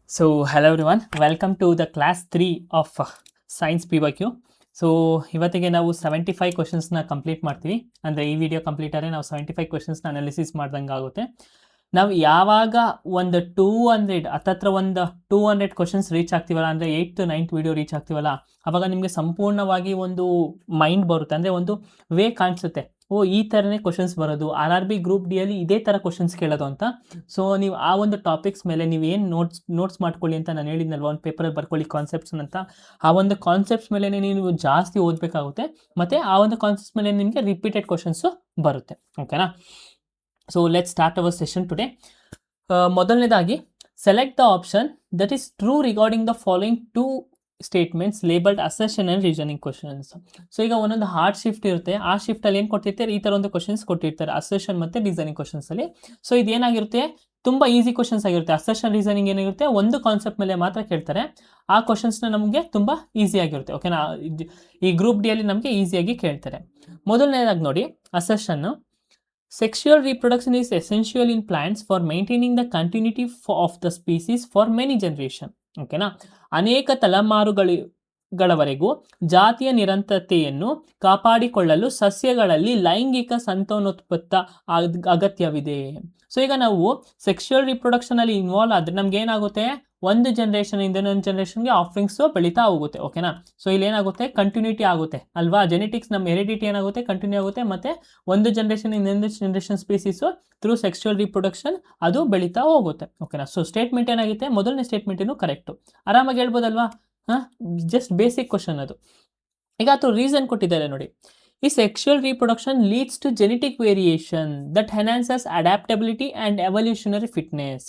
So, hello everyone, welcome to the class 3 of Science PYQ. So ಇವತ್ತಿಗೆ ನಾವು 75 ಕ್ವಶನ್ಸ್ನ complete ಮಾಡ್ತೀವಿ. ಅಂದರೆ ಈ ವಿಡಿಯೋ ಕಂಪ್ಲೀಟ್ ಆದರೆ ನಾವು 75 ಕ್ವಶನ್ಸ್ನ ಅನಾಲಿಸಿಸ್ ಮಾಡ್ದಂಗೆ ಆಗುತ್ತೆ. ನಾವು ಯಾವಾಗ ಒಂದು 200 ಹತ್ತತ್ರ ಒಂದು 200 ಕ್ವಶನ್ಸ್ ರೀಚ್ ಆಗ್ತೀವಲ್ಲ, ಅಂದರೆ 8th to 9th video reach ಆಗ್ತೀವಲ್ಲ, ಆವಾಗ ನಿಮಗೆ ಸಂಪೂರ್ಣವಾಗಿ ಒಂದು ಮೈಂಡ್ ಬರುತ್ತೆ, ಅಂದರೆ ಒಂದು ವೇ ಕಾಣಿಸುತ್ತೆ. ಈ ಥರನೇ ಕ್ವಶನ್ಸ್ ಬರೋದು, RRB ಗ್ರೂಪ್ ಡಿಯಲ್ಲಿ ಇದೇ ಥರ ಕ್ವಶನ್ಸ್ ಕೇಳೋದು ಅಂತ. ಸೊ ನೀವು ಆ ಒಂದು ಟಾಪಿಕ್ಸ್ ಮೇಲೆ ನೀವು ಏನು ನೋಟ್ಸ್ ಮಾಡ್ಕೊಳ್ಳಿ ಅಂತ ನಾನು ಹೇಳಿದ್ನಲ್ವ, ಒಂದು ಪೇಪರಲ್ಲಿ ಬರ್ಕೊಳ್ಳಿ ಕಾನ್ಸೆಪ್ಟ್ಸ್ ಅಂತ. ಆ ಒಂದು ಕಾನ್ಸೆಪ್ಟ್ಸ್ ಮೇಲೆ ನೀವು ಜಾಸ್ತಿ ಓದಬೇಕಾಗುತ್ತೆ, ಮತ್ತು ಆ ಒಂದು ಕಾನ್ಸೆಪ್ಟ್ಸ್ ಮೇಲೆ ನಿಮಗೆ ರಿಪೀಟೆಡ್ ಕ್ವಶನ್ಸು ಬರುತ್ತೆ. ಓಕೆನಾ? So let's start our session today. ಮೊದಲನೇದಾಗಿ, select the option that is true regarding the following two statements labelled assertion and reasoning questions. So ಈಗ ಒಂದೊಂದು ಹಾರ್ಡ್ ಶಿಫ್ಟ್ ಇರುತ್ತೆ, ಆ ಶಿಫ್ಟಲ್ಲಿ ಏನು ಕೊಟ್ಟಿರ್ತಾರೆ, ಈ ಥರ ಒಂದು ಕ್ವಶನ್ಸ್ ಕೊಟ್ಟಿರ್ತಾರೆ ಅಸರ್ಷನ್ ಮತ್ತು ರೀಸನಿಂಗ್ ಕ್ವಶನ್ಸಲ್ಲಿ. ಸೊ ಇದೇನಾಗಿರುತ್ತೆ, ತುಂಬ ಈಸಿ ಕ್ವಶನ್ಸ್ ಆಗಿರುತ್ತೆ. ಅಸರ್ಷನ್ ರೀಸನಿಂಗ್ ಏನಿರುತ್ತೆ, ಒಂದು ಕಾನ್ಸೆಪ್ಟ್ ಮೇಲೆ ಮಾತ್ರ ಕೇಳ್ತಾರೆ. ಆ ಕ್ವಶನ್ಸ್ನ ನಮಗೆ ತುಂಬ ಈಸಿಯಾಗಿರುತ್ತೆ. ಓಕೆನಾ? ಈ ಗ್ರೂಪ್ ಡಿಯಲ್ಲಿ ನಮಗೆ ಈಸಿಯಾಗಿ ಕೇಳ್ತಾರೆ. ಮೊದಲನೇದಾಗಿ ನೋಡಿ, ಅಸರ್ಷನ್ನು: sexual reproduction is essential in plants for maintaining the continuity of the species for many generations. ಓಕೆನಾ? ಅನೇಕ ತಲೆಮಾರುಗಳವರೆಗೂ ಜಾತಿಯ ನಿರಂತರತೆಯನ್ನು ಕಾಪಾಡಿಕೊಳ್ಳಲು ಸಸ್ಯಗಳಲ್ಲಿ ಲೈಂಗಿಕ ಸಂತಾನೋತ್ಪತ್ತ ಅಗತ್ಯವಿದೆ. ಸೊ ಈಗ ನಾವು ಸೆಕ್ಶುವಲ್ ರಿಪ್ರೊಡಕ್ಷನಲ್ಲಿ ಇನ್ವಾಲ್ವ್ ಆದರೆ ನಮ್ಗೆ ಏನಾಗುತ್ತೆ, ಒಂದು ಜನ್ರೇಷನಿಂದ ಇನ್ನೊಂದು ಜನ್ರೇಷನ್ಗೆ ಆಫ್ರಿಂಗ್ಸು ಬೆಳೀತಾ ಹೋಗುತ್ತೆ. ಓಕೆನಾ? ಸೊ ಇಲ್ಲಿ ಏನಾಗುತ್ತೆ, ಕಂಟಿನ್ಯೂಟಿ ಆಗುತ್ತೆ ಅಲ್ವಾ? ಜೆನೆಟಿಕ್ಸ್ ನಮ್ಮ ಹೆರಿಡಿಟಿ ಏನಾಗುತ್ತೆ, ಕಂಟಿನ್ಯೂ ಆಗುತ್ತೆ, ಮತ್ತು ಒಂದು ಜನ್ರೇಷನ್ ಇನ್ನೊಂದು ಜನ್ರೇಷನ್ ಸ್ಪೀಸೀಸು ಥ್ರೂ ಸೆಕ್ಶುವಲ್ ರಿಪ್ರೊಡಕ್ಷನ್ ಅದು ಬೆಳೀತಾ ಹೋಗುತ್ತೆ. ಓಕೆನಾ? ಸೊ ಸ್ಟೇಟ್ಮೆಂಟ್ ಏನಾಗುತ್ತೆ, ಮೊದಲನೇ ಸ್ಟೇಟ್ಮೆಂಟೇನು ಕರೆಕ್ಟು, ಆರಾಮಾಗಿ ಹೇಳ್ಬೋದಲ್ವಾ? ಜಸ್ಟ್ ಬೇಸಿಕ್ ಕ್ವಶನ್ ಅದು. ಈಗ ಅದು ರೀಸನ್ ಕೊಟ್ಟಿದ್ದಾರೆ ನೋಡಿ. ಈ ಸೆಕ್ಶುವಲ್ reproduction leads to genetic variation that enhances adaptability and evolutionary fitness.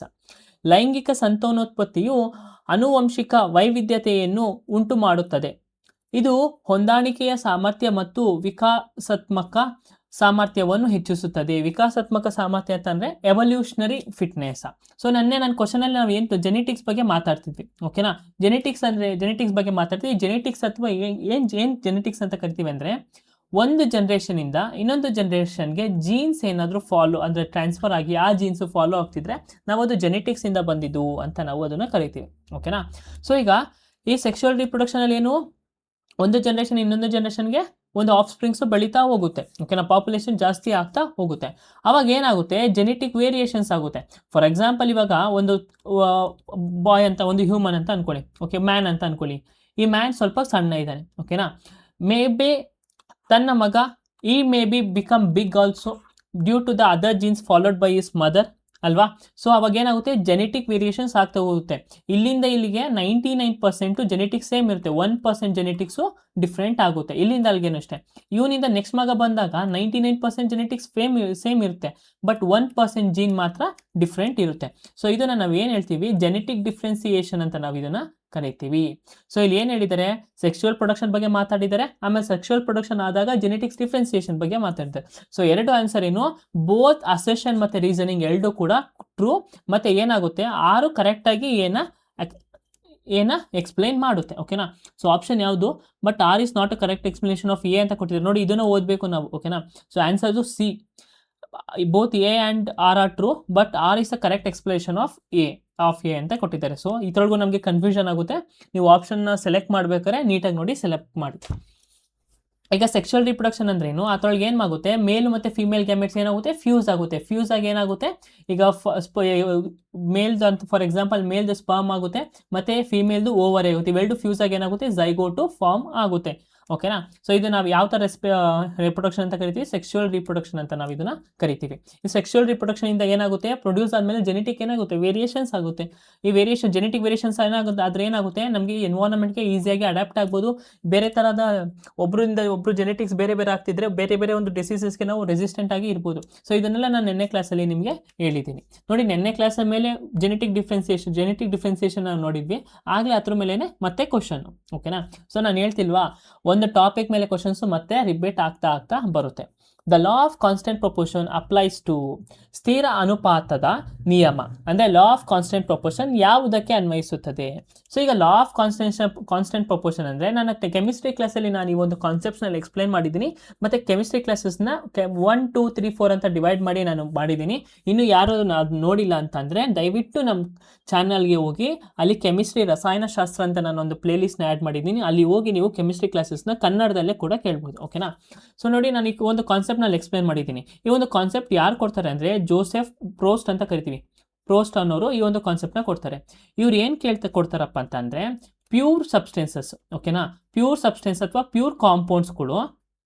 ಲೈಂಗಿಕ ಸಂತಾನೋತ್ಪತ್ತಿಯು ಆನುವಂಶಿಕ ವೈವಿಧ್ಯತೆಯನ್ನು ಉಂಟು ಮಾಡುತ್ತದೆ. ಇದು ಹೊಂದಾಣಿಕೆಯ ಸಾಮರ್ಥ್ಯ ಮತ್ತು ವಿಕಾಸಾತ್ಮಕ ಸಾಮರ್ಥ್ಯವನ್ನು ಹೆಚ್ಚಿಸುತ್ತದೆ. ವಿಕಾಸಾತ್ಮಕ ಸಾಮರ್ಥ್ಯ ಅಂತಂದರೆ ಎವಲ್ಯೂಷನರಿ ಫಿಟ್ನೆಸ್. ಸೊ ನನ್ನ ಕ್ವಶನಲ್ಲಿ ನಾವು ಏನು ಜೆನೆಟಿಕ್ಸ್ ಬಗ್ಗೆ ಮಾತಾಡ್ತಿದ್ವಿ. ಓಕೆನಾ? ಜೆನೆಟಿಕ್ಸ್ ಬಗ್ಗೆ ಮಾತಾಡ್ತೀವಿ. ಜೆನೆಟಿಕ್ಸ್ ಅಥವಾ ಏನು ಜೆನೆಟಿಕ್ಸ್ ಅಂತ ಕರಿತೀವಿ ಅಂದರೆ, ಒಂದು ಜನ್ರೇಷನಿಂದ ಇನ್ನೊಂದು ಜನ್ರೇಷನ್ಗೆ ಜೀನ್ಸ್ ಏನಾದರೂ ಅಂದರೆ ಟ್ರಾನ್ಸ್ಫರ್ ಆಗಿ ಆ ಜೀನ್ಸು ಫಾಲೋ ಆಗ್ತಿದ್ರೆ ನಾವು ಅದು ಜೆನೆಟಿಕ್ಸಿಂದ ಬಂದಿದ್ದು ಅಂತ ನಾವು ಅದನ್ನು ಕರಿತೀವಿ. ಓಕೆನಾ? ಸೊ ಈಗ ಈ ಸೆಕ್ಶುವಲ್ ರಿಪ್ರೊಡಕ್ಷನಲ್ಲಿ ಏನು, ಒಂದು ಜನ್ರೇಷನ್ ಇನ್ನೊಂದು ಜನ್ರೇಷನ್ಗೆ ಒಂದು ಆಫ್ ಸ್ಪ್ರಿಂಗ್ಸು ಬೆಳೀತಾ ಹೋಗುತ್ತೆ. ಓಕೆನಾ? ಪಾಪ್ಯುಲೇಷನ್ ಜಾಸ್ತಿ ಆಗ್ತಾ ಹೋಗುತ್ತೆ. ಅವಾಗ ಏನಾಗುತ್ತೆ, ಜೆನೆಟಿಕ್ ವೇರಿಯೇಷನ್ಸ್ ಆಗುತ್ತೆ. ಫಾರ್ ಎಕ್ಸಾಂಪಲ್, ಇವಾಗ ಒಂದು ಬಾಯ್ ಅಂತ, ಒಂದು ಹ್ಯೂಮನ್ ಅಂತ ಅಂದ್ಕೊಳ್ಳಿ. ಓಕೆ, ಮ್ಯಾನ್ ಅಂತ ಅಂದ್ಕೊಳ್ಳಿ. ಈ ಮ್ಯಾನ್ ಸ್ವಲ್ಪ ಸಣ್ಣ ಇದ್ದಾನೆ. ಓಕೆನಾ? ಮೇ ಬಿ ತನ್ನ ಮಗ maybe become big also due to the other genes followed by his mother ಅಲ್ವಾ? ಸೊ ಅವಾಗ ಏನಾಗುತ್ತೆ, ಜೆನೆಟಿಕ್ ವೇರಿಯೇಷನ್ಸ್ ಆಗ್ತಾ ಹೋಗುತ್ತೆ. ಇಲ್ಲಿಂದ ಇಲ್ಲಿಗೆ 99% ಜೆನೆಟಿಕ್ಸ್ ಸೇಮ್ ಇರುತ್ತೆ, 1% ಜೆನೆಟಿಕ್ಸು ಡಿಫ್ರೆಂಟ್ ಆಗುತ್ತೆ. ಇಲ್ಲಿಂದ ಅಲ್ಲಿಗೇನು ಅಷ್ಟೇ. ಇವನಿಂದ ನೆಕ್ಸ್ಟ್ ಮಗ ಬಂದಾಗ 99% ಜೆನೆಟಿಕ್ಸ್ ಸೇಮ್ ಇರುತ್ತೆ, ಬಟ್ 1% ಜೀನ್ ಮಾತ್ರ ಡಿಫ್ರೆಂಟ್ ಇರುತ್ತೆ. ಸೊ ಇದನ್ನು ನಾವು ಏನು ಹೇಳ್ತೀವಿ, ಜೆನೆಟಿಕ್ ಡಿಫ್ರೆನ್ಸಿಯೇಷನ್ ಅಂತ ನಾವು ಇದನ್ನು ಕರಿತೀವಿ. ಸೊ ಇಲ್ಲಿ ಏನು ಹೇಳಿದ್ದಾರೆ, ಸೆಕ್ಶುವಲ್ ಪ್ರೊಡಕ್ಷನ್ ಬಗ್ಗೆ ಮಾತಾಡಿದ್ದಾರೆ, ಆಮೇಲೆ ಸೆಕ್ಶುವಲ್ ಪ್ರೊಡಕ್ಷನ್ ಆದಾಗ ಜೆನೆಟಿಕ್ಸ್ ಡಿಫ್ರೆನ್ಸಿಯೇಷನ್ ಬಗ್ಗೆ ಮಾತಾಡಿದ್ದಾರೆ. ಸೊ ಎರಡು ಆನ್ಸರ್ ಏನು, ಬೋತ್ ಅಸರ್ಷನ್ ಮತ್ತು ರೀಸನಿಂಗ್ ಎರಡೂ ಕೂಡ ಟ್ರೂ. ಮತ್ತು ಏನಾಗುತ್ತೆ, 6 ಕರೆಕ್ಟಾಗಿ ಏನ ಎಕ್ಸ್ಪ್ಲೈನ್ ಮಾಡುತ್ತೆ. ಓಕೆನಾ? ಸೊ ಆಪ್ಷನ್ ಯಾವುದು, but R is not a correct explanation of ಅಂತ ಕೊಟ್ಟಿದ್ದಾರೆ ನೋಡಿ. ಇದನ್ನು ಓದಬೇಕು ನಾವು. ಓಕೆನಾ? ಸೊ ಆನ್ಸರ್ದು C, both A and R are true, but R is the correct explanation of A ಅಂತ ಕೊಟ್ಟಿದ್ದಾರೆ. ಸೊ ಇದ್ರೊಳಗೂ ನಮಗೆ ಕನ್ಫ್ಯೂಷನ್ ಆಗುತ್ತೆ. ನೀವು ಆಪ್ಷನ್ನ ಸೆಲೆಕ್ಟ್ ಮಾಡ್ಬೇಕಾದ್ರೆ ನೀಟಾಗಿ ನೋಡಿ ಸೆಲೆಕ್ಟ್ ಮಾಡಿ. ಈಗ ಸೆಕ್ಶುವಲ್ ರಿಪ್ರೊಡಕ್ಷನ್ ಅಂದ್ರೇನು, ಅದ್ರೊಳಗೆ ಏನಾಗುತ್ತೆ, ಮೇಲ್ ಮತ್ತು ಫಿಮೇಲ್ ಗ್ಯಾಮೆಟ್ಸ್ ಏನಾಗುತ್ತೆ, ಫ್ಯೂಸ್ ಆಗುತ್ತೆ. ಫ್ಯೂಸ್ ಆಗಿ ಏನಾಗುತ್ತೆ, ಈಗ ಮೇಲ್ದು ಅಂತ ಫಾರ್ ಎಕ್ಸಾಂಪಲ್ ಮೇಲ್ದು ಸ್ಪರ್ಮ್ ಆಗುತ್ತೆ, ಮತ್ತು ಫಿಮೇಲ್ದು ಓವರ್ ಆಗುತ್ತೆ. ಇವೆರಡು ಫ್ಯೂಸ್ ಆಗಿ ಏನಾಗುತ್ತೆ, ಝೈಗೋಟು ಫಾರ್ಮ್ ಆಗುತ್ತೆ. ಓಕೆನಾ? ಸೊ ಇದು ನಾವು ಯಾವ ಥರ ರಿಪ್ರೊಡಕ್ಷನ್ ಅಂತ ಕರಿತೀವಿ, ಸೆಕ್ಶುವಲ್ ರಿಪ್ರೊಡಕ್ಷನ್ ಅಂತ ನಾವು ಇದನ್ನು ಕರಿತೀವಿ. ಈ ಸೆಕ್ಶುವಲ್ ರಿಪ್ರೊಡಕ್ಷನಿಂದ ಏನಾಗುತ್ತೆ, ಪ್ರೊಡ್ಯೂಸ್ ಆದಮೇಲೆ ಜೆನೆಟಿಕ್ ಏನಾಗುತ್ತೆ, ವೇರಿಯೇಷನ್ಸ್ ಆಗುತ್ತೆ. ಈ ಜೆನೆಟಿಕ್ ವೇರಿಯೇಷನ್ಸ್ ಏನಾಗುತ್ತೆ, ಆದರೆ ಏನಾಗುತ್ತೆ, ನಮಗೆ ಎನ್ವೈರನ್ಮೆಂಟ್ಗೆ ಈಸಿಯಾಗಿ ಅಡ್ಯಾಪ್ಟ್ ಆಗ್ಬೋದು. ಬೇರೆ ಥರದ ಒಬ್ಬರು ಜೆನೆಟಿಕ್ಸ್ ಬೇರೆ ಆಗ್ತಿದ್ರೆ ಬೇರೆ ಒಂದು ಡಿಸೀಸಸ್ಗೆ ನಾವು ರೆಸಿಸ್ಟೆಂಟ್ ಆಗಿ ಇರ್ಬೋದು. ಸೊ ಇದನ್ನೆಲ್ಲ ನಾನು ನೆನ್ನೆ ಕ್ಲಾಸಲ್ಲಿ ನಿಮಗೆ ಹೇಳಿದ್ದೀನಿ ನೋಡಿ. ನೆನ್ನೆ ಕ್ಲಾಸ್ ಮೇಲೆ ಜೆನೆಟಿಕ್ ಡಿಫ್ರೆನ್ಸಿಯೇಷನ್ ನಾವು ನೋಡಿದ್ವಿ, ಆಗಲೇ ಅದ್ರ ಮೇಲೆ ಮತ್ತೆ ಕ್ವಶನ್. ಓಕೆನಾ? ಸೊ ನಾನು ಹೇಳ್ತಿಲ್ವಾ, ಒಂದು ಟಾಪಿಕ್ ಮೇಲೆ ಕ್ವಶನ್ಸು ಮತ್ತೆ ರಿಪೀಟ್ ಆಗ್ತಾ ಬರುತ್ತೆ. The law of constant proportion applies to ಸ್ಥಿರ ಅನುಪಾತದ ನಿಯಮ ಅಂದರೆ ಲಾ ಆಫ್ ಕಾನ್ಸ್ಟೆಂಟ್ ಪ್ರೊಪೋರ್ಷನ್ ಯಾವುದಕ್ಕೆ ಅನ್ವಯಿಸುತ್ತದೆ. ಸೊ ಈಗ ಲಾ ಆಫ್ ಕಾನ್ಸ್ಟೆಂಟ್ ಪ್ರೊಪೋರ್ಷನ್ ಅಂದರೆ ನನ್ನ ಕೆಮಿಸ್ಟ್ರಿ ಕ್ಲಾಸಲ್ಲಿ ನಾನು ಈ ಒಂದು ಕಾನ್ಸೆಪ್ಟ್ಸ್ನಲ್ಲಿ ಎಕ್ಸ್ಪ್ಲೈನ್ ಮಾಡಿದ್ದೀನಿ, ಮತ್ತು ಕೆಮಿಸ್ಟ್ರಿ ಕ್ಲಾಸಸ್ನ 1, 2, 3, 4 ಅಂತ ಡಿವೈಡ್ ಮಾಡಿ ನಾನು ಮಾಡಿದ್ದೀನಿ. ಇನ್ನು ಯಾರು ಅದು ನೋಡಿಲ್ಲ ಅಂತಂದರೆ ದಯವಿಟ್ಟು ನಮ್ಮ ಚಾನಲ್ಗೆ ಹೋಗಿ, ಅಲ್ಲಿ ಕೆಮಿಸ್ಟ್ರಿ ರಸಾಯನಶಾಸ್ತ್ರ ಅಂತ ನಾನೊಂದು ಪ್ಲೇಲಿಸ್ಟ್ನ ಆ್ಯಡ್ ಮಾಡಿದ್ದೀನಿ, ಅಲ್ಲಿ ಹೋಗಿ ನೀವು ಕೆಮಿಸ್ಟ್ರಿ ಕ್ಲಾಸಸ್ನ ಕನ್ನಡದಲ್ಲೇ ಕೂಡ ಕೇಳ್ಬೋದು. ಓಕೆನಾ. ಸೊ ನೋಡಿ, ನಾನು ಈ ಒಂದು ಕಾನ್ಸೆಪ್ಟ್ನಲ್ಲಿ ಎಕ್ಸ್ಪ್ಲೈನ್ ಮಾಡಿದ್ದೀನಿ. ಈ ಒಂದು ಕಾನ್ಸೆಪ್ಟ್ ಯಾರು ಕೊಡ್ತಾರೆ ಅಂದರೆ ಜೋಸೆಫ್ ಪ್ರೋಸ್ಟ್ ಅಂತ ಕರಿತೀವಿ. ಪ್ರೋಸ್ಟ್ ಅನ್ನೋರು ಈ ಒಂದು ಕಾನ್ಸೆಪ್ಟ್ನ ಕೊಡ್ತಾರೆ. ಇವ್ರು ಏನು ಕೊಡ್ತಾರಪ್ಪ ಅಂತಂದರೆ ಪ್ಯೂರ್ ಸಬ್ಸ್ಟೆನ್ಸಸ್. ಓಕೆನಾ. ಪ್ಯೂರ್ ಸಬ್ಸ್ಟೆನ್ಸ್ ಅಥವಾ ಪ್ಯೂರ್ ಕಾಂಪೌಂಡ್ಸ್ಗಳು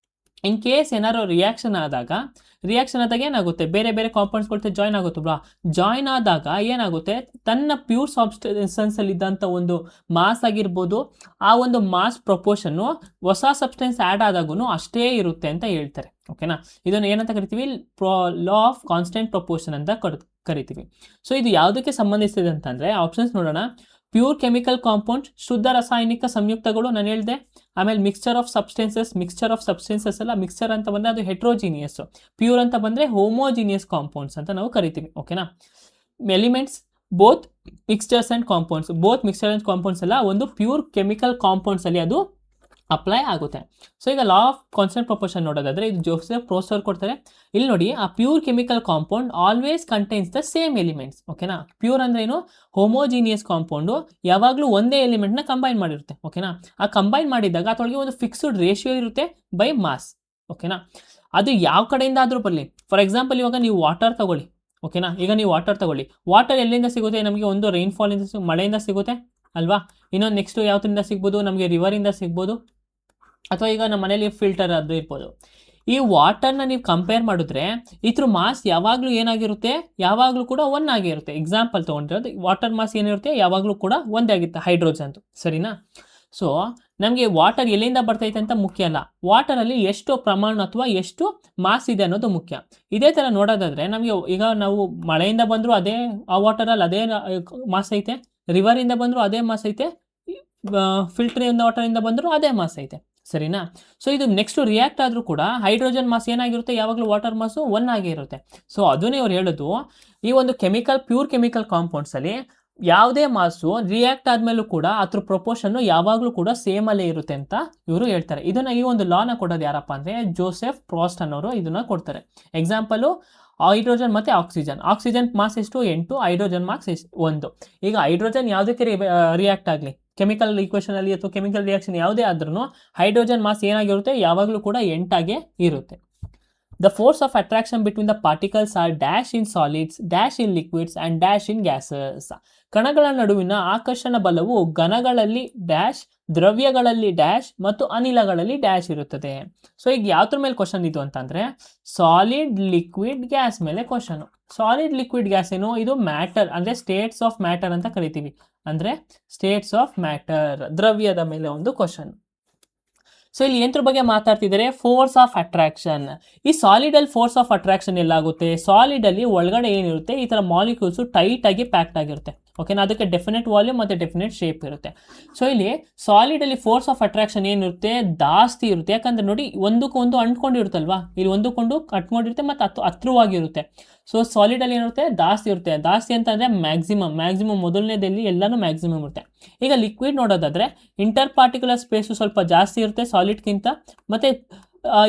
ಇನ್ ಕೇಸ್ ಏನಾದ್ರು ರಿಯಾಕ್ಷನ್ ಆದಾಗ ಏನಾಗುತ್ತೆ, ಬೇರೆ ಬೇರೆ ಕಾಂಪೌಂಡ್ಸ್ಗಳ ಜಾಯ್ನ್ ಆಗುತ್ತಲ್ವಾ, ಜಾಯ್ನ್ ಆದಾಗ ಏನಾಗುತ್ತೆ, ತನ್ನ ಪ್ಯೂರ್ ಸಬ್ಸ್ಟೆನ್ಸಲ್ಲಿ ಇದ್ದಂಥ ಒಂದು ಮಾಸ್ ಆಗಿರ್ಬೋದು, ಆ ಒಂದು ಮಾಸ್ ಪ್ರಪೋರ್ಷನ್ನು ಹೊಸ ಸಬ್ಸ್ಟೆನ್ಸ್ ಆ್ಯಡ್ ಆದಾಗೂ ಅಷ್ಟೇ ಇರುತ್ತೆ ಅಂತ ಹೇಳ್ತಾರೆ. ಓಕೆನಾ. ಇದನ್ನು ಏನಂತ ಕರಿತೀವಿ, ಲಾ ಆಫ್ ಕಾನ್ಸ್ಟೆಂಟ್ ಪ್ರಪೋರ್ಷನ್ ಅಂತ ಕರಿತೀವಿ. ಸೊ ಇದು ಯಾವುದಕ್ಕೆ ಸಂಬಂಧಿಸಿದೆ ಅಂತಂದರೆ ಆಪ್ಷನ್ಸ್ ನೋಡೋಣ. ಪ್ಯೂರ್ ಕೆಮಿಕಲ್ ಕಾಂಪೌಂಡ್, ಶುದ್ಧ ರಾಸಾಯನಿಕ ಸಂಯುಕ್ತಗಳು ನಾನು ಹೇಳಿದೆ. ಆಮೇಲೆ ಮಿಕ್ಸ್ಚರ್ ಆಫ್ ಸಬ್ಸ್ಟೆನ್ಸಸ್ ಅಲ್ಲ, ಮಿಕ್ಸ್ಚರ್ ಅಂತ ಬಂದರೆ ಅದು ಹೆಟ್ರೋಜಿನಿಯಸ್, ಪ್ಯೂರ್ ಅಂತ ಬಂದರೆ ಹೋಮೋಜಿನಿಯಸ್ ಕಾಂಪೌಂಡ್ಸ್ ಅಂತ ನಾವು ಕರಿತೀವಿ. ಓಕೆನಾ. Elements both mixtures and compounds ಎಲ್ಲ ಒಂದು ಪ್ಯೂರ್ ಕೆಮಿಕಲ್ ಕಾಂಪೌಂಡ್ಸಲ್ಲಿ ಅದು ಅಪ್ಲೈ ಆಗುತ್ತೆ. ಸೊ ಈಗ ಲಾ ಆಫ್ ಕಾನ್ಸ್ಟೆಂಟ್ ಪ್ರಪೋರ್ಷನ್ ನೋಡೋದಾದರೆ ಇದು ಜೋಸೆಫ್ ಪ್ರೋಸ್ಟ್ ಅವ್ರು ಕೊಡ್ತಾರೆ. ಇಲ್ಲಿ ನೋಡಿ, ಆ pure chemical compound always contains the same elements. ಓಕೆನಾ. ಪ್ಯೂರ್ ಅಂದ್ರೆ ಏನು, ಹೋಮೋಜಿನಿಯಸ್ ಕಾಂಪೌಂಡು ಯಾವಾಗಲೂ ಒಂದೇ ಎಲಿಮೆಂಟ್ನ ಕಂಬೈನ್ ಮಾಡಿರುತ್ತೆ. ಓಕೆನಾ. ಆ ಕಂಬೈನ್ ಮಾಡಿದಾಗ ಅದರೊಳಗೆ ಒಂದು ಫಿಕ್ಸ್ಡ್ ರೇಷಿಯೋ ಇರುತ್ತೆ ಬೈ ಮಾಸ್. ಓಕೆನಾ. ಅದು ಯಾವ ಕಡೆಯಿಂದ ಆದರೂ ಬರಲಿ. ಫಾರ್ ಎಕ್ಸಾಂಪಲ್, ಇವಾಗ ನೀವು ವಾಟರ್ ತಗೊಳ್ಳಿ. ಓಕೆನಾ. ಈಗ ನೀವು ವಾಟರ್ ಎಲ್ಲಿಂದ ಸಿಗುತ್ತೆ ನಮಗೆ, ಒಂದು ರೈನ್ಫಾಲಿಂದ, ಮಳೆಯಿಂದ ಸಿಗುತ್ತೆ ಅಲ್ವಾ. ಇನ್ನೊಂದು ನೆಕ್ಸ್ಟ್ ಯಾವುದರಿಂದ ಸಿಗ್ಬೋದು, ನಮಗೆ ರಿವರಿಂದ ಸಿಗ್ಬೋದು, ಅಥವಾ ಈಗ ನಮ್ಮ ಮನೇಲಿ ಫಿಲ್ಟರ್ ಅದು ಇರ್ಬೋದು. ಈ ವಾಟರ್ನ ನೀವು ಕಂಪೇರ್ ಮಾಡಿದ್ರೆ ಇದ್ರ ಮಾಸ್ ಯಾವಾಗಲೂ ಏನಾಗಿರುತ್ತೆ, ಯಾವಾಗಲೂ ಕೂಡ 1 ಆಗಿರುತ್ತೆ. ಎಕ್ಸಾಂಪಲ್ ತೊಗೊಂಡಿರೋದು, ವಾಟರ್ ಮಾಸ್ ಏನಿರುತ್ತೆ ಯಾವಾಗಲೂ ಕೂಡ ಒಂದೇ ಆಗಿರುತ್ತೆ, ಹೈಡ್ರೋಜನ್ದು. ಸರಿನಾ. ಸೊ ನಮಗೆ ವಾಟರ್ ಎಲ್ಲಿಂದ ಬರ್ತೈತೆ ಅಂತ ಮುಖ್ಯ ಅಲ್ಲ, ವಾಟರಲ್ಲಿ ಎಷ್ಟು ಪ್ರಮಾಣ ಅಥವಾ ಎಷ್ಟು ಮಾಸ್ ಇದೆ ಅನ್ನೋದು ಮುಖ್ಯ. ಇದೇ ಥರ ನೋಡೋದಾದರೆ ನಮಗೆ ಈಗ ನಾವು ಮಳೆಯಿಂದ ಬಂದರೂ ಅದೇ ಆ ವಾಟರಲ್ಲಿ ಅದೇ ಮಾಸ್ ಐತೆ, ರಿವರಿಂದ ಬಂದರೂ ಅದೇ ಮಾಸ್ ಐತೆ, ಫಿಲ್ಟರಿಂದ ವಾಟರಿಂದ ಬಂದರೂ ಅದೇ ಮಾಸ್ ಐತೆ. ಸರಿನಾ. ಸೊ ಇದು ನೆಕ್ಸ್ಟ್ ರಿಯಾಕ್ಟ್ ಆದರೂ ಕೂಡ ಹೈಡ್ರೋಜನ್ ಮಾಸ್ ಏನಾಗಿರುತ್ತೆ, ಯಾವಾಗಲೂ ವಾಟರ್ ಮಾಸು 1 ಆಗೇ ಇರುತ್ತೆ. ಸೊ ಅದನ್ನೇ ಅವ್ರು ಹೇಳೋದು, ಈ ಒಂದು ಪ್ಯೂರ್ ಕೆಮಿಕಲ್ ಕಾಂಪೌಂಡ್ಸಲ್ಲಿ ಯಾವುದೇ ಮಾಸು ರಿಯಾಕ್ಟ್ ಆದಮೇಲೂ ಕೂಡ ಅದ್ರ ಪ್ರಪೋರ್ಷನ್ನು ಯಾವಾಗಲೂ ಕೂಡ ಸೇಮಲ್ಲೇ ಇರುತ್ತೆ ಅಂತ ಇವರು ಹೇಳ್ತಾರೆ. ಈ ಒಂದು ಲಾನ ಕೊಡೋದು ಯಾರಪ್ಪ ಅಂದರೆ ಜೋಸೆಫ್ ಪ್ರೋಸ್ಟ್ ಅನ್ನೋರು ಇದನ್ನು ಕೊಡ್ತಾರೆ. ಎಕ್ಸಾಂಪಲು ಹೈಡ್ರೋಜನ್ ಮತ್ತು ಆಕ್ಸಿಜನ್ ಮಾಸ್ ಎಷ್ಟು 8, ಹೈಡ್ರೋಜನ್ ಮಾಸ್ 1. ಈಗ ಹೈಡ್ರೋಜನ್ ಯಾವುದಕ್ಕೆ ರಿಯಾಕ್ಟ್ ಆಗಲಿ, ಕೆಮಿಕಲ್ ಈಕ್ವೇಷನಲ್ಲಿ ಅಥವಾ ಕೆಮಿಕಲ್ ರಿಯಾಕ್ಷನ್ ಯಾವುದೇ ಆದ್ರೂ ಹೈಡ್ರೋಜನ್ ಮಾಸ್ ಏನಾಗಿರುತ್ತೆ, ಯಾವಾಗಲೂ ಕೂಡ 8 ಆಗೇ ಇರುತ್ತೆ. The force of attraction between the particles are dash in solids, dash in liquids and dash in gases. ಕಣಗಳ ನಡುವಿನ ಆಕರ್ಷಣ ಬಲವು ಘನಗಳಲ್ಲಿ ಡ್ಯಾಶ್, ದ್ರವ್ಯಗಳಲ್ಲಿ ಡ್ಯಾಶ್ ಮತ್ತು ಅನಿಲಗಳಲ್ಲಿ ಡ್ಯಾಶ್ ಇರುತ್ತದೆ. ಸೊ ಈಗ ಯಾವ್ದ್ರ ಮೇಲೆ ಕ್ವಶನ್ ಇದು ಅಂತಂದರೆ ಸಾಲಿಡ್, ಲಿಕ್ವಿಡ್, ಗ್ಯಾಸ್ ಮೇಲೆ ಕ್ವಶನು. ಸಾಲಿಡ್, ಲಿಕ್ವಿಡ್, ಗ್ಯಾಸ್ ಏನು, ಇದು ಮ್ಯಾಟರ್ ಅಂದರೆ ಸ್ಟೇಟ್ಸ್ ಆಫ್ ಮ್ಯಾಟರ್ ಅಂತ ಕರಿತೀವಿ. ಅಂದರೆ ಸ್ಟೇಟ್ಸ್ ಆಫ್ ಮ್ಯಾಟರ್, ದ್ರವ್ಯದ ಮೇಲೆ ಒಂದು ಕ್ವಶನ್. ಸೊ ಇಲ್ಲಿ ಎಂತ್ರ ಬಗ್ಗೆ ಮಾತಾಡ್ತಿದ್ದಾರೆ, ಫೋರ್ಸ್ ಆಫ್ ಅಟ್ರಾಕ್ಷನ್. ಈ ಸಾಲಿಡಲ್ಲಿ ಫೋರ್ಸ್ ಆಫ್ ಅಟ್ರಾಕ್ಷನ್ ಎಲ್ಲಾಗುತ್ತೆ, ಸಾಲಿಡಲ್ಲಿ ಒಳಗಡೆ ಏನಿರುತ್ತೆ, ಈ ಥರ ಮಾಲಿಕ್ಯೂಲ್ಸು ಟೈಟಾಗಿ ಪ್ಯಾಕ್ಡ್ ಆಗಿರುತ್ತೆ. ಓಕೆನಾ. ಅದಕ್ಕೆ ಡೆಫಿನೆಟ್ ವಾಲ್ಯೂಮ್ ಮತ್ತು ಡೆಫಿನೆಟ್ ಶೇಪ್ ಇರುತ್ತೆ. ಸೊ ಇಲ್ಲಿ ಸಾಲಿಡಲ್ಲಿ ಫೋರ್ಸ್ ಆಫ್ ಅಟ್ರಾಕ್ಷನ್ ಏನಿರುತ್ತೆ, ಜಾಸ್ತಿ ಇರುತ್ತೆ. ಯಾಕಂದರೆ ನೋಡಿ, ಒಂದಕ್ಕೊಂದು ಅಂಟ್ಕೊಂಡಿರುತ್ತಲ್ವಾ, ಇಲ್ಲಿ ಒಂದಕ್ಕೊಂದು ಕಟ್ಕೊಂಡಿರುತ್ತೆ ಮತ್ತು ಹತ್ರವಾಗಿರುತ್ತೆ. ಸೊ ಸಾಲಿಡಲ್ಲಿ ಏನಿರುತ್ತೆ, ಜಾಸ್ತಿ ಇರುತ್ತೆ. ಜಾಸ್ತಿ ಅಂತಂದರೆ ಮ್ಯಾಕ್ಸಿಮಮ್ ಮೊದಲನೇದಲ್ಲಿ ಎಲ್ಲನೂ ಮ್ಯಾಕ್ಸಿಮಮ್ ಇರುತ್ತೆ. ಈಗ ಲಿಕ್ವಿಡ್ ನೋಡೋದಾದರೆ ಇಂಟರ್ ಪಾರ್ಟಿಕ್ಯುಲರ್ ಸ್ಪೇಸು ಸ್ವಲ್ಪ ಜಾಸ್ತಿ ಇರುತ್ತೆ ಸಾಲಿಡ್ಗಿಂತ, ಮತ್ತು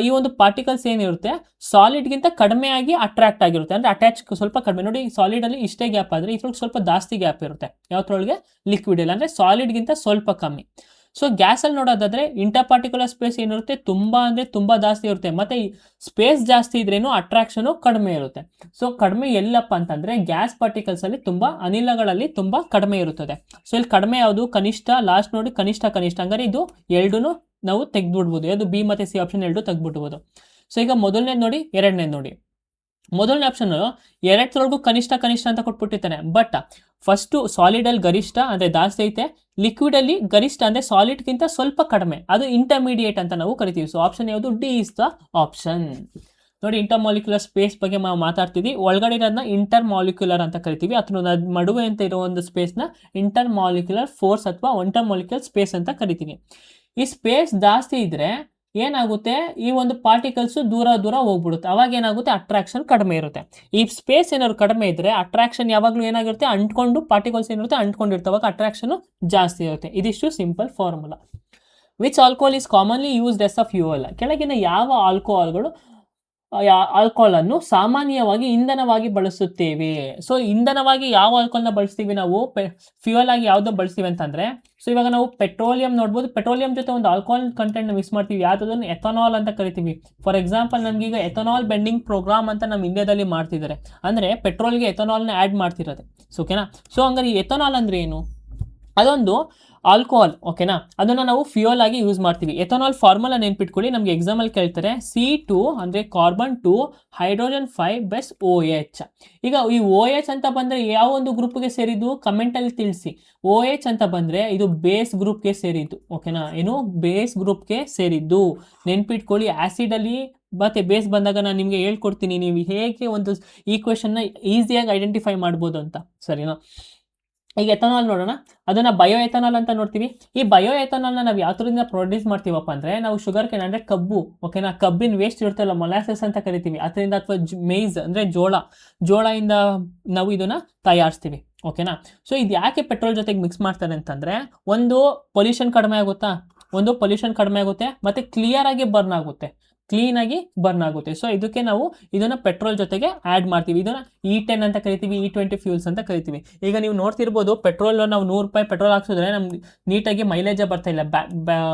ಈ ಒಂದು ಪಾರ್ಟಿಕಲ್ಸ್ ಏನಿರುತ್ತೆ ಸಾಲಿಡ್ಗಿಂತ ಕಡಿಮೆಯಾಗಿ ಅಟ್ರಾಕ್ಟ್ ಆಗಿರುತ್ತೆ, ಅಂದರೆ ಅಟ್ಯಾಚ್ ಸ್ವಲ್ಪ ಕಡಿಮೆ. ನೋಡಿ, ಸಾಲಿಡಲ್ಲಿ ಇಷ್ಟೇ ಗ್ಯಾಪ್ ಆದರೆ ಇದ್ರೊಳಗೆ ಸ್ವಲ್ಪ ಜಾಸ್ತಿ ಗ್ಯಾಪ್ ಇರುತ್ತೆ, ಯಾವ್ದ್ರೊಳಗೆ ಲಿಕ್ವಿಡಲ್ಲಿ, ಅಂದರೆ ಸಾಲಿಡ್ಗಿಂತ ಸ್ವಲ್ಪ ಕಮ್ಮಿ. ಸೊ ಗ್ಯಾಸಲ್ಲಿ ನೋಡೋದಾದರೆ ಇಂಟರ್ ಪಾರ್ಟಿಕ್ಯುಲರ್ ಸ್ಪೇಸ್ ಏನಿರುತ್ತೆ ತುಂಬ ಜಾಸ್ತಿ ಇರುತ್ತೆ, ಮತ್ತು ಸ್ಪೇಸ್ ಜಾಸ್ತಿ ಇದ್ರೇನು ಅಟ್ರಾಕ್ಷನು ಕಡಿಮೆ ಇರುತ್ತೆ. ಸೊ ಕಡಿಮೆ ಎಲ್ಲಪ್ಪ ಅಂತಂದರೆ ಗ್ಯಾಸ್ ಪಾರ್ಟಿಕಲ್ಸಲ್ಲಿ ಅನಿಲಗಳಲ್ಲಿ ತುಂಬ ಕಡಿಮೆ ಇರುತ್ತದೆ. ಸೊ ಇಲ್ಲಿ ಕಡಿಮೆ ಯಾವುದು, ಕನಿಷ್ಠ. ಲಾಸ್ಟ್ ನೋಡಿ, ಕನಿಷ್ಠ ಹಂಗಾರೆ ಇದು ಎರಡೂ ನಾವು ತೆಗೆದುಬಿಡ್ಬೋದು, ಯಾವುದು ಬಿ ಮತ್ತು ಸಿ ಆಪ್ಷನ್ ಎರಡು ತೆಗೆದುಬಿಡ್ಬೋದು. ಸೊ ಈಗ ಮೊದಲನೇದು ನೋಡಿ, ಎರಡನೇದು ನೋಡಿ. ಮೊದಲನೇ ಆಪ್ಷನ್ ಎರಡರೊಳಗೂ ಕನಿಷ್ಠ ಅಂತ ಕೊಟ್ಬಿಟ್ಟಿರ್ತಾನೆ, ಬಟ್ ಫಸ್ಟು ಸಾಲಿಡಲ್ಲಿ ಗರಿಷ್ಠ ಅಂದರೆ ಜಾಸ್ತಿ ಐತೆ, ಲಿಕ್ವಿಡಲ್ಲಿ ಗರಿಷ್ಠ ಅಂದರೆ ಸಾಲಿಡ್ಗಿಂತ ಸ್ವಲ್ಪ ಕಡಿಮೆ, ಅದು ಇಂಟರ್ಮೀಡಿಯೇಟ್ ಅಂತ ನಾವು ಕರಿತೀವಿ. ಸೊ ಆಪ್ಷನ್ ಯಾವುದು, ಡಿ ಇಸ್ ದ ಆಪ್ಷನ್. ನೋಡಿ, ಇಂಟರ್ ಮಾಲಿಕ್ಯುಲರ್ ಸ್ಪೇಸ್ ಬಗ್ಗೆ ನಾವು ಮಾತಾಡ್ತೀವಿ, ಒಳಗಡೆ ಇರೋದನ್ನ ಇಂಟರ್ ಮಾಲಿಕ್ಯುಲರ್ ಅಂತ ಕರಿತೀವಿ, ಅಥವಾ ನಡುವೆ ಅಂತ ಇರೋ ಒಂದು ಸ್ಪೇಸ್ನ ಇಂಟರ್ ಮಾಲಿಕ್ಯುಲರ್ ಫೋರ್ಸ್ ಅಥವಾ ಇಂಟರ್ ಮಾಲಿಕ್ಯುಲರ್ ಸ್ಪೇಸ್ ಅಂತ ಕರಿತೀವಿ. ಈ ಸ್ಪೇಸ್ ಜಾಸ್ತಿ ಇದ್ದರೆ ಏನಾಗುತ್ತೆ, ಈ ಒಂದು ಪಾರ್ಟಿಕಲ್ಸ್ ದೂರ ದೂರ ಹೋಗ್ಬಿಡುತ್ತೆ. ಅವಾಗ ಏನಾಗುತ್ತೆ, ಅಟ್ರಾಕ್ಷನ್ ಕಡಿಮೆ ಇರುತ್ತೆ. ಈ ಸ್ಪೇಸ್ ಏನಾದ್ರು ಕಡಿಮೆ ಇದ್ರೆ ಅಟ್ರಾಕ್ಷನ್ ಯಾವಾಗಲೂ ಏನಾಗಿರುತ್ತೆ, ಅಂಟ್ಕೊಂಡು ಪಾರ್ಟಿಕಲ್ಸ್ ಏನಿರುತ್ತೆ ಅಂಟ್ಕೊಂಡಿರುತ್ತೆ, ಅವಾಗ ಅಟ್ರಾಕ್ಷನ್ ಜಾಸ್ತಿ ಇರುತ್ತೆ. ಇದಿಷ್ಟು simple formula. Which alcohol is commonly used as a fuel? ಕೆಳಗಿನ ಯಾವ ಆಲ್ಕೋಹಾಲ್ ಅನ್ನು ಸಾಮಾನ್ಯವಾಗಿ ಇಂಧನವಾಗಿ ಬಳಸುತ್ತೇವೆ? ಸೊ ಇಂಧನವಾಗಿ ಯಾವ ಆಲ್ಕೋಹಾಲ್ನ ಬಳಸ್ತೀವಿ ನಾವು, ಫ್ಯೂಯಲ್ ಆಗಿ ಯಾವ್ದು ಬಳಸ್ತೀವಿ ಅಂತಂದ್ರೆ, ಸೊ ಇವಾಗ ನಾವು ಪೆಟ್ರೋಲಿಯಂ ನೋಡ್ಬೋದು, ಪೆಟ್ರೋಲಿಯಂ ಜೊತೆ ಒಂದು ಆಲ್ಕೋಹಾಲ್ ಕಂಟೆಂಟ್ ಮಿಕ್ಸ್ ಮಾಡ್ತೀವಿ, ಯಾವ್ದನ್ನು ಎಥನಾಲ್ ಅಂತ ಕರಿತೀವಿ. ಫಾರ್ ಎಕ್ಸಾಂಪಲ್ ನಮ್ಗೀಗ ಎಥನಾಲ್ ಬೆಂಡಿಂಗ್ ಪ್ರೋಗ್ರಾಮ್ ಅಂತ ನಮ್ಮ ಇಂಡಿಯಾದಲ್ಲಿ ಮಾಡ್ತಿದ್ದಾರೆ, ಅಂದ್ರೆ ಪೆಟ್ರೋಲ್ಗೆ ಎಥನಾಲ್ನ ಆ್ಯಡ್ ಮಾಡ್ತಿರೋದೆ. ಸೊ ಓಕೆನಾ. ಸೊ ಹಂಗಾರೆ ಈ ಎಥನಾಲ್ ಅಂದ್ರೆ ಏನು? ಅದೊಂದು ಆಲ್ಕೋಹಾಲ್, ಓಕೆನಾ, ಅದನ್ನು ನಾವು ಫ್ಯೂಯಲ್ ಆಗಿ ಯೂಸ್ ಮಾಡ್ತೀವಿ. ಎಥನಾಲ್ ಫಾರ್ಮುಲಾ ನೆನ್ಪಿಟ್ಕೊಳ್ಳಿ, ನಮಗೆ ಎಕ್ಸಾಮಲ್ಲಿ ಕೇಳ್ತಾರೆ. C2 ಅಂದರೆ ಕಾರ್ಬನ್ 2 ಹೈಡ್ರೋಜನ್ 5 ಬೆಸ್ OH. ಈಗ ಈ OH ಅಂತ ಬಂದರೆ ಯಾವ ಒಂದು ಗ್ರೂಪ್ಗೆ ಸೇರಿದ್ದು ಕಮೆಂಟಲ್ಲಿ ತಿಳಿಸಿ. OH ಅಂತ ಬಂದರೆ ಇದು ಬೇಸ್ ಗ್ರೂಪ್ಗೆ ಸೇರಿದ್ದು, ಓಕೆನಾ, ಏನು ಬೇಸ್ ಗ್ರೂಪ್ಗೆ ಸೇರಿದ್ದು ನೆನ್ಪಿಟ್ಕೊಳ್ಳಿ. ಆ್ಯಸಿಡಲ್ಲಿ ಮತ್ತೆ ಬೇಸ್ ಬಂದಾಗ ನಾನು ನಿಮಗೆ ಹೇಳ್ಕೊಡ್ತೀನಿ, ನೀವು ಹೇಗೆ ಒಂದು ಈಕ್ವೇಷನ್ನ ಈಸಿಯಾಗಿ ಐಡೆಂಟಿಫೈ ಮಾಡ್ಬೋದು ಅಂತ, ಸರಿನಾ. ಈಗ ಎಥನಾಲ್ ನೋಡೋಣ, ಅದನ್ನು ಬಯೋ ಎಥನಾಲ್ ಅಂತ ನೋಡ್ತೀವಿ. ಈ ಬಯೋ ಎಥನಾಲ್ನ ನಾವು ಯಾವ ಥರದಿಂದ ಪ್ರೊಡ್ಯೂಸ್ ಮಾಡ್ತೀವಪ್ಪ ಅಂದರೆ, ನಾವು ಶುಗರ್ ಕೇನ್ ಅಂದರೆ ಕಬ್ಬು, ಓಕೆನಾ, ಕಬ್ಬಿನ ವೇಸ್ಟ್ ಇರುತ್ತಲ್ಲ ಮೊಲಾಸಸ್ ಅಂತ ಕರಿತೀವಿ, ಅದರಿಂದ, ಅಥವಾ ಮೇಯ್ಸ್ ಅಂದರೆ ಜೋಳದಿಂದ ನಾವು ಇದನ್ನು ತಯಾರಿಸ್ತೀವಿ, ಓಕೆನಾ. ಸೊ ಇದು ಯಾಕೆ ಪೆಟ್ರೋಲ್ ಜೊತೆಗೆ ಮಿಕ್ಸ್ ಮಾಡ್ತಾರೆ ಅಂತಂದರೆ, ಒಂದು ಪೊಲ್ಯೂಷನ್ ಕಡಿಮೆ ಆಗುತ್ತೆ, ಮತ್ತು ಕ್ಲಿಯರ್ ಆಗಿ ಬರ್ನ್ ಆಗುತ್ತೆ, ಕ್ಲೀನಾಗಿ ಬರ್ನ್ ಆಗುತ್ತೆ. ಸೊ ಇದಕ್ಕೆ ನಾವು ಇದನ್ನು ಪೆಟ್ರೋಲ್ ಜೊತೆಗೆ ಆ್ಯಡ್ ಮಾಡ್ತೀವಿ. ಇದನ್ನು E10 ಅಂತ ಕರಿತೀವಿ, E20 ಫ್ಯೂಲ್ಸ್ ಅಂತ ಕರಿತೀವಿ. ಈಗ ನೀವು ನೋಡ್ತಿರ್ಬೋದು, ಪೆಟ್ರೋಲ್ ನಾವು 100 ರೂಪಾಯಿ ಪೆಟ್ರೋಲ್ ಹಾಕ್ಸಿದ್ರೆ ನಮ್ಗೆ ನೀಟಾಗಿ ಮೈಲೇಜೇ ಬರ್ತಾ ಇಲ್ಲ,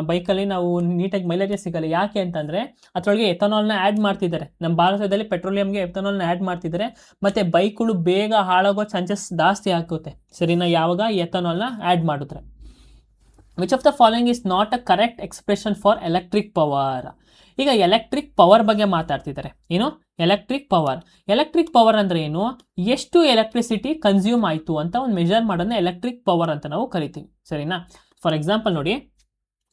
ಬೈಕಲ್ಲಿ ನಾವು ನೀಟಾಗಿ ಮೈಲೇಜೇ ಸಿಗಲ್ಲ. ಯಾಕೆ ಅಂತಂದರೆ ಅದರೊಳಗೆ ಎಥನಾಲ್ನ ಆ್ಯಡ್ ಮಾಡ್ತಿದ್ದಾರೆ. ನಮ್ಮ ಭಾರತದಲ್ಲಿ ಪೆಟ್ರೋಲಿಯಂಗೆ ಎಥನಾಲ್ನ ಆ್ಯಡ್ ಮಾಡ್ತಿದ್ದಾರೆ, ಮತ್ತು ಬೈಕ್ಗಳು ಬೇಗ ಹಾಳಾಗೋ ಚಾನ್ಸಸ್ ಜಾಸ್ತಿ ಆಗುತ್ತೆ, ಸರಿನಾ, ಯಾವಾಗ ಎಥನಾಲ್ನ ಆ್ಯಡ್ ಮಾಡಿದ್ರೆ. Which of the following is not a correct expression for electric power? ಈಗ ಎಲೆಕ್ಟ್ರಿಕ್ ಪವರ್ ಬಗ್ಗೆ ಮಾತಾಡ್ತಿದ್ದಾರೆ. ಏನು ಎಲೆಕ್ಟ್ರಿಕ್ ಪವರ್ ಅಂದರೆ ಏನು, ಎಷ್ಟು ಎಲೆಕ್ಟ್ರಿಸಿಟಿ ಕನ್ಸ್ಯೂಮ್ ಆಯಿತು ಅಂತ ಒಂದು ಮೆಜರ್ ಮಾಡೋದನ್ನ ಎಲೆಕ್ಟ್ರಿಕ್ ಪವರ್ ಅಂತ ನಾವು ಕರಿತೀವಿ, ಸರಿನಾ. ಫಾರ್ ಎಕ್ಸಾಂಪಲ್ ನೋಡಿ,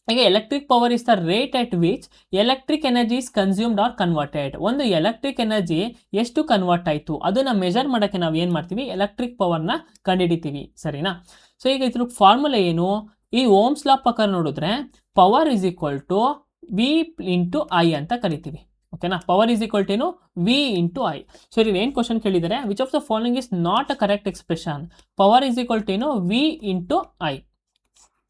ಈಗ electric power is the rate at which electric energy is consumed or converted. ಒಂದು ಎಲೆಕ್ಟ್ರಿಕ್ ಎನರ್ಜಿ ಎಷ್ಟು ಕನ್ವರ್ಟ್ ಆಯಿತು ಅದನ್ನು ಮೆಜರ್ ಮಾಡೋಕ್ಕೆ ನಾವು ಏನು ಮಾಡ್ತೀವಿ, ಎಲೆಕ್ಟ್ರಿಕ್ ಪವರ್ನ ಕಂಡುಹಿಡಿತೀವಿ, ಸರಿನಾ. ಸೊ ಈಗ ಇದ್ರ ಫಾರ್ಮುಲಾ ಏನು, ಈ ಓಮ್ಸ್ ಲಾ ಪ್ರಕಾರ ನೋಡಿದ್ರೆ power is equal to V into I ಅಂತ ಕರಿತೀವಿ, ಓಕೆನಾ. ಪವರ್ ಇಸ್ ಈಕ್ವಲ್ ಟು ಏನು, V ಇಂಟು I. ಸೊ ಇಲ್ಲಿ ಏನು ಕ್ವಶನ್ ಕೇಳಿದ್ದಾರೆ, which of the following is not a correct expression? Power is equal to ಏನು, V ಇಂಟು I,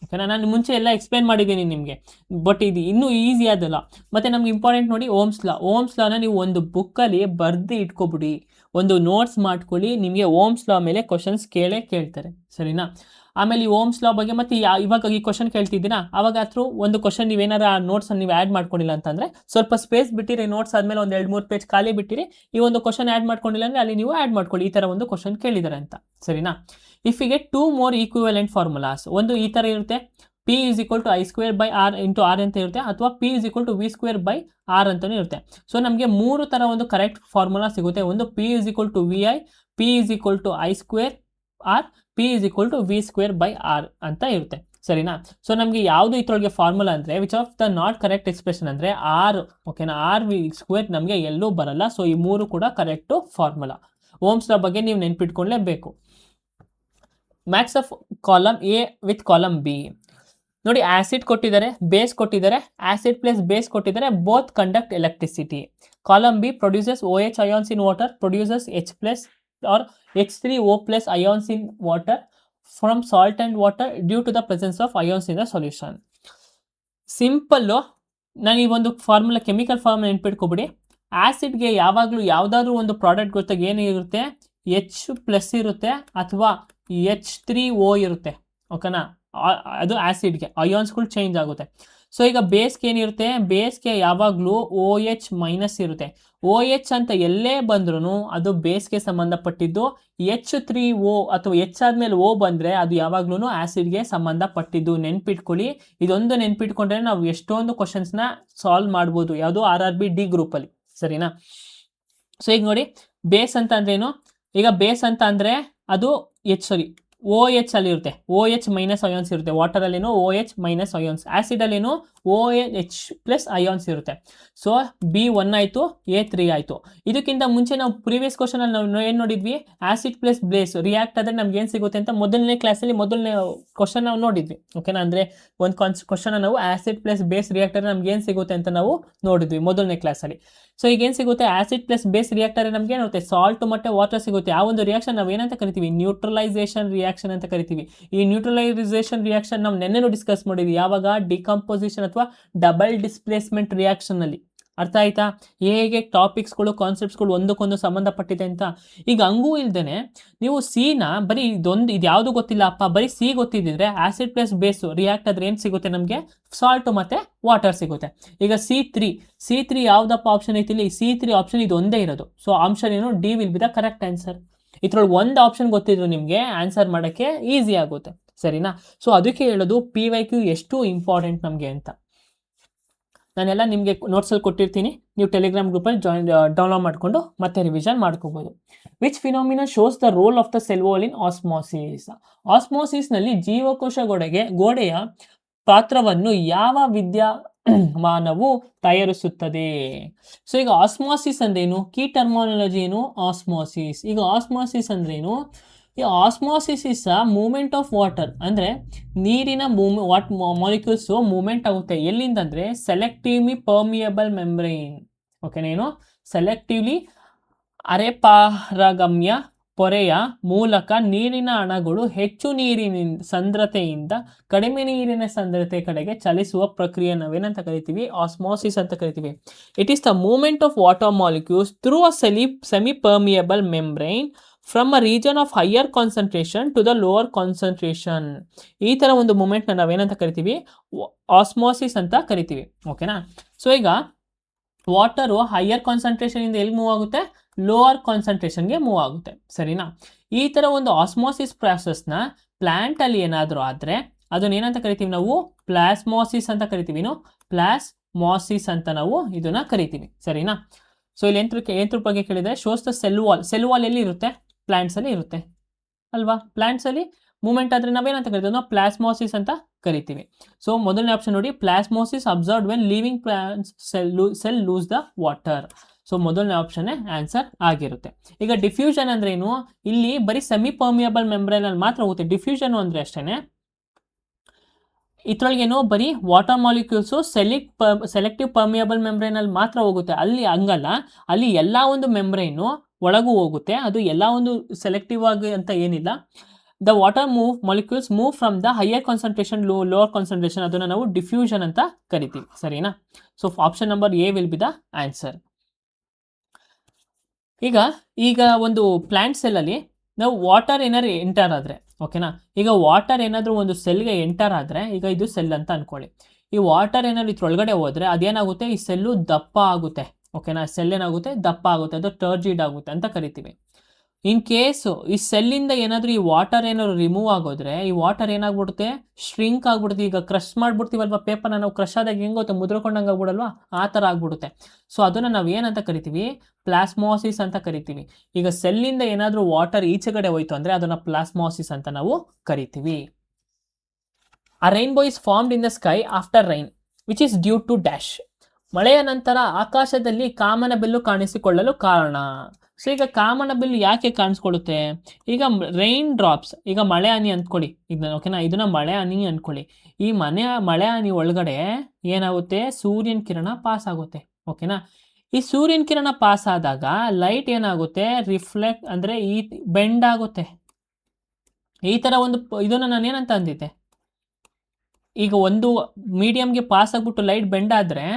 ಓಕೆನಾ. ನಾನು ಮುಂಚೆ ಎಲ್ಲ ಎಕ್ಸ್ಪ್ಲೇನ್ ಮಾಡಿದ್ದೀನಿ ನಿಮಗೆ, ಬಟ್ ಇದು ಇನ್ನೂ ಈಸಿ ಆದಲ್ಲ. ಮತ್ತು ನಮ್ಗೆ ಇಂಪಾರ್ಟೆಂಟ್ ನೋಡಿ, ಓಮ್ಸ್ ಲಾನ ನೀವು ಒಂದು ಬುಕ್ಕಲ್ಲಿ ಬರೆದು ಇಟ್ಕೊಬಿಡಿ, ಒಂದು ನೋಟ್ಸ್ ಮಾಡ್ಕೊಳ್ಳಿ, ನಿಮಗೆ ಓಮ್ಸ್ ಲಾ ಮೇಲೆ ಕ್ವಶನ್ಸ್ ಕೇಳ್ತಾರೆ, ಸರಿನಾ. ಆಮೇಲೆ ಈ ಓಮ್ಸ್ ಲಾ ಬಗ್ಗೆ ಮತ್ತು ಇವಾಗ ಈ ಕ್ವಶನ್ ಕೇಳ್ತಿದ್ದೀರಾ, ಅವಾಗ ಹತ್ರ ಒಂದು ಕ್ವಶನ್ ನೀವೇನಾರು ಆ ನೋಟ್ಸನ್ನು ನೀವು ಆ್ಯಡ್ ಮಾಡ್ಕೊಂಡಿಲ್ಲ ಅಂತಂದರೆ ಸ್ವಲ್ಪ ಸ್ಪೇಸ್ ಬಿಟ್ಟಿರಿ, ನೋಟ್ಸ್ ಆದಮೇಲೆ ಒಂದು 2-3 ಪೇಜ್ ಖಾಲಿ ಬಿಟ್ಟಿರಿ, ಈ ಒಂದು ಕ್ವಶನ್ ಆ್ಯಡ್ ಮಾಡ್ಕೊಂಡಿಲ್ಲ ಅಂದರೆ ಅಲ್ಲಿ ನೀವು ಆ್ಯಡ್ ಮಾಡ್ಕೊಳ್ಳಿ, ಈ ಥರ ಒಂದು ಕ್ವಶನ್ ಕೇಳಿದ್ದಾರೆ ಅಂತ, ಸರಿನಾ. If you get 2 more equivalent formulas, ಒಂದು ಈ ಥರ ಇರುತ್ತೆ, P is equal to I² into R ಅಂತ ಇರುತ್ತೆ, ಅಥವಾ P is equal to V²/R ಅಂತಲೂ ಇರುತ್ತೆ. ಸೊ ನಮಗೆ 3 ಥರ ಒಂದು ಕರೆಕ್ಟ್ ಫಾರ್ಮುಲಾ ಸಿಗುತ್ತೆ. ಒಂದು P is equal to VI, P is equal to I²R, P is equal to V²/R ಅಂತ ಇರುತ್ತೆ, ಸರಿನಾ. ಸೊ ನಮಗೆ ಯಾವುದು ಇದ್ರೊಳಗೆ ಫಾರ್ಮುಲಾ ಅಂದರೆ, which of the not correct expression ಅಂದರೆ R, ಓಕೆನಾ, R² ನಮಗೆ ಎಲ್ಲೂ ಬರಲ್ಲ. ಸೊ ಈ 3 ಕೂಡ ಕರೆಕ್ಟು ಫಾರ್ಮುಲಾ. ಓಮ್ಸ್ ಲಾ ಬಗ್ಗೆ ನೀವು ನೆನ್ಪಿಟ್ಕೊಳ್ಳೇಬೇಕು. Match of column A with column B ನೋಡಿ, ಆಸಿಡ್ ಕೊಟ್ಟಿದ್ದಾರೆ, ಬೇಸ್ ಕೊಟ್ಟಿದ್ದಾರೆ, ಆಸಿಡ್ ಪ್ಲಸ್ ಬೇಸ್ ಕೊಟ್ಟಿದ್ದಾರೆ, both conduct electricity. Column B produces OH ions in water, produces H plus or H3O plus ions in water from salt and water due to the presence of ions in the solution. Simple, ನಾನು ಈ ಒಂದು formula, chemical formula ನೆನ್ಪಿಟ್ಕೊಬಿಡಿ. ಆಸಿಡ್ಗೆ ಯಾವಾಗಲೂ ಯಾವುದಾದ್ರೂ ಒಂದು product ಗೊತ್ತಾಗ ಏನಿರುತ್ತೆ, H+ ಇರುತ್ತೆ ಅಥವಾ H3O ಇರುತ್ತೆ, ಓಕೆನಾ. ಅದು ಆಸಿಡ್ಗೆ ಅಯಾನ್ಸ್ಗಳು ಚೇಂಜ್ ಆಗುತ್ತೆ. ಸೊ ಈಗ ಬೇಸ್ಗೆ ಏನಿರುತ್ತೆ, ಬೇಸ್ಗೆ ಯಾವಾಗಲೂ OH- ಇರುತ್ತೆ. OH ಅಂತ ಎಲ್ಲೇ ಬಂದ್ರೂ ಅದು ಬೇಸ್ಗೆ ಸಂಬಂಧಪಟ್ಟಿದ್ದು. H3O ಅಥವಾ H ಆದಮೇಲೆ O ಬಂದರೆ ಅದು ಯಾವಾಗ್ಲೂ ಆಸಿಡ್ಗೆ ಸಂಬಂಧಪಟ್ಟಿದ್ದು. ನೆನ್ಪಿಟ್ಕೊಳ್ಳಿ, ಇದೊಂದು ನೆನ್ಪಿಟ್ಕೊಂಡ್ರೆ ನಾವು ಎಷ್ಟೊಂದು ಕ್ವಶನ್ಸ್ನ ಸಾಲ್ವ್ ಮಾಡ್ಬೋದು, ಯಾವುದು RRB D ಗ್ರೂಪಲ್ಲಿ, ಸರಿನಾ. ಸೊ ಈಗ ನೋಡಿ, ಬೇಸ್ ಅಂತ ಅಂದ್ರೇನು, ಈಗ ಬೇಸ್ ಅಂತ ಅಂದರೆ ಅದು OH ಅಲ್ಲಿ ಇರುತ್ತೆ, OH- ಅಯಾನ್ಸ್ ಇರುತ್ತೆ. ವಾಟರಲ್ಲೇನೋ OH- ಅಯಾನ್ಸ್, ಆ್ಯಸಿಡಲ್ಲೇನೋ OH+ ಅಯಾನ್ಸ್ ಇರುತ್ತೆ. ಸೊ B1 ಆಯಿತು, A3 ಆಯಿತು. ಇದಕ್ಕಿಂತ ಮುಂಚೆ ನಾವು ಪ್ರೀವಿಯಸ್ ಕ್ವಶನಲ್ಲಿ ನಾವು ಏನು ನೋಡಿದ್ವಿ, ಆಸಿಡ್ ಪ್ಲಸ್ ಬೇಸ್ ರಿಯಾಕ್ಟ್ ಆದರೆ ನಮ್ಗೆ ಏನು ಸಿಗುತ್ತೆ ಅಂತ ಮೊದಲನೇ ಕ್ಲಾಸಲ್ಲಿ ಮೊದಲನೇ ಕ್ವಶನ್ ನಾವು ನೋಡಿದ್ವಿ ಓಕೆನಾ. ಅಂದರೆ ಒಂದು ಕ್ವಶನ್ ನಾವು ಆಸಿಡ್ ಪ್ಲಸ್ ಬೇಸ್ ರಿಯಾಕ್ಟರ್ ನಮ್ಗೆ ಏನು ಸಿಗುತ್ತೆ ಅಂತ ನಾವು ನೋಡಿದ್ವಿ ಮೊದಲನೇ ಕ್ಲಾಸಲ್ಲಿ. ಸೊ ಈಗ ಏನು ಸಿಗುತ್ತೆ, ಆಸಿಡ್ ಪ್ಲಸ್ ಬೇಸ್ ರಿಯಾಕ್ಟರ್ ನಮ್ಗೆ ಏನಿರುತ್ತೆ, ಸಾಲ್ಟ್ ಮತ್ತು ವಾಟರ್ ಸಿಗುತ್ತೆ. ಆ ಒಂದು ರಿಯಾಕ್ಷನ್ ನಾವು ಏನಂತ ಕರಿತೀವಿ, ನ್ಯೂಟ್ರಲೈಸೇಷನ್ ರಿಯಾಕ್ಷನ್ ಅಂತ ಕರಿತೀವಿ. ಈ ನ್ಯೂಟ್ರಲೈಸೇಷನ್ ರಿಯಾಕ್ಷನ್ ನಾವು ನೆನ್ನೆನೂ ಡಿಸ್ಕಸ್ ಮಾಡಿದ್ವಿ, ಯಾವಾಗ ಡಿಕಂಪೋಸಿಷನ್ ಅಥವಾ ಡಬಲ್ ಡಿಸ್ಪ್ಲೇಸ್ಮೆಂಟ್ ರಿಯಾಕ್ಷನ್ನಲ್ಲಿ. ಅರ್ಥ ಆಯ್ತಾ, ಹೇಗೆ ಟಾಪಿಕ್ಸ್ಗಳು ಕಾನ್ಸೆಪ್ಟ್ಸ್ಗಳು ಒಂದಕ್ಕೊಂದು ಸಂಬಂಧಪಟ್ಟಿದೆ ಅಂತ. ಈಗ ಹಂಗೂ ಇಲ್ದೇನೆ ನೀವು ಸಿನ ಬರೀ ಇದು ಯಾವುದು ಗೊತ್ತಿಲ್ಲ ಅಪ್ಪ, ಬರೀ ಸಿ ಗೊತ್ತಿದ್ದಿದ್ರೆ ಆಸಿಡ್ ಪ್ಲಸ್ ಬೇಸು ರಿಯಾಕ್ಟ್ ಆದ್ರೆ ಏನು ಸಿಗುತ್ತೆ ನಮಗೆ, ಸಾಲ್ಟ್ ಮತ್ತು ವಾಟರ್ ಸಿಗುತ್ತೆ. ಈಗ ಸಿ3 ಯಾವುದಪ್ಪ ಆಪ್ಷನ್ ಐತಿ ಇಲ್ಲಿ, ಸಿ3 ಆಪ್ಷನ್ ಇದು ಒಂದೇ ಇರೋದು. ಸೊ ಆಪ್ಷನ್ ಏನು, D will be the correct answer. ಇದ್ರೊಳಗೆ ಒಂದು ಆಪ್ಷನ್ ಗೊತ್ತಿದ್ರು ನಿಮಗೆ ಆನ್ಸರ್ ಮಾಡೋಕ್ಕೆ ಈಸಿ ಆಗುತ್ತೆ, ಸರಿನಾ. ಸೊ ಅದಕ್ಕೆ ಹೇಳೋದು PYQ ಎಷ್ಟು ಇಂಪಾರ್ಟೆಂಟ್ ನಮಗೆ ಅಂತ. ನಾನೆಲ್ಲ ನಿಮಗೆ ನೋಟ್ಸಲ್ಲಿ ಕೊಟ್ಟಿರ್ತೀನಿ, ನೀವು ಟೆಲಿಗ್ರಾಮ್ ಗ್ರೂಪಲ್ಲಿ ಡೌನ್ಲೋಡ್ ಮಾಡಿಕೊಂಡು ಮತ್ತೆ ರಿವಿಷನ್ ಮಾಡ್ಕೋಬೋದು. Which phenomena shows the role of the cell wall in osmosis. ಆಸ್ಮೋಸಿಸ್ನಲ್ಲಿ ಜೀವಕೋಶ ಗೋಡೆಯ ಪಾತ್ರವನ್ನು ಯಾವ ವಿದ್ಯಮಾನವು ತಯಾರಿಸುತ್ತದೆ. ಸೊ ಈಗ ಆಸ್ಮೋಸಿಸ್ ಅಂದ್ರೇನು, ಕೀ ಟರ್ಮಿನಾಲಜಿ ಏನು, ಆಸ್ಮೋಸಿಸ್. ಈಗ ಆಸ್ಮೋಸಿಸ್ ಅಂದ್ರೇನು, ಈ osmosis is a movement of water, ಅಂದರೆ ನೀರಿನ ಮಾಲಿಕ್ಯೂಲ್ಸು ಮೂವ್ಮೆಂಟ್ ಆಗುತ್ತೆ. ಎಲ್ಲಿಂದ ಅಂದರೆ ಸೆಲೆಕ್ಟಿವ್ಲಿ ಪರ್ಮಿಯಬಲ್ ಮೆಂಬ್ರೈನ್, ಓಕೆನೇನು, ಸೆಲೆಕ್ಟಿವ್ಲಿ ಅರೆಪಾರಗಮ್ಯ ಪೊರೆಯ ಮೂಲಕ ನೀರಿನ ಅಣುಗಳು ಹೆಚ್ಚು ನೀರಿನ ಸಾಂದ್ರತೆಯಿಂದ ಕಡಿಮೆ ನೀರಿನ ಸಾಂದ್ರತೆ ಕಡೆಗೆ ಚಲಿಸುವ ಪ್ರಕ್ರಿಯೆ ನಾವೇನಂತ ಕರಿತೀವಿ, ಆಸ್ಮೋಸಿಸ್ ಅಂತ ಕರಿತೀವಿ. It is the movement of water molecules through a semipermeable membrane from a region of higher concentration to the lower concentration. ಈ ಥರ ಒಂದು ಮೂಮೆಂಟ್ನ ನಾವೇನಂತ ಕರಿತೀವಿ, ಆಸ್ಮೋಸಿಸ್ ಅಂತ ಕರಿತೀವಿ, ಓಕೆನಾ. ಸೊ ಈಗ ವಾಟರು ಹೈಯರ್ ಕಾನ್ಸಂಟ್ರೇಷನಿಂದ ಎಲ್ಲಿ ಮೂವ್ ಆಗುತ್ತೆ, ಲೋವರ್ ಕಾನ್ಸಂಟ್ರೇಷನ್ಗೆ ಮೂವ್ ಆಗುತ್ತೆ, ಸರಿನಾ. ಈ ಥರ ಒಂದು ಆಸ್ಮೋಸಿಸ್ ಪ್ರಾಸೆಸ್ನ ಪ್ಲ್ಯಾಂಟಲ್ಲಿ ಏನಾದರೂ ಆದರೆ ಅದನ್ನ ಏನಂತ ಕರಿತೀವಿ ನಾವು, ಪ್ಲಾಸ್ಮೋಸಿಸ್ ಅಂತ ಕರಿತೀವಿ. ಪ್ಲಾಸ್ಮೋಸಿಸ್ ಅಂತ ನಾವು ಇದನ್ನು ಕರಿತೀವಿ, ಸರಿನಾ. ಸೊ ಇಲ್ಲಿ ಎಂತ್ರ ಬಗ್ಗೆ ಕೇಳಿದರೆ, ಶೋಸ್ ದ ಸೆಲ್ ವಾಲ್ ಎಲ್ಲಿ ಇರುತ್ತೆ, ಪ್ಲಾಂಟ್ಸಲ್ಲಿ ಇರುತ್ತೆ ಅಲ್ವಾ. ಪ್ಲಾಂಟ್ಸಲ್ಲಿ ಮೂವ್ಮೆಂಟ್ ಆದರೆ ನಾವೇನಂತ ಕರಿತೀವಿ, ನಾವು ಪ್ಲಾಸ್ಮೋಸಿಸ್ ಅಂತ ಕರಿತೀವಿ. ಸೊ ಮೊದಲನೇ ಆಪ್ಷನ್ ನೋಡಿ, plasmolysis observed when living plants cell lose the water. So ಮೊದಲನೇ ಆಪ್ಷನ್ನೇ ಆನ್ಸರ್ ಆಗಿರುತ್ತೆ. ಈಗ ಡಿಫ್ಯೂಷನ್ ಅಂದ್ರೆ ಏನು, ಇಲ್ಲಿ ಬರೀ ಸೆಮಿ ಪರ್ಮಿಯಬಲ್ ಮೆಂಬ್ರೇನಲ್ಲಿ ಮಾತ್ರ ಹೋಗುತ್ತೆ. ಡಿಫ್ಯೂಷನ್ ಅಂದರೆ ಅಷ್ಟೇ, ಇದ್ರೊಳಗೇನು ಬರೀ ವಾಟರ್ ಮಾಲಿಕ್ಯೂಲ್ಸು ಸೆಲೆಕ್ಟಿವ್ ಪರ್ಮಿಯಬಲ್ ಮೆಂಬ್ರೇನಲ್ಲಿ ಮಾತ್ರ ಹೋಗುತ್ತೆ. ಅಲ್ಲಿ ಹಂಗಲ್ಲ, ಅಲ್ಲಿ ಎಲ್ಲ ಒಂದು ಮೆಂಬ್ರೇನು ಒಳಗೂ ಹೋಗುತ್ತೆ. ಅದು ಎಲ್ಲ ಒಂದು ಸೆಲೆಕ್ಟಿವ್ ಆಗಿ ಅಂತ ಏನಿಲ್ಲ. The water molecules move from the higher concentration lower concentration, ಅದನ್ನು ನಾವು ಡಿಫ್ಯೂಷನ್ ಅಂತ ಕರಿತೀವಿ, ಸರಿನಾ. So option number A will be the answer. ಈಗ ಒಂದು ಪ್ಲಾಂಟ್ ಸೆಲ್ಲಲ್ಲಿ ನಾವು ವಾಟರ್ ಏನಾದ್ರು ಎಂಟರ್ ಆದರೆ, ಓಕೆನಾ. ಈಗ ವಾಟರ್ ಏನಾದರೂ ಒಂದು ಸೆಲ್ಗೆ ಎಂಟರ್ ಆದರೆ, ಈಗ ಇದು ಸೆಲ್ ಅಂತ ಅನ್ಕೊಳ್ಳಿ. ಈ ವಾಟರ್ ಏನಾದ್ರು ಇದ್ರೊಳಗಡೆ ಹೋದರೆ ಅದೇನಾಗುತ್ತೆ, ಈ ಸೆಲ್ಲು ದಪ್ಪ ಆಗುತ್ತೆ, ಓಕೆನಾ. ಸೆಲ್ ಏನಾಗುತ್ತೆ, ದಪ್ಪ ಆಗುತ್ತೆ, ಅದು ಟರ್ಜಿಡ್ ಆಗುತ್ತೆ ಅಂತ ಕರಿತೀವಿ. ಇನ್ ಕೇಸು ಈ ಸೆಲ್ಲಿಂದ ಏನಾದರೂ ಈ ವಾಟರ್ ಏನಾದ್ರು ರಿಮೂವ್ ಆಗೋದ್ರೆ, ಈ ವಾಟರ್ ಏನಾಗ್ಬಿಡುತ್ತೆ, ಶ್ರಿಂಕ್ ಆಗ್ಬಿಡುತ್ತೆ. ಈಗ ಕ್ರಶ್ ಮಾಡ್ಬಿಡ್ತೀವಲ್ವ ಪೇಪರ್ನ, ನಾವು ಕ್ರಶ್ ಆದಾಗ ಹೆಂಗೋತ್ತೆ, ಮುದ್ರಕೊಂಡಂಗೆ ಆಗ್ಬಿಡಲ್ವಾ, ಆ ಥರ ಆಗ್ಬಿಡುತ್ತೆ. ಸೊ ಅದನ್ನು ನಾವು ಏನಂತ ಕರಿತೀವಿ, ಪ್ಲಾಸ್ಮೋಸಿಸ್ ಅಂತ ಕರಿತೀವಿ. ಈಗ ಸೆಲ್ಲಿಂದ ಏನಾದರೂ ವಾಟರ್ ಈಚೆಗಡೆ ಹೋಯ್ತು ಅಂದರೆ ಅದನ್ನು ಪ್ಲಾಸ್ಮೋಸಿಸ್ ಅಂತ ನಾವು ಕರಿತೀವಿ. A rainbow is formed in the sky after rain which is due to dash. ಮಳೆಯ ನಂತರ ಆಕಾಶದಲ್ಲಿ ಕಾಮನಬಿಲ್ಲು ಕಾಣಿಸಿಕೊಳ್ಳಲು ಕಾರಣ. ಸೊ ಈಗ ಕಾಮನಬಿಲ್ಲು ಯಾಕೆ ಕಾಣಿಸ್ಕೊಳ್ಳುತ್ತೆ, ಈಗ ರೈನ್ ಡ್ರಾಪ್ಸ್, ಈಗ ಮಳೆ ಹನಿ ಅಂದ್ಕೊಳ್ಳಿ ಇದನ್ನ, ಓಕೆನಾ. ಇದನ್ನ ಮಳೆ ಹನಿ ಅಂದ್ಕೊಳ್ಳಿ. ಈ ಮಳೆ ಹನಿ ಒಳಗಡೆ ಏನಾಗುತ್ತೆ, ಸೂರ್ಯನ ಕಿರಣ ಪಾಸ್ ಆಗುತ್ತೆ, ಓಕೆನಾ. ಈ ಸೂರ್ಯನ ಕಿರಣ ಪಾಸ್ ಆದಾಗ ಲೈಟ್ ಏನಾಗುತ್ತೆ, ರಿಫ್ಲೆಕ್ಟ್ ಅಂದರೆ ಈ ಬೆಂಡ್ ಆಗುತ್ತೆ. ಈ ಥರ ಒಂದು ಇದನ್ನು ನಾನು ಏನಂತ ಅಂದಿದ್ದೆ, ಈಗ ಒಂದು ಮೀಡಿಯಮ್ಗೆ ಪಾಸ್ ಆಗ್ಬಿಟ್ಟು ಲೈಟ್ ಬೆಂಡ್ ಆದರೆ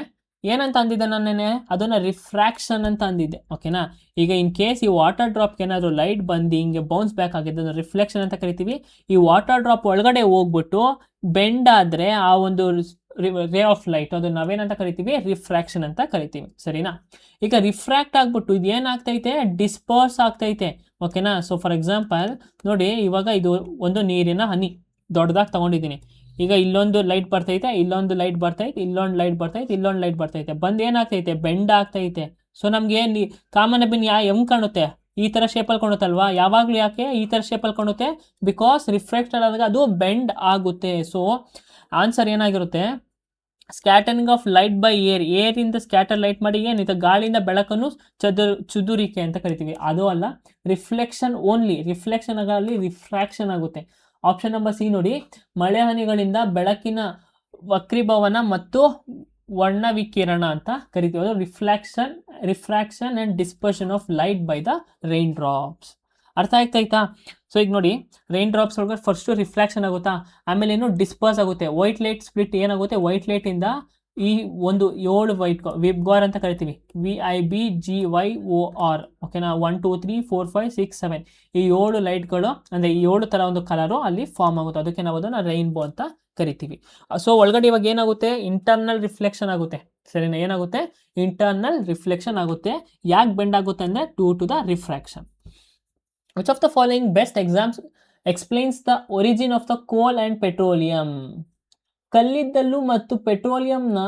ಏನಂತ ಅಂದಿದ್ದೆ ನಾನೇನೆ, ಅದನ್ನು ರಿಫ್ರಾಕ್ಷನ್ ಅಂತ ಅಂದಿದ್ದೆ, ಓಕೆನಾ. ಈಗ ಇನ್ ಕೇಸ್ ಈ ವಾಟರ್ ಡ್ರಾಪ್ಗೆ ಏನಾದರೂ ಲೈಟ್ ಬಂದು ಹಿಂಗೆ ಬೌನ್ಸ್ ಬ್ಯಾಕ್ ಆಗಿದೆ, ಅದನ್ನು ರಿಫ್ಲೆಕ್ಷನ್ ಅಂತ ಕರಿತೀವಿ. ಈ ವಾಟರ್ ಡ್ರಾಪ್ ಒಳಗಡೆ ಹೋಗ್ಬಿಟ್ಟು ಬೆಂಡ್ ಆದರೆ ಆ ಒಂದು ರೇ ಆಫ್ ಲೈಟ್, ಅದು ನಾವೇನಂತ ಕರಿತೀವಿ, ರಿಫ್ರಾಕ್ಷನ್ ಅಂತ ಕರಿತೀವಿ, ಸರಿನಾ. ಈಗ ರಿಫ್ರಾಕ್ಟ್ ಆಗ್ಬಿಟ್ಟು ಇದು ಏನಾಗ್ತೈತೆ, ಡಿಸ್ಪರ್ಸ್ ಆಗ್ತೈತೆ, ಓಕೆನಾ. ಸೊ ಫಾರ್ ಎಕ್ಸಾಂಪಲ್ ನೋಡಿ, ಇವಾಗ ಇದು ಒಂದು ನೀರಿನ ಹನಿ ದೊಡ್ಡದಾಗಿ ತಗೊಂಡಿದ್ದೀನಿ. ಈಗ ಇಲ್ಲೊಂದು ಲೈಟ್ ಬರ್ತೈತೆ, ಇಲ್ಲೊಂದು ಲೈಟ್ ಬರ್ತೈತೆ, ಇಲ್ಲೊಂದು ಲೈಟ್ ಬರ್ತೈತೆ, ಇಲ್ಲೊಂದು ಲೈಟ್ ಬರ್ತೈತೆ, ಬಂದು ಏನಾಗ್ತೈತೆ, ಬೆಂಡ್ ಆಗ್ತೈತೆ. ಸೊ ನಮಗೆ ಕಾಮನಬಿಲ್ಲು ಹೆಂಗೆ ಕಾಣುತ್ತೆ, ಈ ಥರ ಶೇಪಲ್ಲಿ ಕಾಣುತ್ತಲ್ವಾ. ಯಾವಾಗಲೂ ಯಾಕೆ ಈ ಥರ ಶೇಪಲ್ಲಿ ಕಾಣುತ್ತೆ, ಬಿಕಾಸ್ ರಿಫ್ಲೆಕ್ಟೆಡ್ ಆದಾಗ ಅದು ಬೆಂಡ್ ಆಗುತ್ತೆ. ಸೊ ಆನ್ಸರ್ ಏನಾಗಿರುತ್ತೆ, ಸ್ಕ್ಯಾಟರಿಂಗ್ ಆಫ್ ಲೈಟ್ ಬೈ ಏರಿಂದ ಸ್ಕ್ಯಾಟರ್ ಲೈಟ್ ಮಾಡಿ ಏನಿದೆ, ಗಾಳಿಯಿಂದ ಬೆಳಕನ್ನು ಚದುರಿಕೆ ಅಂತ ಕರಿತೀವಿ. ಅದು ಅಲ್ಲ, ರಿಫ್ಲೆಕ್ಷನ್ ಓನ್ಲಿ, ರಿಫ್ಲೆಕ್ಷನ್ ಆಗಲಿ ರಿಫ್ರಾಕ್ಷನ್ ಆಗುತ್ತೆ. ಆಪ್ಷನ್ ನಂಬರ್ ಸಿ ನೋಡಿ, ಮಳೆ ಹನಿಗಳಿಂದ ಬೆಳಕಿನ ವಕ್ರೀಭವನ ಮತ್ತು ವರ್ಣವಿಕಿರಣ ಅಂತ ಕರಿತೀವಿ. ಅದು refraction and dispersion of light by the rain drops. ಅರ್ಥ ಆಗ್ತಾಯ್ತಾ? ಸೊ ಈಗ ನೋಡಿ, ರೈನ್ ಡ್ರಾಪ್ಸ್ ಒಳಗೆ ಫಸ್ಟ್ ರಿಫ್ಲೆಕ್ಷನ್ ಆಗುತ್ತಾ, ಆಮೇಲೆ ಏನು ಡಿಸ್ಪರ್ಸ್ ಆಗುತ್ತೆ, ವೈಟ್ ಲೈಟ್ ಸ್ಪ್ಲಿಟ್ ಏನಾಗುತ್ತೆ, ವೈಟ್ ಲೈಟ್ ಇಂದ ಈ ಒಂದು 7 ವೈಟ್ ವಿಬ್ಗಾರ್ ಅಂತ ಕರಿತೀವಿ, VIBGYOR, ಓಕೆನಾ, 1 2 3 4 5 6 7 ಈ 7 ಲೈಟ್ಗಳು ಅಂದರೆ ಈ 7 ಥರ ಒಂದು ಕಲರು ಅಲ್ಲಿ ಫಾರ್ಮ್ ಆಗುತ್ತೆ. ಅದಕ್ಕೆ ನಾವು ಅದನ್ನು ರೈನ್ಬೋ ಅಂತ ಕರಿತೀವಿ. ಸೊ ಒಳಗಡೆ ಇವಾಗ ಏನಾಗುತ್ತೆ, ಇಂಟರ್ನಲ್ ರಿಫ್ಲೆಕ್ಷನ್ ಆಗುತ್ತೆ. ಸರಿನಾ? ಏನಾಗುತ್ತೆ, ಇಂಟರ್ನಲ್ ರಿಫ್ಲೆಕ್ಷನ್ ಆಗುತ್ತೆ. ಯಾಕೆ ಬೆಂಡ್ ಆಗುತ್ತೆ ಅಂದರೆ due to the refraction. Which of the following best explains the origin of the coal and petroleum? ಕಲ್ಲಿದ್ದಲು ಮತ್ತು ಪೆಟ್ರೋಲಿಯಂನ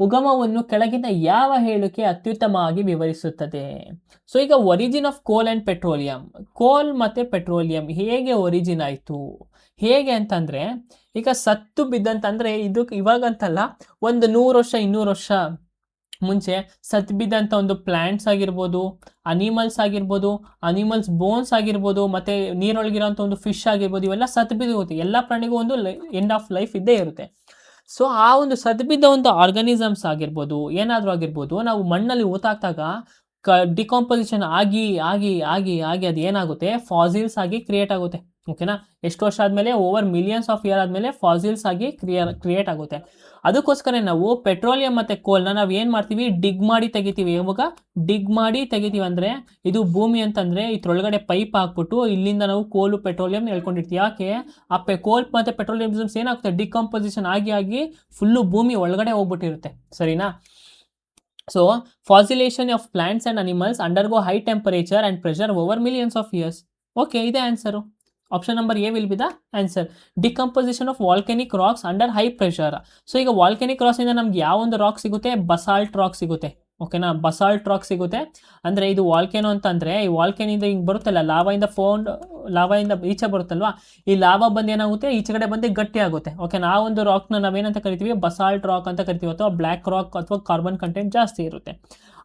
ಉಗಮವನ್ನು ಕೆಳಗಿನ ಯಾವ ಹೇಳಿಕೆ ಅತ್ಯುತ್ತಮವಾಗಿ ವಿವರಿಸುತ್ತದೆ? ಸೊ ಈಗ ಒರಿಜಿನ್ ಆಫ್ ಕೋಲ್ ಆ್ಯಂಡ್ ಪೆಟ್ರೋಲಿಯಂ, ಕೋಲ್ ಮತ್ತು ಪೆಟ್ರೋಲಿಯಂ ಹೇಗೆ ಒರಿಜಿನ್ ಆಯಿತು, ಹೇಗೆ ಅಂತಂದರೆ ಈಗ ಸತ್ತು ಬಿದ್ದಂತಂದರೆ ಇದು ಇವಾಗಂತಲ್ಲ, ಒಂದು 100 ವರ್ಷ 200 ವರ್ಷ ಮುಂಚೆ ಸತ್ತು ಬಿದ್ದಂಥ ಒಂದು ಪ್ಲ್ಯಾಂಟ್ಸ್ ಆಗಿರ್ಬೋದು, ಅನಿಮಲ್ಸ್ ಆಗಿರ್ಬೋದು, ಅನಿಮಲ್ಸ್ ಬೋನ್ಸ್ ಆಗಿರ್ಬೋದು, ಮತ್ತು ನೀರೊಳಗಿರೋಂಥ ಒಂದು ಫಿಶ್ ಆಗಿರ್ಬೋದು, ಇವೆಲ್ಲ ಸತ್ತು ಬಿದ್ದೋಗುತ್ತೆ. ಎಲ್ಲ ಪ್ರಾಣಿಗೂ ಒಂದು ಎಂಡ್ ಆಫ್ ಲೈಫ್ ಇದ್ದೇ ಇರುತ್ತೆ. ಸೊ ಆ ಒಂದು ಸತ್ತು ಬಿದ್ದ ಒಂದು ಆರ್ಗನಿಸಮ್ಸ್ ಆಗಿರ್ಬೋದು, ಏನಾದರೂ ಆಗಿರ್ಬೋದು, ನಾವು ಮಣ್ಣಲ್ಲಿ ಊತಾಕ್ದಾಗ ಡಿಕಾಂಪೋಸಿಷನ್ ಆಗಿ ಆಗಿ ಆಗಿ ಆಗಿ ಅದು ಏನಾಗುತ್ತೆ, ಫಾಸಿಲ್ಸ್ ಆಗಿ ಕ್ರಿಯೇಟ್ ಆಗುತ್ತೆ. ಓಕೆನಾ? ಎಷ್ಟು ವರ್ಷ ಆದಮೇಲೆ, ಓವರ್ ಮಿಲಿಯನ್ಸ್ ಆಫ್ ಇಯರ್ ಆದಮೇಲೆ ಫಾಸಿಲ್ಸ್ ಆಗಿ ಕ್ರಿಯೇಟ್ ಆಗುತ್ತೆ. ಅದಕ್ಕೋಸ್ಕರ ನಾವು ಪೆಟ್ರೋಲಿಯಂ ಮತ್ತು ಕೋಲ್ನ ನಾವು ಏನು ಮಾಡ್ತೀವಿ, ಡಿಗ್ ಮಾಡಿ ತೆಗಿತೀವಿ. ಯಾವಾಗ ಡಿಗ್ ಮಾಡಿ ತೆಗಿತೀವಿ ಅಂದರೆ, ಇದು ಭೂಮಿ ಅಂತಂದರೆ ಇದ್ರೊಳಗಡೆ ಪೈಪ್ ಹಾಕ್ಬಿಟ್ಟು ಇಲ್ಲಿಂದ ನಾವು ಕೋಲು ಪೆಟ್ರೋಲಿಯಂ ಹೇಳ್ಕೊಂಡಿರ್ತೀವಿ. ಯಾಕೆ, ಆ ಕೋಲ್ ಮತ್ತು ಪೆಟ್ರೋಲಿಯಂ ಏನಾಗುತ್ತೆ, ಡಿಕಂಪೋಸಿಷನ್ ಆಗಿ ಆಗಿ ಫುಲ್ಲು ಭೂಮಿ ಒಳಗಡೆ ಹೋಗ್ಬಿಟ್ಟಿರುತ್ತೆ. ಸರಿನಾ? So fossilisation of plants and animals undergo high temperature and pressure over millions of years. Okay, ಇದೇ answer. Option number A will be the answer. Decomposition of volcanic rocks under high pressure. So ಈಗ volcanic ರಾಕ್ಸಿಂದ ನಮ್ಗೆ ಯಾವ ಒಂದು rock ಸಿಗುತ್ತೆ, basalt rock ಸಿಗುತ್ತೆ. ಓಕೆನಾ? Basalt rock ಸಿಗುತ್ತೆ. ಅಂದರೆ ಇದು ವಾಲ್ಕೆನೋ ಅಂತಂದರೆ, ಈ ವಾಲ್ಕೆನಿಂದ ಹಿಂಗೆ ಬರುತ್ತಲ್ಲ, ಲಾವಾಯಿಂದ ಈಚೆ ಬರುತ್ತಲ್ವಾ, ಈ ಲಾವಾ ಬಂದು ಏನಾಗುತ್ತೆ, ಈಚೆಗಡೆ ಬಂದು ಗಟ್ಟಿ ಆಗುತ್ತೆ. ಓಕೆ, ಆ ಒಂದು ರಾಕ್ನ ನಾವೇನಂತ ಕರಿತೀವಿ, ಬಸಾಲ್ಟ್ ರಾಕ್ ಅಂತ ಕರಿತೀವಿ, ಅಥವಾ ಬ್ಲ್ಯಾಕ್ ರಾಕ್, ಅಥವಾ ಕಾರ್ಬನ್ ಕಂಟೆಂಟ್ ಜಾಸ್ತಿ ಇರುತ್ತೆ.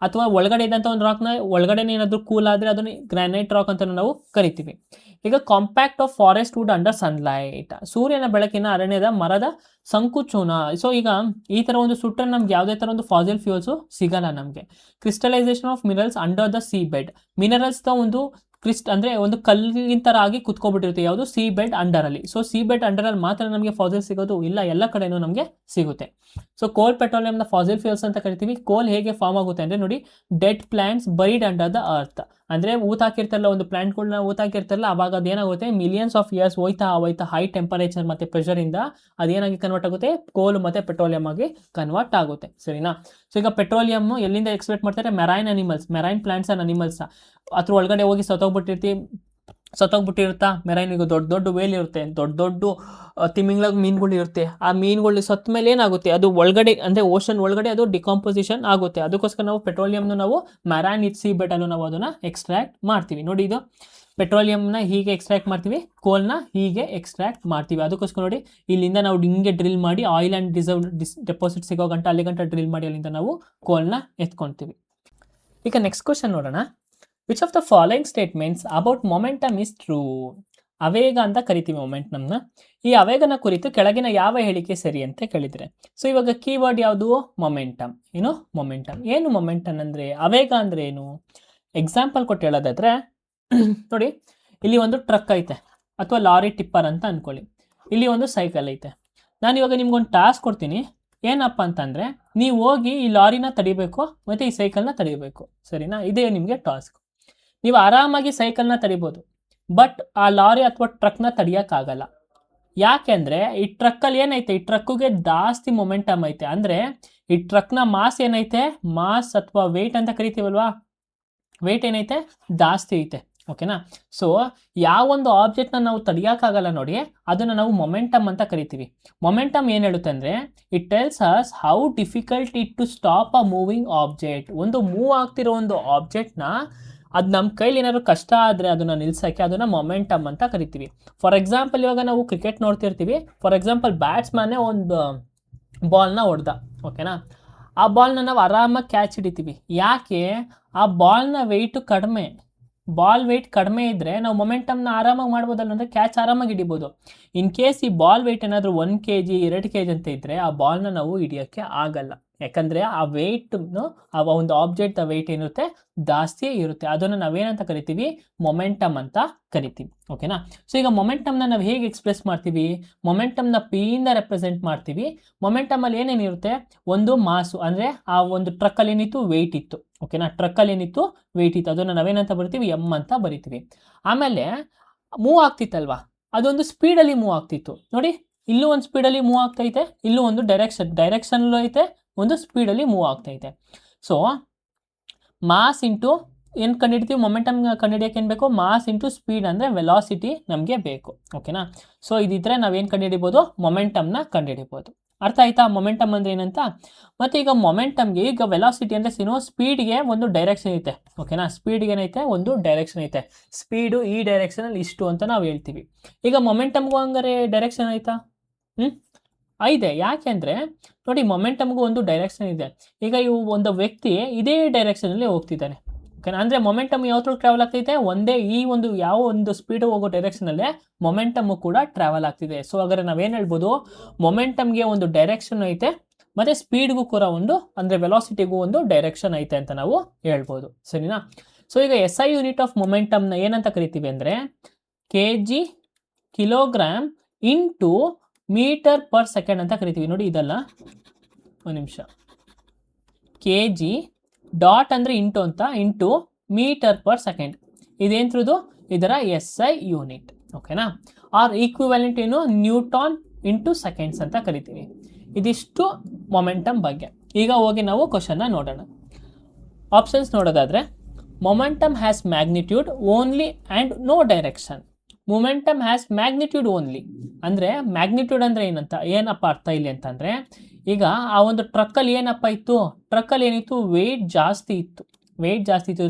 ಅಥವಾ ಒಳಗಡೆ ಇದ್ದಂಥ ಒಂದು ರಾಕ್ನ ಒಳಗಡೆ ಏನಾದರೂ ಕೂಲ್ ಆದರೆ ಅದನ್ನು ಗ್ರಾನೈಟ್ ರಾಕ್ ಅಂತ ನಾವು ಕರಿತೀವಿ. ಈಗ compact of forest wood under sunlight, ಸೂರ್ಯನ ಬೆಳಕಿನ ಅರಣ್ಯದ ಮರದ ಸಂಕುಚನ. ಸೊ ಈಗ ಈ ಥರ ಒಂದು ಸುಟ್ಟರೆ ನಮ್ಗೆ ಯಾವುದೇ ಥರ ಒಂದು ಫಾಸಿಲ್ ಫ್ಯೂಲ್ಸು ಸಿಗಲ್ಲ ನಮಗೆ. Crystallisation of minerals under the sea bed, ಮಿನರಲ್ಸ್ದ ಒಂದು ಅಂದರೆ ಒಂದು ಕಲ್ಲಿನ ಥರ ಆಗಿ ಕುತ್ಕೊಬಿಟ್ಟಿರುತ್ತೆ, ಯಾವುದು, ಸಿ ಬೆಡ್ ಅಂಡರಲ್ಲಿ. ಸೊ ಸಿ ಬೆಡ್ ಅಂಡರಲ್ಲಿ ಮಾತ್ರ ನಮಗೆ ಫಾಸಿಲ್ ಸಿಗೋದು ಇಲ್ಲ, ಎಲ್ಲ ಕಡೆನೂ ನಮಗೆ ಸಿಗುತ್ತೆ. ಸೊ ಕೋಲ್ ಪೆಟ್ರೋಲಿಯಂನ ಫಾಸಿಲ್ ಫ್ಯೂಲ್ಸ್ ಅಂತ ಕರಿತೀವಿ. ಕೋಲ್ ಹೇಗೆ ಫಾರ್ಮ್ ಆಗುತ್ತೆ ಅಂದರೆ ನೋಡಿ, dead plants buried under the earth. ಅಂದರೆ ಊತಾಕಿರ್ತಾರಲ್ಲ, ಒಂದು ಪ್ಲಾಂಟ್ಗಳನ್ನ ಊತಾಕಿರ್ತಾರಲ್ಲ, ಅವಾಗ ಅದೇನಾಗುತ್ತೆ, ಮಿಲಿಯನ್ಸ್ ಆಫ್ ಇಯರ್ಸ್ ಹೋಯ್ತಾ ಹೈ ಟೆಂಪರೇಚರ್ ಮತ್ತು ಪ್ರೆಷರಿಂದ ಅದೇನಾಗಿ ಕನ್ವರ್ಟ್ ಆಗುತ್ತೆ, ಕೋಲ್ ಮತ್ತು ಪೆಟ್ರೋಲಿಯಂ ಆಗಿ ಕನ್ವರ್ಟ್ ಆಗುತ್ತೆ. ಸರಿನಾ? ಸೊ ಈಗ ಪೆಟ್ರೋಲಿಯಮ್ ಎಲ್ಲಿಂದ ಎಕ್ಸ್ಟ್ರಾಕ್ಟ್ ಮಾಡ್ತಾರೆ, ಮೆರೈನ್ ಪ್ಲಾಂಟ್ಸ್ ಆ್ಯಂಡ್ ಅನಿಮಲ್ಸ್ ಅದ್ರ ಒಳಗಡೆ ಹೋಗಿ ಸತ್ತೋಗ್ಬಿಟ್ಟಿರುತ್ತಾ ಮೆರೈನ್. ಈಗ ದೊಡ್ಡ ವೇಲ್ ಇರುತ್ತೆ, ದೊಡ್ಡ ತಿಮಿಂಗ್ಲಾಗ ಮೀನುಗಳು ಇರುತ್ತೆ. ಆ ಮೀನುಗಳು ಸತ್ತ ಮೇಲೆ ಏನಾಗುತ್ತೆ, ಅದು ಒಳಗಡೆ ಅಂದರೆ ಓಷನ್ ಒಳಗಡೆ ಅದು ಡಿಕಾಂಪೋಸಿಷನ್ ಆಗುತ್ತೆ. ಅದಕ್ಕೋಸ್ಕರ ನಾವು ಪೆಟ್ರೋಲಿಯಂನ ನಾವು ಮೆರೈನ್ ಸೀ ಬೆಡ್ ಅನ್ನು ನಾವು ಅದನ್ನು ಎಕ್ಸ್ಟ್ರಾಕ್ಟ್ ಮಾಡ್ತೀವಿ. ನೋಡಿ, ಇದು ಪೆಟ್ರೋಲಿಯಂನ ಹೀಗೆ ಎಕ್ಸ್ಟ್ರಾಕ್ಟ್ ಮಾಡ್ತೀವಿ, ಕೋಲ್ನ ಹೀಗೆ ಎಕ್ಸ್ಟ್ರಾಕ್ಟ್ ಮಾಡ್ತೀವಿ. ಅದಕ್ಕೋಸ್ಕರ ನೋಡಿ, ಇಲ್ಲಿಂದ ನಾವು ಹಿಂಗೆ ಡ್ರಿಲ್ ಮಾಡಿ ಆಯಿಲ್ ಆ್ಯಂಡ್ ಡೆಪಾಸಿಟ್ ಸಿಗೋ ಗಂಟ ಅಲ್ಲಿ ಗಂಟ ಡ್ರಿಲ್ ಮಾಡಿ ಅಲ್ಲಿಂದ ನಾವು ಕೋಲ್ನ ಎತ್ಕೊಳ್ತೀವಿ. ಈಗ ನೆಕ್ಸ್ಟ್ ಕ್ವಶನ್ ನೋಡೋಣ. Which of the following statements about momentum is true? ಅವೇಗ ಅಂತ ಕರಿತೀವಿ ಮೊಮೆಂಟಮ್ನ. ಈ ಅವೇಗನ ಕುರಿತು ಕೆಳಗಿನ ಯಾವ ಹೇಳಿಕೆ ಸರಿ ಅಂತ ಕೇಳಿದರೆ, ಸೊ ಇವಾಗ ಕೀವರ್ಡ್ ಯಾವುದು, ಮೊಮೆಂಟಮ್. ಮೊಮೆಂಟಮ್ ಏನು ಮೊಮೆಂಟಮ್ ಅಂದರೆ, ಅವೇಗ ಅಂದರೆ ಏನು? ಎಕ್ಸಾಂಪಲ್ ಕೊಟ್ಟು ಹೇಳೋದಾದ್ರೆ ನೋಡಿ, ಇಲ್ಲಿ ಒಂದು ಟ್ರಕ್ ಐತೆ ಅಥವಾ ಲಾರಿ ಟಿಪ್ಪರ್ ಅಂತ ಅಂದ್ಕೊಳ್ಳಿ, ಇಲ್ಲಿ ಒಂದು ಸೈಕಲ್ ಐತೆ. ನಾನು ಇವಾಗ ನಿಮ್ಗೊಂದು ಟಾಸ್ಕ್ ಕೊಡ್ತೀನಿ. ಏನಪ್ಪ ಅಂತಂದರೆ, ನೀವು ಹೋಗಿ ಈ ಲಾರಿನ ತಡಿಬೇಕು ಮತ್ತು ಈ ಸೈಕಲ್ನ ತಡಿಬೇಕು. ಸರಿನಾ? ಇದೇ ನಿಮಗೆ ಟಾಸ್ಕ್. ನೀವು ಆರಾಮಾಗಿ ಸೈಕಲ್ನ ತಡಿಬೋದು, ಬಟ್ ಆ ಲಾರಿ ಅಥವಾ ಟ್ರಕ್ನ ತಡಿಯೋಕ್ಕಾಗಲ್ಲ. ಯಾಕೆ ಅಂದರೆ ಈ ಟ್ರಕ್ಕಲ್ಲಿ ಏನೈತೆ, ಈ ಟ್ರಕ್ಕಿಗೆ ಜಾಸ್ತಿ ಮೊಮೆಂಟಮ್ ಐತೆ. ಅಂದರೆ ಈ ಟ್ರಕ್ನ ಮಾಸ್ ಏನೈತೆ, ಮಾಸ್ ಅಥವಾ ವೆಯ್ಟ್ ಅಂತ ಕರಿತೀವಲ್ವಾ, ವೆಯ್ಟ್ ಏನೈತೆ, ಜಾಸ್ತಿ ಐತೆ. ಓಕೆನಾ? ಸೊ ಯಾವೊಂದು ಆಬ್ಜೆಕ್ಟ್ನ ನಾವು ತಡಿಯೋಕ್ಕಾಗಲ್ಲ ನೋಡಿ, ಅದನ್ನು ನಾವು ಮೊಮೆಂಟಮ್ ಅಂತ ಕರಿತೀವಿ. ಮೊಮೆಂಟಮ್ ಏನು ಹೇಳುತ್ತೆ ಅಂದರೆ, it tells us how difficult it to stop a moving object. ಒಂದು ಮೂವ್ ಆಗ್ತಿರೋ ಒಂದು ಆಬ್ಜೆಕ್ಟ್ನ ಅದು ನಮ್ಮ ಕೈಲಿ ಏನಾದ್ರು ಕಷ್ಟ ಆದರೆ ಅದನ್ನು ನಿಲ್ಸೋಕ್ಕೆ ಅದನ್ನು ಮೊಮೆಂಟಮ್ ಅಂತ ಕರಿತೀವಿ. ಫಾರ್ ಎಕ್ಸಾಂಪಲ್, ಇವಾಗ ನಾವು ಕ್ರಿಕೆಟ್ ನೋಡ್ತಿರ್ತೀವಿ. ಫಾರ್ ಎಕ್ಸಾಂಪಲ್, ಬ್ಯಾಟ್ಸ್ಮನ್ನೇ ಒಂದು ಬಾಲ್ನ ಹೊಡೆದ. ಓಕೆನಾ? ಆ ಬಾಲ್ನ ನಾವು ಆರಾಮಾಗಿ ಕ್ಯಾಚ್ ಹಿಡಿತೀವಿ. ಯಾಕೆ? ಆ ಬಾಲ್ನ ವೆಯ್ಟು ಕಡಿಮೆ, ಬಾಲ್ ವೆಯ್ಟ್ ಕಡಿಮೆ ಇದ್ದರೆ ನಾವು ಮೊಮೆಂಟಮ್ನ ಆರಾಮಾಗಿ ಮಾಡ್ಬೋದಲ್ಲ, ಅಂದರೆ ಕ್ಯಾಚ್ ಆರಾಮಾಗಿ ಹಿಡಿಬೋದು. ಇನ್ ಕೇಸ್ ಈ ಬಾಲ್ ವೆಯ್ಟ್ ಏನಾದರೂ 1 kg 2 kg ಅಂತ ಇದ್ದರೆ ಆ ಬಾಲ್ನ ನಾವು ಹಿಡಿಯೋಕ್ಕೆ ಆಗಲ್ಲ. ಯಾಕಂದರೆ ಆ ವೆಯ್ಟನ್ನು ಆ ಒಂದು ಆಬ್ಜೆಕ್ಟ್ ವೆಯ್ಟ್ ಏನಿರುತ್ತೆ ಜಾಸ್ತಿ ಇರುತ್ತೆ. ಅದನ್ನು ನಾವೇನಂತ ಕರಿತೀವಿ, ಮೊಮೆಂಟಮ್ ಅಂತ ಕರಿತೀವಿ. ಓಕೆನಾ. ಸೊ ಈಗ ಮೊಮೆಂಟಮ್ನ ನಾವು ಹೇಗೆ ಎಕ್ಸ್ಪ್ರೆಸ್ ಮಾಡ್ತೀವಿ, ಮೊಮೆಂಟಮ್ನ ಪಿಯಿಂದ ರೆಪ್ರೆಸೆಂಟ್ ಮಾಡ್ತೀವಿ. ಮೊಮೆಂಟಮಲ್ಲಿ ಏನೇನಿರುತ್ತೆ, ಒಂದು ಮಾಸು, ಅಂದರೆ ಆ ಒಂದು ಟ್ರಕ್ಕಲ್ಲಿ ಏನಿತ್ತು ವೆಯ್ಟ್ ಇತ್ತು. ಓಕೆನಾ, ಟ್ರಕ್ಕಲ್ಲಿ ಏನಿತ್ತು ವೆಯ್ಟ್ ಇತ್ತು, ಅದನ್ನು ನಾವೇನಂತ ಬರಿತೀವಿ, ಎಮ್ ಅಂತ ಬರಿತೀವಿ. ಆಮೇಲೆ ಮೂವ್ ಆಗ್ತಿತ್ತಲ್ವಾ, ಅದೊಂದು ಸ್ಪೀಡಲ್ಲಿ ಮೂವ್ ಆಗ್ತಿತ್ತು. ನೋಡಿ, ಇಲ್ಲೂ ಒಂದು ಸ್ಪೀಡಲ್ಲಿ ಮೂವ್ ಆಗ್ತೈತೆ, ಇಲ್ಲೂ ಒಂದು ಡೈರೆಕ್ಷನಲ್ಲೂ ಐತೆ, ಒಂದು ಸ್ಪೀಡಲ್ಲಿ ಮೂವ್ ಆಗ್ತೈತೆ. ಸೊ ಮಾಸ್ ಇಂಟು ಏನು ಕಂಡುಹಿಡ್ತೀವಿ, ಮೊಮೆಂಟಮ್ ಕಂಡುಹಿಡಿಯೋಕೆ ಏನು ಬೇಕು, ಮಾಸ್ ಇಂಟು ಸ್ಪೀಡ್, ಅಂದರೆ ವೆಲಾಸಿಟಿ ನಮಗೆ ಬೇಕು. ಓಕೆನಾ. ಸೊ ಇದಿದ್ರೆ ನಾವೇನು ಕಂಡುಹಿಡಿಬೋದು, ಮೊಮೆಂಟಮ್ನ ಕಂಡುಹಿಡಿಬೋದು. ಅರ್ಥ ಆಯ್ತಾ ಮೊಮೆಂಟಮ್ ಅಂದರೆ ಏನಂತ. ಮತ್ತು ಈಗ ಮೊಮೆಂಟಮ್ಗೆ ಈಗ ವೆಲಾಸಿಟಿ ಅಂದರೆ ಏನೋ ಸ್ಪೀಡ್ಗೆ ಒಂದು ಡೈರೆಕ್ಷನ್ ಐತೆ. ಓಕೆನಾ, ಸ್ಪೀಡ್ಗೆ ಏನೈತೆ, ಒಂದು ಡೈರೆಕ್ಷನ್ ಐತೆ. ಸ್ಪೀಡು ಈ ಡೈರೆಕ್ಷನಲ್ಲಿ ಇಷ್ಟು ಅಂತ ನಾವು ಹೇಳ್ತೀವಿ. ಈಗ ಮೊಮೆಂಟಮ್ಗೂ ಹಂಗಾರೆ ಡೈರೆಕ್ಷನ್ ಆಯ್ತಾ, ಇದೆ. ಯಾಕೆ ಅಂದರೆ ನೋಡಿ, ಮೊಮೆಂಟಮ್ಗೂ ಒಂದು ಡೈರೆಕ್ಷನ್ ಇದೆ. ಈಗ ಇವು ಒಂದು ವ್ಯಕ್ತಿ ಇದೇ ಡೈರೆಕ್ಷನಲ್ಲಿ ಹೋಗ್ತಿದ್ದಾನೆ. ಓಕೆನಾ, ಅಂದರೆ ಮೊಮೆಂಟಮ್ ಯಾವತ್ತೂ ಟ್ರಾವೆಲ್ ಆಗ್ತೈತೆ, ಒಂದೇ ಈ ಒಂದು ಯಾವ ಒಂದು ಸ್ಪೀಡ್ ಹೋಗೋ ಡೈರೆಕ್ಷನಲ್ಲೇ ಮೊಮೆಂಟಮ್ಮು ಕೂಡ ಟ್ರಾವೆಲ್ ಆಗ್ತಿದೆ. ಸೊ ಹಾಗಾದ್ರೆ ನಾವೇನು ಹೇಳ್ಬೋದು, ಮೊಮೆಂಟಮ್ಗೆ ಒಂದು ಡೈರೆಕ್ಷನ್ ಐತೆ, ಮತ್ತು ಸ್ಪೀಡ್ಗೂ ಕೂಡ ಒಂದು, ಅಂದರೆ ವೆಲಾಸಿಟಿಗೂ ಒಂದು ಡೈರೆಕ್ಷನ್ ಐತೆ ಅಂತ ನಾವು ಹೇಳ್ಬೋದು. ಸರಿನಾ. ಸೊ ಈಗ SI ಯೂನಿಟ್ ಆಫ್ ಮೊಮೆಂಟಮ್ನ ಏನಂತ ಕರಿತೀವಿ ಅಂದರೆ kg kilogram into metre per second ಅಂತ ಕರಿತೀವಿ. ನೋಡಿ ಇದಲ್ಲ, ಒಂದು ನಿಮಿಷ, kg ಡಾಟ್ ಅಂದರೆ ಇಂಟು ಅಂತ, ಇಂಟು ಮೀಟರ್ ಪರ್ ಸೆಕೆಂಡ್, ಇದೇಂತ್ರದ್ದು ಇದರ SI ಯೂನಿಟ್. ಓಕೆನಾ. ಆರ್ ಈಕ್ವಿವೆಲೆಂಟ್ ಏನು, ನ್ಯೂಟನ್ ಇಂಟು ಸೆಕೆಂಡ್ಸ್ ಅಂತ ಕರಿತೀವಿ. ಇದಿಷ್ಟು ಮೊಮೆಂಟಮ್ ಬಗ್ಗೆ. ಈಗ ಹೋಗಿ ನಾವು ಕ್ವಶನ್ನ ನೋಡೋಣ. ಆಪ್ಷನ್ಸ್ ನೋಡೋದಾದರೆ, momentum has magnitude only and no direction. Momentum has magnitude only ಅಂದರೆ, ಮ್ಯಾಗ್ನಿಟ್ಯೂಡ್ ಅಂದರೆ ಏನಪ್ಪ ಅರ್ಥ ಇಲ್ಲಿ ಅಂತಂದರೆ, ಈಗ ಆ ಒಂದು ಟ್ರಕ್ಕಲ್ಲಿ ಏನಪ್ಪ ಇತ್ತು, ಟ್ರಕ್ಕಲ್ಲಿ ಏನಿತ್ತು, ವೆಯ್ಟ್ ಜಾಸ್ತಿ ಇತ್ತು.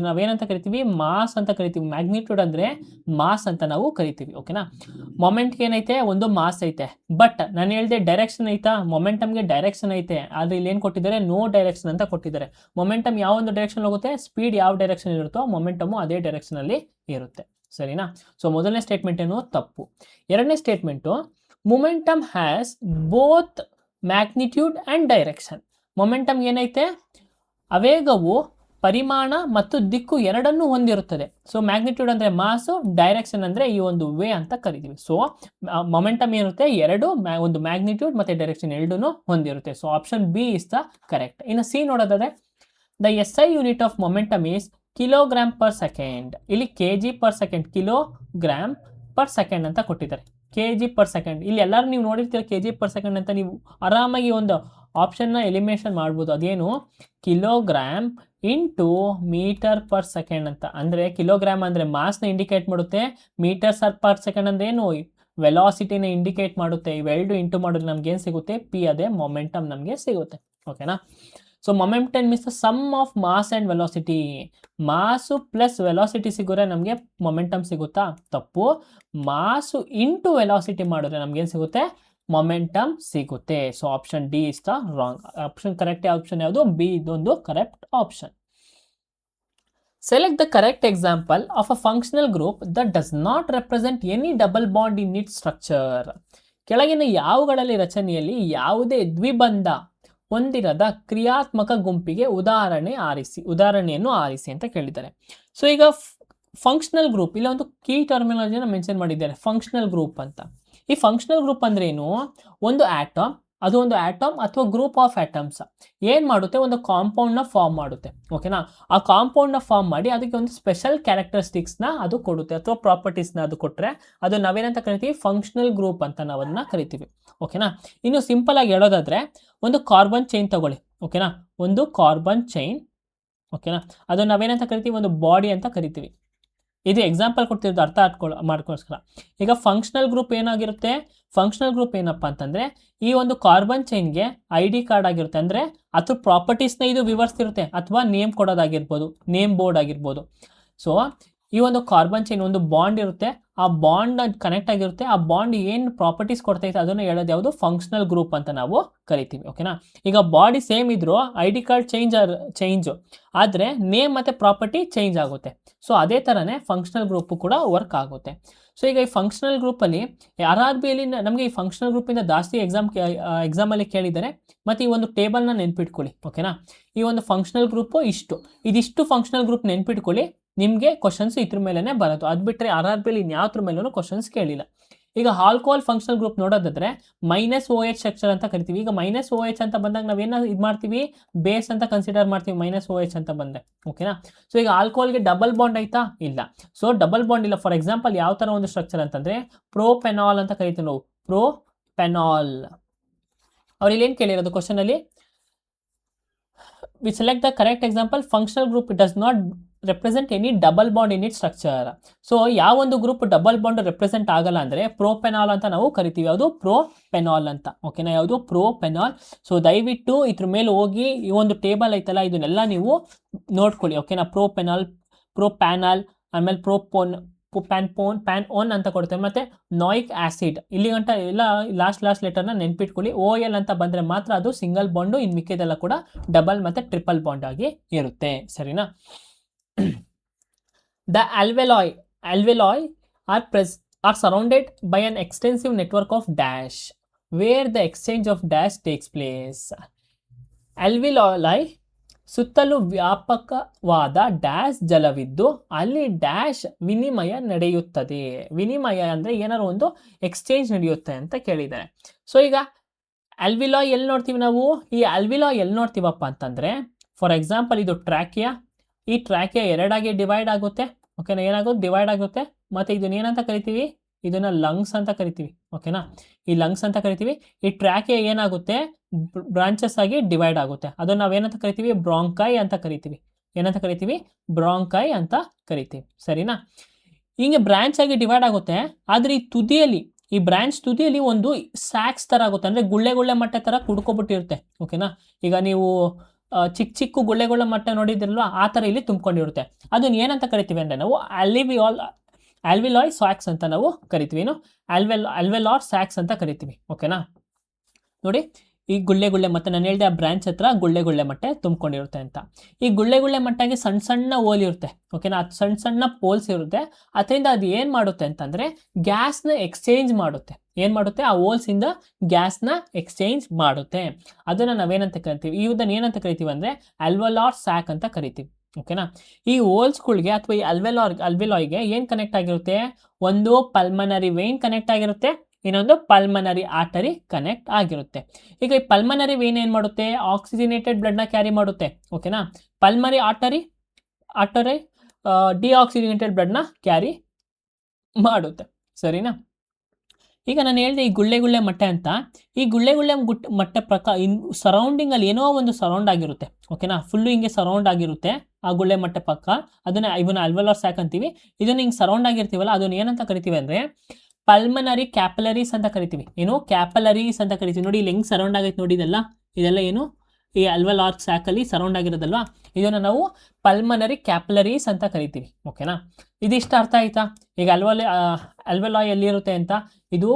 ನಾವೇನಂತ ಕರಿತೀವಿ, ಮಾಸ್ ಅಂತ ಕರಿತೀವಿ. ಮ್ಯಾಗ್ನಿಟ್ಯೂಡ್ ಅಂದರೆ ಮಾಸ್ ಅಂತ ನಾವು ಕರಿತೀವಿ. ಓಕೆನಾ. ಮೊಮೆಂಟ್ಗೆ ಏನೈತೆ, ಒಂದು ಮಾಸ್ ಐತೆ, ಬಟ್ ನಾನು ಹೇಳಿದೆ ಡೈರೆಕ್ಷನ್ ಐತಾ, ಮೊಮೆಂಟಮ್ಗೆ ಡೈರೆಕ್ಷನ್ ಐತೆ, ಆದರೆ ಇಲ್ಲಿ ಏನು ಕೊಟ್ಟಿದ್ದಾರೆ, ನೋ ಡೈರೆಕ್ಷನ್ ಅಂತ ಕೊಟ್ಟಿದ್ದಾರೆ. ಮೊಮೆಂಟಮ್ ಯಾವ ಒಂದು ಡೈರೆಕ್ಷನ್ ಹೋಗುತ್ತೆ, ಸ್ಪೀಡ್ ಯಾವ ಡೈರೆಕ್ಷನ್ ಇರುತ್ತೋ ಮೊಮೆಂಟಮು ಅದೇ ಡೈರೆಕ್ಷನಲ್ಲಿ ಇರುತ್ತೆ. ಸರಿನಾ. ಸೊ ಮೊದಲನೇ ಸ್ಟೇಟ್ಮೆಂಟ್ ಏನು, ತಪ್ಪು. ಎರಡನೇ statement, momentum has both magnitude and direction. Momentum ಏನೈತೆ, ಅವೇಗವು ಪರಿಮಾಣ ಮತ್ತು ದಿಕ್ಕು ಎರಡನ್ನೂ ಹೊಂದಿರುತ್ತದೆ. ಸೊ ಮ್ಯಾಗ್ನಿಟ್ಯೂಡ್ ಅಂದರೆ ಮಾಸು, ಡೈರೆಕ್ಷನ್ ಅಂದರೆ ಈ ಒಂದು ವೇ ಅಂತ ಕರಿತೀವಿ. ಸೊ ಮೊಮೆಂಟಮ್ ಏನಿರುತ್ತೆ, ಒಂದು ಮ್ಯಾಗ್ನಿಟ್ಯೂಡ್ ಮತ್ತು ಡೈರೆಕ್ಷನ್ ಎರಡೂ ಹೊಂದಿರುತ್ತೆ. So option B is the correct. ಇನ್ನು ಸಿ ನೋಡೋದಾದರೆ, the SI unit of momentum is kilogram per second. ಇಲ್ಲಿ kg per second, kilogram per second ಅಂತ ಕೊಟ್ಟಿದ್ದಾರೆ. kg ಪರ್ ಸೆಕೆಂಡ್, ಇಲ್ಲಿ ಎಲ್ಲರೂ ನೀವು ನೋಡಿರ್ತೀರ kg ಪರ್ ಸೆಕೆಂಡ್ ಅಂತ, ನೀವು ಆರಾಮಾಗಿ ಒಂದು ಆಪ್ಷನ್ನ ಎಲಿಮಿನೇಷನ್ ಮಾಡ್ಬೋದು. ಅದೇನು, kilogram into metre per second ಅಂತ. ಅಂದರೆ ಕಿಲೋಗ್ರಾಮ್ ಅಂದರೆ ಮಾಸ್ನ ಇಂಡಿಕೇಟ್ ಮಾಡುತ್ತೆ, ಮೀಟರ್ಸ್ ಪರ್ ಸೆಕೆಂಡ್ ಅಂದರೆ ಏನು, ವೆಲಾಸಿಟಿನ ಇಂಡಿಕೇಟ್ ಮಾಡುತ್ತೆ. ಇವೆರಡು ಇಂಟು ಮಾಡಿದ್ರೆ ನಮ್ಗೆ ಏನು ಸಿಗುತ್ತೆ, ಪಿ, ಅದೇ ಮೊಮೆಂಟಮ್ ನಮಗೆ ಸಿಗುತ್ತೆ. ಓಕೆನಾ. So momentum means the sum of mass and velocity. Mass plus velocity ಸಿಗೋರೆ ನಮಗೆ ಮೊಮೆಂಟಮ್ ಸಿಗುತ್ತಾ, ತಪ್ಪು. ಮಾಸು ಇಂಟು ವೆಲಾಸಿಟಿ ಮಾಡಿದ್ರೆ ನಮ್ಗೇನು ಸಿಗುತ್ತೆ, ಮೊಮೆಂಟಮ್ ಸಿಗುತ್ತೆ. So option D is the wrong option. Correct option ಯಾವುದು, ಬಿ, ಇದೊಂದು correct option. Select the correct example of a functional group that does not represent any double bond in its structure. ಕೆಳಗಿನ ಯಾವುಗಳಲ್ಲಿ ರಚನೆಯಲ್ಲಿ ಯಾವುದೇ ದ್ವಿಬಂಧ ಹೊಂದಿರದ ಕ್ರಿಯಾತ್ಮಕ ಗುಂಪಿಗೆ ಉದಾಹರಣೆಯನ್ನು ಆರಿಸಿ ಅಂತ ಕೇಳಿದ್ದಾರೆ. ಸೊ ಈಗ ಫಂಕ್ಷನಲ್ ಗ್ರೂಪ್, ಇಲ್ಲ ಒಂದು ಕೀ ಟರ್ಮಿನಾಲಜಿನ ಮೆನ್ಷನ್ ಮಾಡಿದ್ದಾರೆ, ಫಂಕ್ಷನಲ್ ಗ್ರೂಪ್ ಅಂತ. ಈ ಫಂಕ್ಷನಲ್ ಗ್ರೂಪ್ ಅಂದ್ರೆ ಏನು, ಒಂದು ಆಟಮ್, ಅದು ಒಂದು ಆಟಮ್ ಅಥವಾ ಗ್ರೂಪ್ ಆಫ್ ಆಟಮ್ಸ್ ಏನು ಮಾಡುತ್ತೆ, ಒಂದು ಕಾಂಪೌಂಡ್ನ ಫಾರ್ಮ್ ಮಾಡುತ್ತೆ. ಓಕೆನಾ. ಆ ಕಾಂಪೌಂಡ್ನ ಫಾರ್ಮ್ ಮಾಡಿ ಅದಕ್ಕೆ ಒಂದು ಸ್ಪೆಷಲ್ ಕ್ಯಾರೆಕ್ಟರಿಸ್ಟಿಕ್ಸ್ನ ಅದು ಕೊಡುತ್ತೆ, ಅಥವಾ ಪ್ರಾಪರ್ಟೀಸ್ನ ಅದು ಕೊಟ್ಟರೆ ಅದು ನಾವೇನಂತ ಕರಿತೀವಿ, ಫಂಕ್ಷನಲ್ ಗ್ರೂಪ್ ಅಂತ ನಾವನ್ನ ಕರಿತೀವಿ. ಓಕೆನಾ. ಇನ್ನು ಸಿಂಪಲ್ ಆಗಿ ಹೇಳೋದಾದ್ರೆ, ಒಂದು ಕಾರ್ಬನ್ ಚೈನ್ ತಗೊಳ್ಳಿ. ಓಕೆನಾ, ಒಂದು ಕಾರ್ಬನ್ ಚೈನ್. ಓಕೆನಾ, ಅದು ನಾವೇನಂತ ಕರಿತೀವಿ, ಒಂದು ಬಾಡಿ ಅಂತ ಕರಿತೀವಿ. ಇದು ಎಕ್ಸಾಂಪಲ್ ಕೊಡ್ತಿರೋದು ಅರ್ಥ ಮಾಡ್ಕೋಸ್ಕರ. ಈಗ ಫಂಕ್ಷನಲ್ ಗ್ರೂಪ್ ಏನಾಗಿರುತ್ತೆ, ಫಂಕ್ಷನಲ್ ಗ್ರೂಪ್ ಏನಪ್ಪ ಅಂತಂದರೆ, ಈ ಒಂದು ಕಾರ್ಬನ್ ಚೈನ್ಗೆ ID ಕಾರ್ಡ್ ಆಗಿರುತ್ತೆ, ಅಂದರೆ ಅದ್ರ ಪ್ರಾಪರ್ಟೀಸ್ನ ಇದು ವಿವರಿಸ್ತಿರುತ್ತೆ, ಅಥವಾ ನೇಮ್ ಕೊಡೋದಾಗಿರ್ಬೋದು, ನೇಮ್ ಬೋರ್ಡ್ ಆಗಿರ್ಬೋದು. ಸೊ ಈ ಒಂದು ಕಾರ್ಬನ್ ಚೈನ್ ಒಂದು ಬಾಂಡ್ ಇರುತ್ತೆ, ಆ ಬಾಂಡ್ ಕನೆಕ್ಟ್ ಆಗಿರುತ್ತೆ, ಆ ಬಾಂಡ್ ಏನು ಪ್ರಾಪರ್ಟೀಸ್ ಕೊಡ್ತೈತೆ ಅದನ್ನು ಹೇಳೋದು ಯಾವುದು ಫಂಕ್ಷನಲ್ ಗ್ರೂಪ್ ಅಂತ ನಾವು ಕರಿತೀವಿ. ಓಕೆನಾ. ಈಗ ಬಾಡಿ ಸೇಮ್ ಇದ್ರು ಐ.ಡಿ ಕಾರ್ಡ್ ಚೇಂಜ್ ಆದರೆ ನೇಮ್ ಮತ್ತು ಪ್ರಾಪರ್ಟಿ ಚೇಂಜ್ ಆಗುತ್ತೆ. ಸೊ ಅದೇ ಥರನೇ ಫಂಕ್ಷನಲ್ ಗ್ರೂಪ್ ಕೂಡ ವರ್ಕ್ ಆಗುತ್ತೆ. ಸೊ ಈಗ ಈ ಫಂಕ್ಷನಲ್ ಗ್ರೂಪಲ್ಲಿ RRBಯಲ್ಲಿ ನಮಗೆ ಈ ಫಂಕ್ಷನಲ್ ಗ್ರೂಪಿಂದ ಜಾಸ್ತಿ ಎಕ್ಸಾಮಲ್ಲಿ ಕೇಳಿದ್ದಾರೆ. ಮತ್ತು ಈ ಒಂದು ಟೇಬಲ್ನ ನೆನ್ಪಿಟ್ಕೊಳ್ಳಿ. ಓಕೆನಾ. ಈ ಒಂದು ಫಂಕ್ಷನಲ್ ಗ್ರೂಪು ಇದಿಷ್ಟು ಫಂಕ್ಷನಲ್ ಗ್ರೂಪ್ ನೆನ್ಪಿಟ್ಕೊಳ್ಳಿ, ನಿಮಗೆ ಕ್ವಶನ್ಸ್ ಇದ್ರ ಮೇಲೇ ಬರೋದು. ಅದು ಬಿಟ್ಟರೆ RRBಯಲ್ಲಿ ಇನ್ಯಾವ್ದ್ರ ಮೇಲೂ ಕ್ವಶನ್ಸ್ ಕೇಳಿಲ್ಲ. ಈಗ ಆಲ್ಕೋಹಾಲ್ ಫಂಕ್ಷನಲ್ ಗ್ರೂಪ್ ನೋಡೋದಾದ್ರೆ -OH ಸ್ಟ್ರಕ್ಚರ್ ಅಂತ ಕರಿತೀವಿ. ಈಗ -OH ಅಂತ ಬಂದಾಗ ನಾವೇನು ಇದು ಮಾಡ್ತೀವಿ, ಬೇಸ್ ಅಂತ ಕನ್ಸಿಡರ್ ಮಾಡ್ತೀವಿ -OH ಅಂತ ಬಂದರೆ. ಓಕೆನಾ. ಸೊ ಈಗ ಆಲ್ಕೋಹಾಲ್ಗೆ ಡಬಲ್ ಬಾಂಡ್ ಆಯ್ತಾ? ಇಲ್ಲ. ಸೊ ಡಬಲ್ ಬಾಂಡ್ ಇಲ್ಲ. ಫಾರ್ ಎಕ್ಸಾಂಪಲ್ ಯಾವ ಥರ ಒಂದು ಸ್ಟ್ರಕ್ಚರ್ ಅಂತಂದರೆ ಪ್ರೋಪೆನಾಲ್ ಅಂತ ಕರಿತೀವಿ ನಾವು. ಪ್ರೋಪೆನಾಲ್ ಅವ್ರು ಇಲ್ಲೇನು ಕೇಳಿರೋದು ಕ್ವಶನಲ್ಲಿ, we select the correct example. Functional group does not represent any double bond in its structure. So ಯಾವ ಒಂದು ಗ್ರೂಪ್ ಡಬಲ್ ಬಾಂಡ್ ರೆಪ್ರೆಸೆಂಟ್ ಆಗಲ್ಲ ಅಂದರೆ ಪ್ರೋಪೆನಾಲ್ ಅಂತ ನಾವು ಕರಿತೀವಿ. ಯಾವುದು? ಪ್ರೋಪೆನಾಲ್ ಅಂತ. ಓಕೆನಾ. ಯಾವುದು? ಪ್ರೋಪೆನಾಲ್. ಸೊ ದಯವಿಟ್ಟು ಇದ್ರ ಮೇಲೆ ಹೋಗಿ ಈ ಒಂದು ಟೇಬಲ್ ಐತಲ್ಲ ಇದನ್ನೆಲ್ಲ ನೀವು ನೋಡ್ಕೊಳ್ಳಿ. ಓಕೆನಾ. ಪ್ರೋಪ್ಯಾನಲ್ ಆಮೇಲೆ ಪ್ಯಾನ್ ಅಂತ ಕೊಡ್ತೇವೆ. ಮತ್ತು ನಾಯಿಕ್ ಆಸಿಡ್ ಇಲ್ಲಿ ಗಂಟ ಎಲ್ಲ ಲಾಸ್ಟ್ ಲೆಟರ್ನ ನೆನ್ಪಿಟ್ಕೊಳ್ಳಿ. OL ಅಂತ ಬಂದರೆ ಮಾತ್ರ ಅದು ಸಿಂಗಲ್ ಬಾಂಡು, ಇನ್ನು ಮಿಕ್ಕಿದೆಲ್ಲ ಕೂಡ ಡಬಲ್ ಮತ್ತು ಟ್ರಿಪಲ್ ಬಾಂಡ್ ಆಗಿ ಇರುತ್ತೆ. ಸರಿನಾ. The alveoli are surrounded by an extensive network of dash where the exchange of dash takes place. alveoli ಸುತ್ತಲೂ ವ್ಯಾಪಕವಾದ ಡ್ಯಾಶ್ ಜಲವಿದ್ದು ಅಲ್ಲಿ ಡ್ಯಾಶ್ ವಿನಿಮಯ ನಡೆಯುತ್ತದೆ. ವಿನಿಮಯ ಅಂದರೆ ಏನಾದ್ರು ಒಂದು ಎಕ್ಸ್ಚೇಂಜ್ ನಡೆಯುತ್ತೆ ಅಂತ ಕೇಳಿದ್ದಾರೆ. ಸೊ ಈಗ ಆಲ್ವಿಲಾಯ್ ಎಲ್ಲಿ ನೋಡ್ತೀವಿ ನಾವು? ಈ ಆಲ್ವಿಲಾಯ್ ಎಲ್ಲಿ ನೋಡ್ತೀವಪ್ಪ ಅಂತಂದರೆ, ಫಾರ್ ಎಕ್ಸಾಂಪಲ್ ಇದು ಟ್ರ್ಯಾಕಿಯಾ. ಈ ಟ್ರ್ಯಾಕಿಯಾ ಎರಡಾಗಿ ಡಿವೈಡ್ ಆಗುತ್ತೆ. ಓಕೆನಾ. ಏನಾಗುತ್ತೆ? ಡಿವೈಡ್ ಆಗುತ್ತೆ. ಮತ್ತು ಇದನ್ನ ಏನಂತ ಕರಿತೀವಿ? ಇದನ್ನು ಲಂಗ್ಸ್ ಅಂತ ಕರಿತೀವಿ. ಓಕೆನಾ. ಈ ಲಂಗ್ಸ್ ಅಂತ ಕರಿತೀವಿ. ಈ ಟ್ರ್ಯಾಕಿಯಾ ಏನಾಗುತ್ತೆ? ಬ್ರಾಂಚಸ್ ಆಗಿ ಡಿವೈಡ್ ಆಗುತ್ತೆ. ಅದನ್ನು ನಾವೇನಂತ ಕರಿತೀವಿ? ಬ್ರಾಂಕೈ ಅಂತ ಕರಿತೀವಿ. ಏನಂತ ಕರಿತೀವಿ? ಬ್ರಾಂಕೈ ಅಂತ ಕರಿತೀವಿ. ಸರಿನಾ. ಹಿಂಗೆ ಬ್ರಾಂಚ್ ಆಗಿ ಡಿವೈಡ್ ಆಗುತ್ತೆ. ಆದರೆ ಈ ಬ್ರಾಂಚ್ ತುದಿಯಲ್ಲಿ ಒಂದು ಸ್ಯಾಕ್ಸ್ ಥರ ಆಗುತ್ತೆ, ಅಂದರೆ ಗುಳ್ಳೆ ಮಟ್ಟೆ ಥರ ಕುಡ್ಕೊಬಿಟ್ಟಿರುತ್ತೆ. ಓಕೆನಾ. ಈಗ ನೀವು ಚಿಕ್ಕ ಗುಳ್ಳೆ ಮಟ್ಟೆ ನೋಡಿದ್ರಲ್ವ, ಆ ಥರ ಇಲ್ಲಿ ತುಂಬ್ಕೊಂಡಿರುತ್ತೆ. ಅದನ್ನ ಏನಂತ ಕರಿತೀವಿ ಅಂದರೆ ನಾವು ಆಲ್ವಿಲಾಯ್ ಸ್ಯಾಕ್ಸ್ ಅಂತ ನಾವು ಕರಿತೀವಿ. ಏನು? ಆಲ್ವೆಲಾರ್ ಸ್ಯಾಕ್ಸ್ ಅಂತ ಕರಿತೀವಿ. ಓಕೆನಾ. ನೋಡಿ ಈ ಗುಳ್ಳೆ ಮತ್ತೆ ನಾನು ಹೇಳಿದೆ ಆ ಬ್ರಾಂಚ್ ಹತ್ರ ಗುಳ್ಳೆ ಮಟ್ಟೆ ತುಂಬ್ಕೊಂಡಿರುತ್ತೆ ಅಂತ. ಈ ಗುಳ್ಳೆ ಮಟ್ಟೆಗೆ ಸಣ್ಣ ಹೋಲ್ ಇರುತ್ತೆ. ಓಕೆನಾ. ಸಣ್ಣ ಪೋಲ್ಸ್ ಇರುತ್ತೆ. ಅದರಿಂದ ಅದು ಏನು ಮಾಡುತ್ತೆ ಅಂತಂದರೆ ಗ್ಯಾಸ್ನ ಎಕ್ಸ್ಚೇಂಜ್ ಮಾಡುತ್ತೆ. ಏನು ಮಾಡುತ್ತೆ? ಆ ಹೋಲ್ಸಿಂದ ಗ್ಯಾಸ್ನ ಎಕ್ಸ್ಚೇಂಜ್ ಮಾಡುತ್ತೆ. ಅದನ್ನು ನಾವೇನಂತ ಕರಿತೀವಿ? ಇದನ್ನು ಏನಂತ ಕರಿತೀವಿ ಅಂದರೆ ಆಲ್ವೆಲಾರ್ ಸ್ಯಾಕ್ ಅಂತ ಕರಿತೀವಿ. ಓಕೆನಾ. ಈ ಹೋಲ್ಸ್ಗಳಿಗೆ ಅಥವಾ ಈ ಆಲ್ವೆಲಾಯ್ಗೆ ಏನು ಕನೆಕ್ಟ್ ಆಗಿರುತ್ತೆ? ಒಂದು ಪಲ್ಮನರಿ ವೇನ್ ಕನೆಕ್ಟ್ ಆಗಿರುತ್ತೆ, ಇನ್ನೊಂದು ಪಲ್ಮನರಿ ಆರ್ಟರಿ ಕನೆಕ್ಟ್ ಆಗಿರುತ್ತೆ. ಈಗ ಈ ಪಲ್ಮನರಿ ವೇನ್ ಏನು ಮಾಡುತ್ತೆ? ಆಕ್ಸಿಜನೇಟೆಡ್ ಬ್ಲಡ್ನ ಕ್ಯಾರಿ ಮಾಡುತ್ತೆ. ಓಕೆನಾ. ಪಲ್ಮನರಿ ಆರ್ಟರಿ ಡಿಆಕ್ಸಿಜನೇಟೆಡ್ ಬ್ಲಡ್ನ ಕ್ಯಾರಿ ಮಾಡುತ್ತೆ. ಸರಿನಾ. ಈಗ ನಾನು ಹೇಳಿದೆ ಈ ಗುಳ್ಳೆ ಮಟ್ಟೆ ಅಂತ. ಈ ಗುಳ್ಳೆ ಮಟ್ಟೆ ಸರೌಂಡಿಂಗಲ್ಲಿ ಏನೋ ಒಂದು ಸರೌಂಡ್ ಆಗಿರುತ್ತೆ. ಓಕೆನಾ. ಫುಲ್ಲು ಹಿಂಗೆ ಸರೌಂಡ್ ಆಗಿರುತ್ತೆ ಆ ಗುಳ್ಳೆ ಮಟ್ಟೆ ಪಕ್ಕ. ಇವನ್ನ ಆಲ್ವೆಲಾರ್ ಸ್ಯಾಕ್ ಅಂತೀವಿ. ಇದನ್ನು ಹಿಂಗೆ ಸರೌಂಡ್ ಆಗಿರ್ತೀವಲ್ಲ, ಅದನ್ನು ಏನಂತ ಕರಿತೀವಿ ಅಂದರೆ ಪಲ್ಮನರಿ ಕ್ಯಾಪಲರೀಸ್ ಅಂತ ಕರಿತೀವಿ. ಏನು? ಕ್ಯಾಪಲರೀಸ್ ಅಂತ ಕರಿತೀವಿ. ನೋಡಿ ಇಲ್ಲಿ ಹೆಂಗೆ ಸರೌಂಡ್ ಆಗೈತೆ ನೋಡಿ, ಇದೆಲ್ಲ ಏನು ಈ ಆಲ್ವೆಲಾರ್ ಸ್ಯಾಕಲ್ಲಿ ಸರೌಂಡ್ ಆಗಿರೋದಲ್ವಾ, ಇದನ್ನು ನಾವು ಪಲ್ಮನರಿ ಕ್ಯಾಪಲರೀಸ್ ಅಂತ ಕರಿತೀವಿ. ಓಕೆನಾ. ಇದಿಷ್ಟು ಅರ್ಥ ಆಯ್ತಾ? ಈಗ ಆಲ್ವೆಲಾಯ್ ಎಲ್ಲಿರುತ್ತೆ ಅಂತ, ಇದು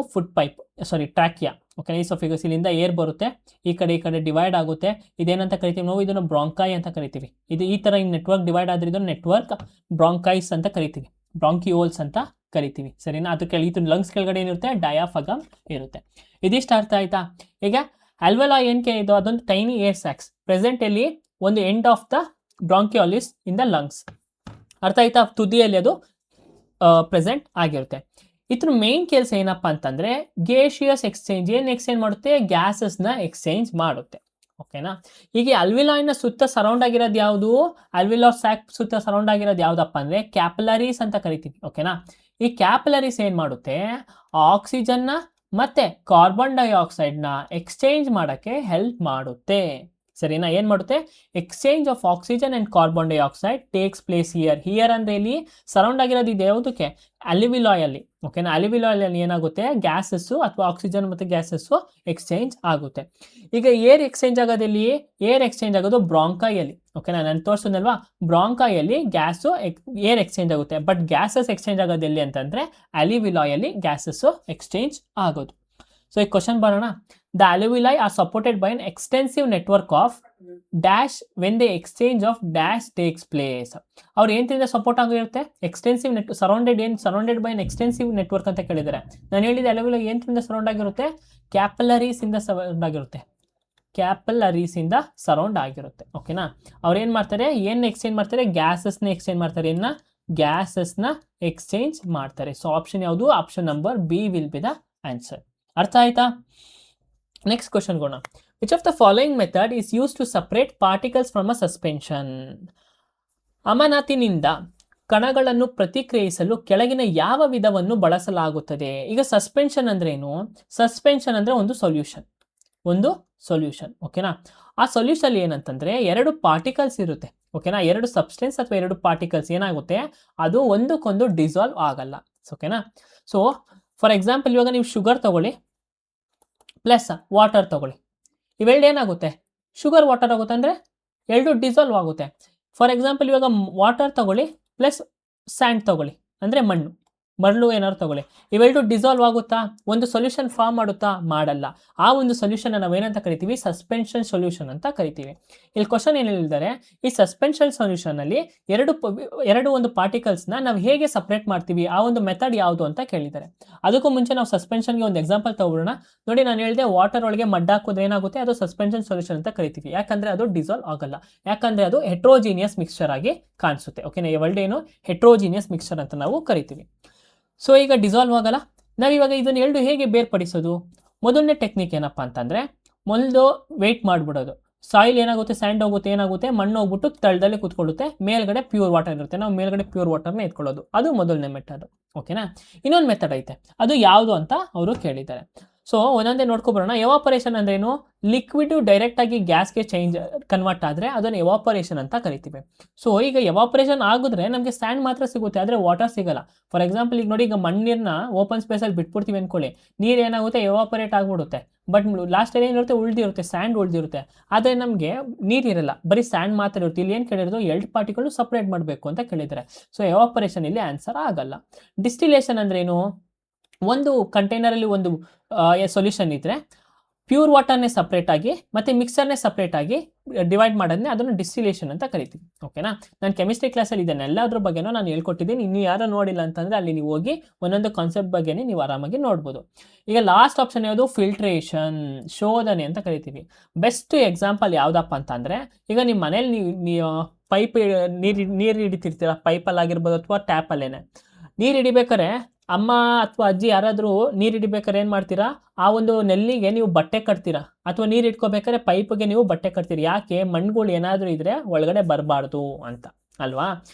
ಟ್ರ್ಯಾಕಿಯಾ. ಓಕೆ. ಈಸೋಫೇಗಸ್ ಇಲ್ಲಿಂದ ಏರ್ ಬರುತ್ತೆ, ಈ ಕಡೆ ಡಿವೈಡ್ ಆಗುತ್ತೆ. ಇದೇನಂತ ಕರಿತೀವಿ ನಾವು? ಇದನ್ನು ಬ್ರಾಂಕೈ ಅಂತ ಕರಿತೀವಿ. ಇದು ಈ ಥರ ನೆಟ್ವರ್ಕ್ ಡಿವೈಡ್ ಆದ್ರೆ ಇದನ್ನು ನೆಟ್ವರ್ಕ್ ಬ್ರಾಂಕೈಸ್ ಅಂತ ಕರಿತೀವಿ, ಬ್ರಾಂಕಿಯೋಲ್ಸ್ ಅಂತ ಕರಿತೀವಿ. ಸರಿನಾ. ಅದು ಲಂಗ್ಸ್ ಕೆಳಗಡೆ ಏನಿರುತ್ತೆ? ಡಯಾಫಗಮ್ ಇರುತ್ತೆ. ಇದಿಷ್ಟು ಅರ್ಥ ಆಯ್ತಾ? ಈಗ ಆಲ್ವೆಲಾಯ್ ಏನಕ್ಕೆ ಇದು? ಅದೊಂದು ಟೈನಿ ಏರ್ ಸ್ಯಾಕ್ಸ್ ಪ್ರೆಸೆಂಟ್ ಅಲ್ಲಿ ಒಂದು end of the bronchioles in the lungs. ಅರ್ಥ ಆಯ್ತಾ? ತುದಿಯಲ್ಲಿ ಅದು ಪ್ರೆಸೆಂಟ್ ಆಗಿರುತ್ತೆ. ಇದ್ರ ಮೇನ್ ಕೆಲಸ ಏನಪ್ಪ ಅಂತಂದರೆ ಗೇಷಿಯಸ್ ಎಕ್ಸ್ಚೇಂಜ್. ಏನು ಎಕ್ಸ್ಚೇಂಜ್ ಮಾಡುತ್ತೆ? ಗ್ಯಾಸಸ್ನ ಎಕ್ಸ್ಚೇಂಜ್ ಮಾಡುತ್ತೆ. ಓಕೆನಾ. ಹೀಗೆ ಆಲ್ವಿಲಾಯ್ನ ಸುತ್ತ ಸರೌಂಡ್ ಆಗಿರೋದು ಯಾವುದು? ಆಲ್ವಿಲಾರ್ ಸ್ಯಾಕ್ ಸುತ್ತ ಸರೌಂಡ್ ಆಗಿರೋದು ಯಾವುದಪ್ಪ ಅಂದರೆ ಕ್ಯಾಪಲರೀಸ್ ಅಂತ ಕರಿತೀವಿ. ಓಕೆನಾ. ಈ ಕ್ಯಾಪಲರೀಸ್ ಏನು ಮಾಡುತ್ತೆ? ಆಕ್ಸಿಜನ್ನ ಮತ್ತು ಕಾರ್ಬನ್ ಡೈಆಕ್ಸೈಡ್ನ ಎಕ್ಸ್ಚೇಂಜ್ ಮಾಡೋಕ್ಕೆ ಹೆಲ್ಪ್ ಮಾಡುತ್ತೆ. ಸರಿನಾ? ಏನು ಮಾಡುತ್ತೆ? Exchange of oxygen and carbon dioxide takes place here ಅಂದರೆ ಇಲ್ಲಿ ಸರೌಂಡ್ ಆಗಿರೋದು ಇದೆ ಯಾವುದಕ್ಕೆ? ಅಲ್ಯೂವಿಲಾಯಲ್ಲಿ. ಓಕೆನಾ? ಅಲ್ಯೂವಿಲಾಯಲ್ಲಿ ಏನಾಗುತ್ತೆ? ಗ್ಯಾಸಸ್ಸು ಅಥವಾ ಆಕ್ಸಿಜನ್ ಮತ್ತು ಗ್ಯಾಸಸ್ಸು ಎಕ್ಸ್ಚೇಂಜ್ ಆಗುತ್ತೆ. ಈಗ ಏರ್ ಎಕ್ಸ್ಚೇಂಜ್ ಆಗೋದಲ್ಲಿ ಏರ್ ಎಕ್ಸ್ಚೇಂಜ್ ಆಗೋದು ಬ್ರಾಂಕಾಯಲ್ಲಿ. ಓಕೆನಾ? ನಾನು ತೋರಿಸೋದಲ್ವಾ? ಬ್ರಾಂಕಾಯಲ್ಲಿ ಗ್ಯಾಸು ಏರ್ ಎಕ್ಸ್ಚೇಂಜ್ ಆಗುತ್ತೆ. ಬಟ್ ಗ್ಯಾಸಸ್ ಎಕ್ಸ್ಚೇಂಜ್ ಆಗೋದು ಎಲ್ಲಿ ಅಂತಂದರೆ ಅಲ್ಯೂವಿಲಾಯಲ್ಲಿ ಗ್ಯಾಸಸ್ಸು ಎಕ್ಸ್ಚೇಂಜ್ ಆಗೋದು. ಸೊ ಈ ಕ್ವಶನ್ ಬರೋಣ. The alveoli are supported by an extensive network of dash when the exchange of dash takes place. ಅವ್ರು ಏನಿಂದ ಸಪೋರ್ಟ್ ಆಗಿರುತ್ತೆ? Extensive surrounded by an extensive network ಅಂತ ಕೇಳಿದ್ದಾರೆ. ನಾನು ಹೇಳಿದ ಅಲ್ಯೂವಿಲಾಯ್ ಏನಿಂದ ಸರೌಂಡ್ ಆಗಿರುತ್ತೆ? ಕ್ಯಾಪಿಲರೀಸ್ ಇಂದ ಸರೌಂಡ್ ಆಗಿರುತ್ತೆ. ಕ್ಯಾಪಿಲರೀಸ್ ಇಂದ ಸರೌಂಡ್ ಆಗಿರುತ್ತೆ. ಓಕೆನಾ? ಅವ್ರು ಏನು ಮಾಡ್ತಾರೆ? ಏನು ಎಕ್ಸ್ಚೇಂಜ್ ಮಾಡ್ತಾರೆ? ಗ್ಯಾಸಸ್ನ ಎಕ್ಸ್ಚೇಂಜ್ ಮಾಡ್ತಾರೆ. ಗ್ಯಾಸಸ್ನ ಎಕ್ಸ್ಚೇಂಜ್ ಮಾಡ್ತಾರೆ. ಸೊ ಆಪ್ಷನ್ ಯಾವುದು? Option number B will be the answer. ಅರ್ಥ ಆಯ್ತಾ? ನೆಕ್ಸ್ಟ್ ಕ್ವಶನ್ ಗೋಣ. Which of the following method is use to separate particles from a suspension? ಅಮಾನತಿನಿಂದ ಕಣಗಳನ್ನು ಪ್ರತಿಕ್ರಿಯಿಸಲು ಕೆಳಗಿನ ಯಾವ ವಿಧವನ್ನು ಬಳಸಲಾಗುತ್ತದೆ? ಈಗ ಸಸ್ಪೆನ್ಷನ್ ಅಂದ್ರೆ ಏನು? ಸಸ್ಪೆನ್ಷನ್ ಅಂದ್ರೆ ಒಂದು ಸೊಲ್ಯೂಷನ್. ಓಕೆನಾ? ಆ ಸೊಲ್ಯೂಷನ್ ಏನಂತಂದ್ರೆ ಎರಡು ಪಾರ್ಟಿಕಲ್ಸ್ ಇರುತ್ತೆ. ಓಕೆನಾ? ಎರಡು ಸಬ್ಸ್ಟೆನ್ಸ್ ಅಥವಾ ಎರಡು ಪಾರ್ಟಿಕಲ್ಸ್ ಏನಾಗುತ್ತೆ? ಅದು ಒಂದಕ್ಕೊಂದು ಡಿಸಾಲ್ವ್ ಆಗಲ್ಲ. ಓಕೆನಾ? ಸೊ ಫಾರ್ ಎಕ್ಸಾಂಪಲ್ ಇವಾಗ ನೀವು ಶುಗರ್ ತಗೊಳ್ಳಿ ಪ್ಲಸ್ ವಾಟರ್ ತಗೊಳ್ಳಿ. ಇವೆರಡು ಏನಾಗುತ್ತೆ? ಶುಗರ್ ವಾಟರ್ ಆಗುತ್ತೆ ಅಂದರೆ ಎರಡು ಡಿಸಾಲ್ವ್ ಆಗುತ್ತೆ. ಫಾರ್ ಎಕ್ಸಾಂಪಲ್ ಇವಾಗ ವಾಟರ್ ತಗೊಳ್ಳಿ ಪ್ಲಸ್ ಸ್ಯಾಂಡ್ ತಗೊಳ್ಳಿ ಅಂದರೆ ಮರಳು ಏನಾದ್ರು ತಗೊಳ್ಳಿ. ಇವೆರಡು ಡಿಸಾಲ್ವ್ ಆಗುತ್ತಾ? ಒಂದು ಸೊಲ್ಯೂಷನ್ ಫಾರ್ಮ್ ಮಾಡುತ್ತಾ? ಮಾಡಲ್ಲ. ಆ ಒಂದು ಸೊಲ್ಯೂಷನ್ ನಾವೇನಂತ ಕರಿತೀವಿ? ಸಸ್ಪೆನ್ಷನ್ ಸೊಲ್ಯೂಷನ್ ಅಂತ ಕರಿತೀವಿ. ಇಲ್ಲಿ ಕ್ವಶನ್ ಏನು ಹೇಳಿದ್ದಾರೆ? ಈ ಸಸ್ಪೆನ್ಷನ್ ಸೊಲ್ಯೂಷನ್ ಅಲ್ಲಿ ಎರಡು ಒಂದು ಪಾರ್ಟಿಕಲ್ಸ್ನ ನಾವು ಹೇಗೆ ಸಪ್ರೇಟ್ ಮಾಡ್ತೀವಿ? ಆ ಒಂದು ಮೆಥಡ್ ಯಾವುದು ಅಂತ ಕೇಳಿದ್ದಾರೆ. ಅದಕ್ಕೂ ಮುಂಚೆ ನಾವು ಸಸ್ಪೆನ್ಷನ್ಗೆ ಒಂದು ಎಕ್ಸಾಂಪಲ್ ತಗೊಳ್ಳೋಣ. ನೋಡಿ, ನಾನು ಹೇಳಿದೆ ವಾಟರ್ ಒಳಗೆ ಮಡ್ ಹಾಕೋದು ಏನಾಗುತ್ತೆ? ಅದು ಸಸ್ಪೆನ್ಷನ್ ಸೊಲ್ಯೂಷನ್ ಅಂತ ಕರಿತೀವಿ. ಯಾಕಂದ್ರೆ ಅದು ಡಿಸಾಲ್ವ್ ಆಗಲ್ಲ. ಯಾಕಂದ್ರೆ ಅದು ಹೆಟ್ರೋಜಿನಿಯಸ್ ಮಿಕ್ಸ್ಚರ್ ಆಗಿ ಕಾಣಿಸುತ್ತೆ. ಓಕೆನಾ? ಇವೆರಡು ಏನು ಹೆಟ್ರೋಜಿನಿಯಸ್ ಮಿಕ್ಸ್ಚರ್ ಅಂತ ನಾವು ಕರಿತೀವಿ. ಸೊ ಈಗ ಡಿಸಾಲ್ವ್ ಆಗಲ್ಲ. ನಾವಿವಾಗ ಇದನ್ನು ಎರಡು ಹೇಗೆ ಬೇರ್ಪಡಿಸೋದು? ಮೊದಲನೇ ಟೆಕ್ನಿಕ್ ಏನಪ್ಪ ಅಂತಂದರೆ, ಮೊದಲು ವೆಯ್ಟ್ ಮಾಡಿಬಿಡೋದು. ಸಾಯಿಲ್ ಏನಾಗುತ್ತೆ? ಸ್ಯಾಂಡ್ ಹೋಗುತ್ತೆ, ಏನಾಗುತ್ತೆ? ಮಣ್ಣು ಹೋಗ್ಬಿಟ್ಟು ತಳದಲ್ಲಿ ಕೂತ್ಕೊಳ್ಳುತ್ತೆ. ಮೇಲ್ಗಡೆ ಪ್ಯೂರ್ ವಾಟರ್ ಇರುತ್ತೆ. ನಾವು ಮೇಲ್ಗಡೆ ಪ್ಯೂರ್ ವಾಟರ್ನ ಎತ್ಕೊಳ್ಳೋದು. ಅದು ಮೊದಲನೇ ಮೆಥಡ್. ಓಕೆನಾ? ಇನ್ನೊಂದು ಮೆಥಡ್ ಐತೆ. ಅದು ಯಾವುದು ಅಂತ ಅವರು ಕೇಳಿದ್ದಾರೆ. ಸೊ ಒಂದೊಂದೇ ನೋಡ್ಕೊಬರೋಣ. ಎವಾಪರೇಷನ್ ಅಂದ್ರೆ ಏನು? ಲಿಕ್ವಿಡ್ ಡೈರೆಕ್ಟ್ ಆಗಿ ಗ್ಯಾಸ್ಗೆ ಕನ್ವರ್ಟ್ ಆದರೆ ಅದನ್ನು ಎವಾಪರೇಷನ್ ಅಂತ ಕರಿತೀವಿ. ಸೊ ಈಗ ಎವಾಪರೇಷನ್ ಆಗಿದ್ರೆ ನಮಗೆ ಸ್ಯಾಂಡ್ ಮಾತ್ರ ಸಿಗುತ್ತೆ, ಆದರೆ ವಾಟರ್ ಸಿಗಲ್ಲ. ಫಾರ್ ಎಕ್ಸಾಂಪಲ್ ಈಗ ನೋಡಿ, ಈಗ ಮಣ್ಣೀರನ್ನ ಓಪನ್ ಸ್ಪೇಸಲ್ಲಿ ಬಿಟ್ಬಿಡ್ತೀವಿ ಅನ್ಕೊಳ್ಳಿ, ನೀರು ಏನಾಗುತ್ತೆ? ಎವಾಪರೇಟ್ ಆಗಿಬಿಡುತ್ತೆ. ಬಟ್ ಲಾಸ್ಟಲ್ಲಿ ಏನಿರುತ್ತೆ? ಉಳಿದಿರುತ್ತೆ, ಸ್ಯಾಂಡ್ ಉಳಿದಿರುತ್ತೆ. ಆದರೆ ನಮಗೆ ನೀರಿರಲ್ಲ, ಬರೀ ಸ್ಯಾಂಡ್ ಮಾತ್ರ ಇರುತ್ತೆ. ಇಲ್ಲಿ ಏನು ಕೇಳಿರೋದು? ಎರಡು ಪಾರ್ಟಿಕಲ್ನು ಸಪ್ರೇಟ್ ಮಾಡಬೇಕು ಅಂತ ಕೇಳಿದ್ದಾರೆ. ಸೊ ಎವಾಪರೇಷನ್ ಇಲ್ಲಿ ಆನ್ಸರ್ ಆಗಲ್ಲ. ಡಿಸ್ಟಿಲೇಷನ್ ಅಂದ್ರೆ ಏನು? ಒಂದು ಕಂಟೈನರಲ್ಲಿ ಒಂದು ಸೊಲ್ಯೂಷನ್ ಇದ್ದರೆ ಪ್ಯೂರ್ ವಾಟರ್ನೇ ಸಪ್ರೇಟ್ ಆಗಿ ಮತ್ತು ಮಿಕ್ಸರ್ನೇ ಸಪ್ರೇಟ್ ಆಗಿ ಡಿವೈಡ್ ಮಾಡೋದನ್ನೇ ಅದನ್ನು ಡಿಸ್ಟಿಲೇಷನ್ ಅಂತ ಕರಿತೀವಿ. ಓಕೆನಾ? ನಾನು ಕೆಮಿಸ್ಟ್ರಿ ಕ್ಲಾಸಲ್ಲಿ ಇದನ್ನು ಎಲ್ಲದ್ರ ಬಗ್ಗೆನೂ ನಾನು ಹೇಳ್ಕೊಟ್ಟಿದ್ದೀನಿ. ಇನ್ನು ಯಾರು ನೋಡಿಲ್ಲ ಅಂತಂದರೆ ಅಲ್ಲಿ ನೀವು ಹೋಗಿ ಒಂದೊಂದು ಕಾನ್ಸೆಪ್ಟ್ ಬಗ್ಗೆನೇ ನೀವು ಆರಾಮಾಗಿ ನೋಡ್ಬೋದು. ಈಗ ಲಾಸ್ಟ್ ಆಪ್ಷನ್ ಯಾವುದು? ಫಿಲ್ಟ್ರೇಷನ್, ಶೋಧನೆ ಅಂತ ಕರಿತೀವಿ. ಬೆಸ್ಟ್ ಎಕ್ಸಾಂಪಲ್ ಯಾವುದಪ್ಪ ಅಂತಂದರೆ, ಈಗ ನಿಮ್ಮ ಮನೇಲಿ ನೀವು ಪೈಪ್ ನೀರು ಹಿಡಿತಿರ್ತೀರ, ಪೈಪಲ್ಲಾಗಿರ್ಬೋದು ಅಥವಾ ಟ್ಯಾಪಲ್ಲೇನೆ. ನೀರು ಹಿಡಿಬೇಕಾರೆ ಅಮ್ಮ ಅಥವಾ ಅಜ್ಜಿ ಯಾರಾದರೂ ನೀರು ಹಿಡಿಬೇಕಾದ್ರೆ ಏನು ಮಾಡ್ತೀರಾ? ಆ ಒಂದು ನೆಲ್ಲಿಗೆ ನೀವು ಬಟ್ಟೆ ಕಟ್ತೀರಾ, ಅಥವಾ ನೀರು ಇಟ್ಕೋಬೇಕಾದ್ರೆ ಪೈಪ್ಗೆ ನೀವು ಬಟ್ಟೆ ಕಟ್ತೀರಿ. ಯಾಕೆ? ಮಣ್ಣುಗಳು ಏನಾದರೂ ಇದ್ದರೆ ಒಳಗಡೆ ಬರಬಾರ್ದು ಅಂತ ಅಲ್ವಾ?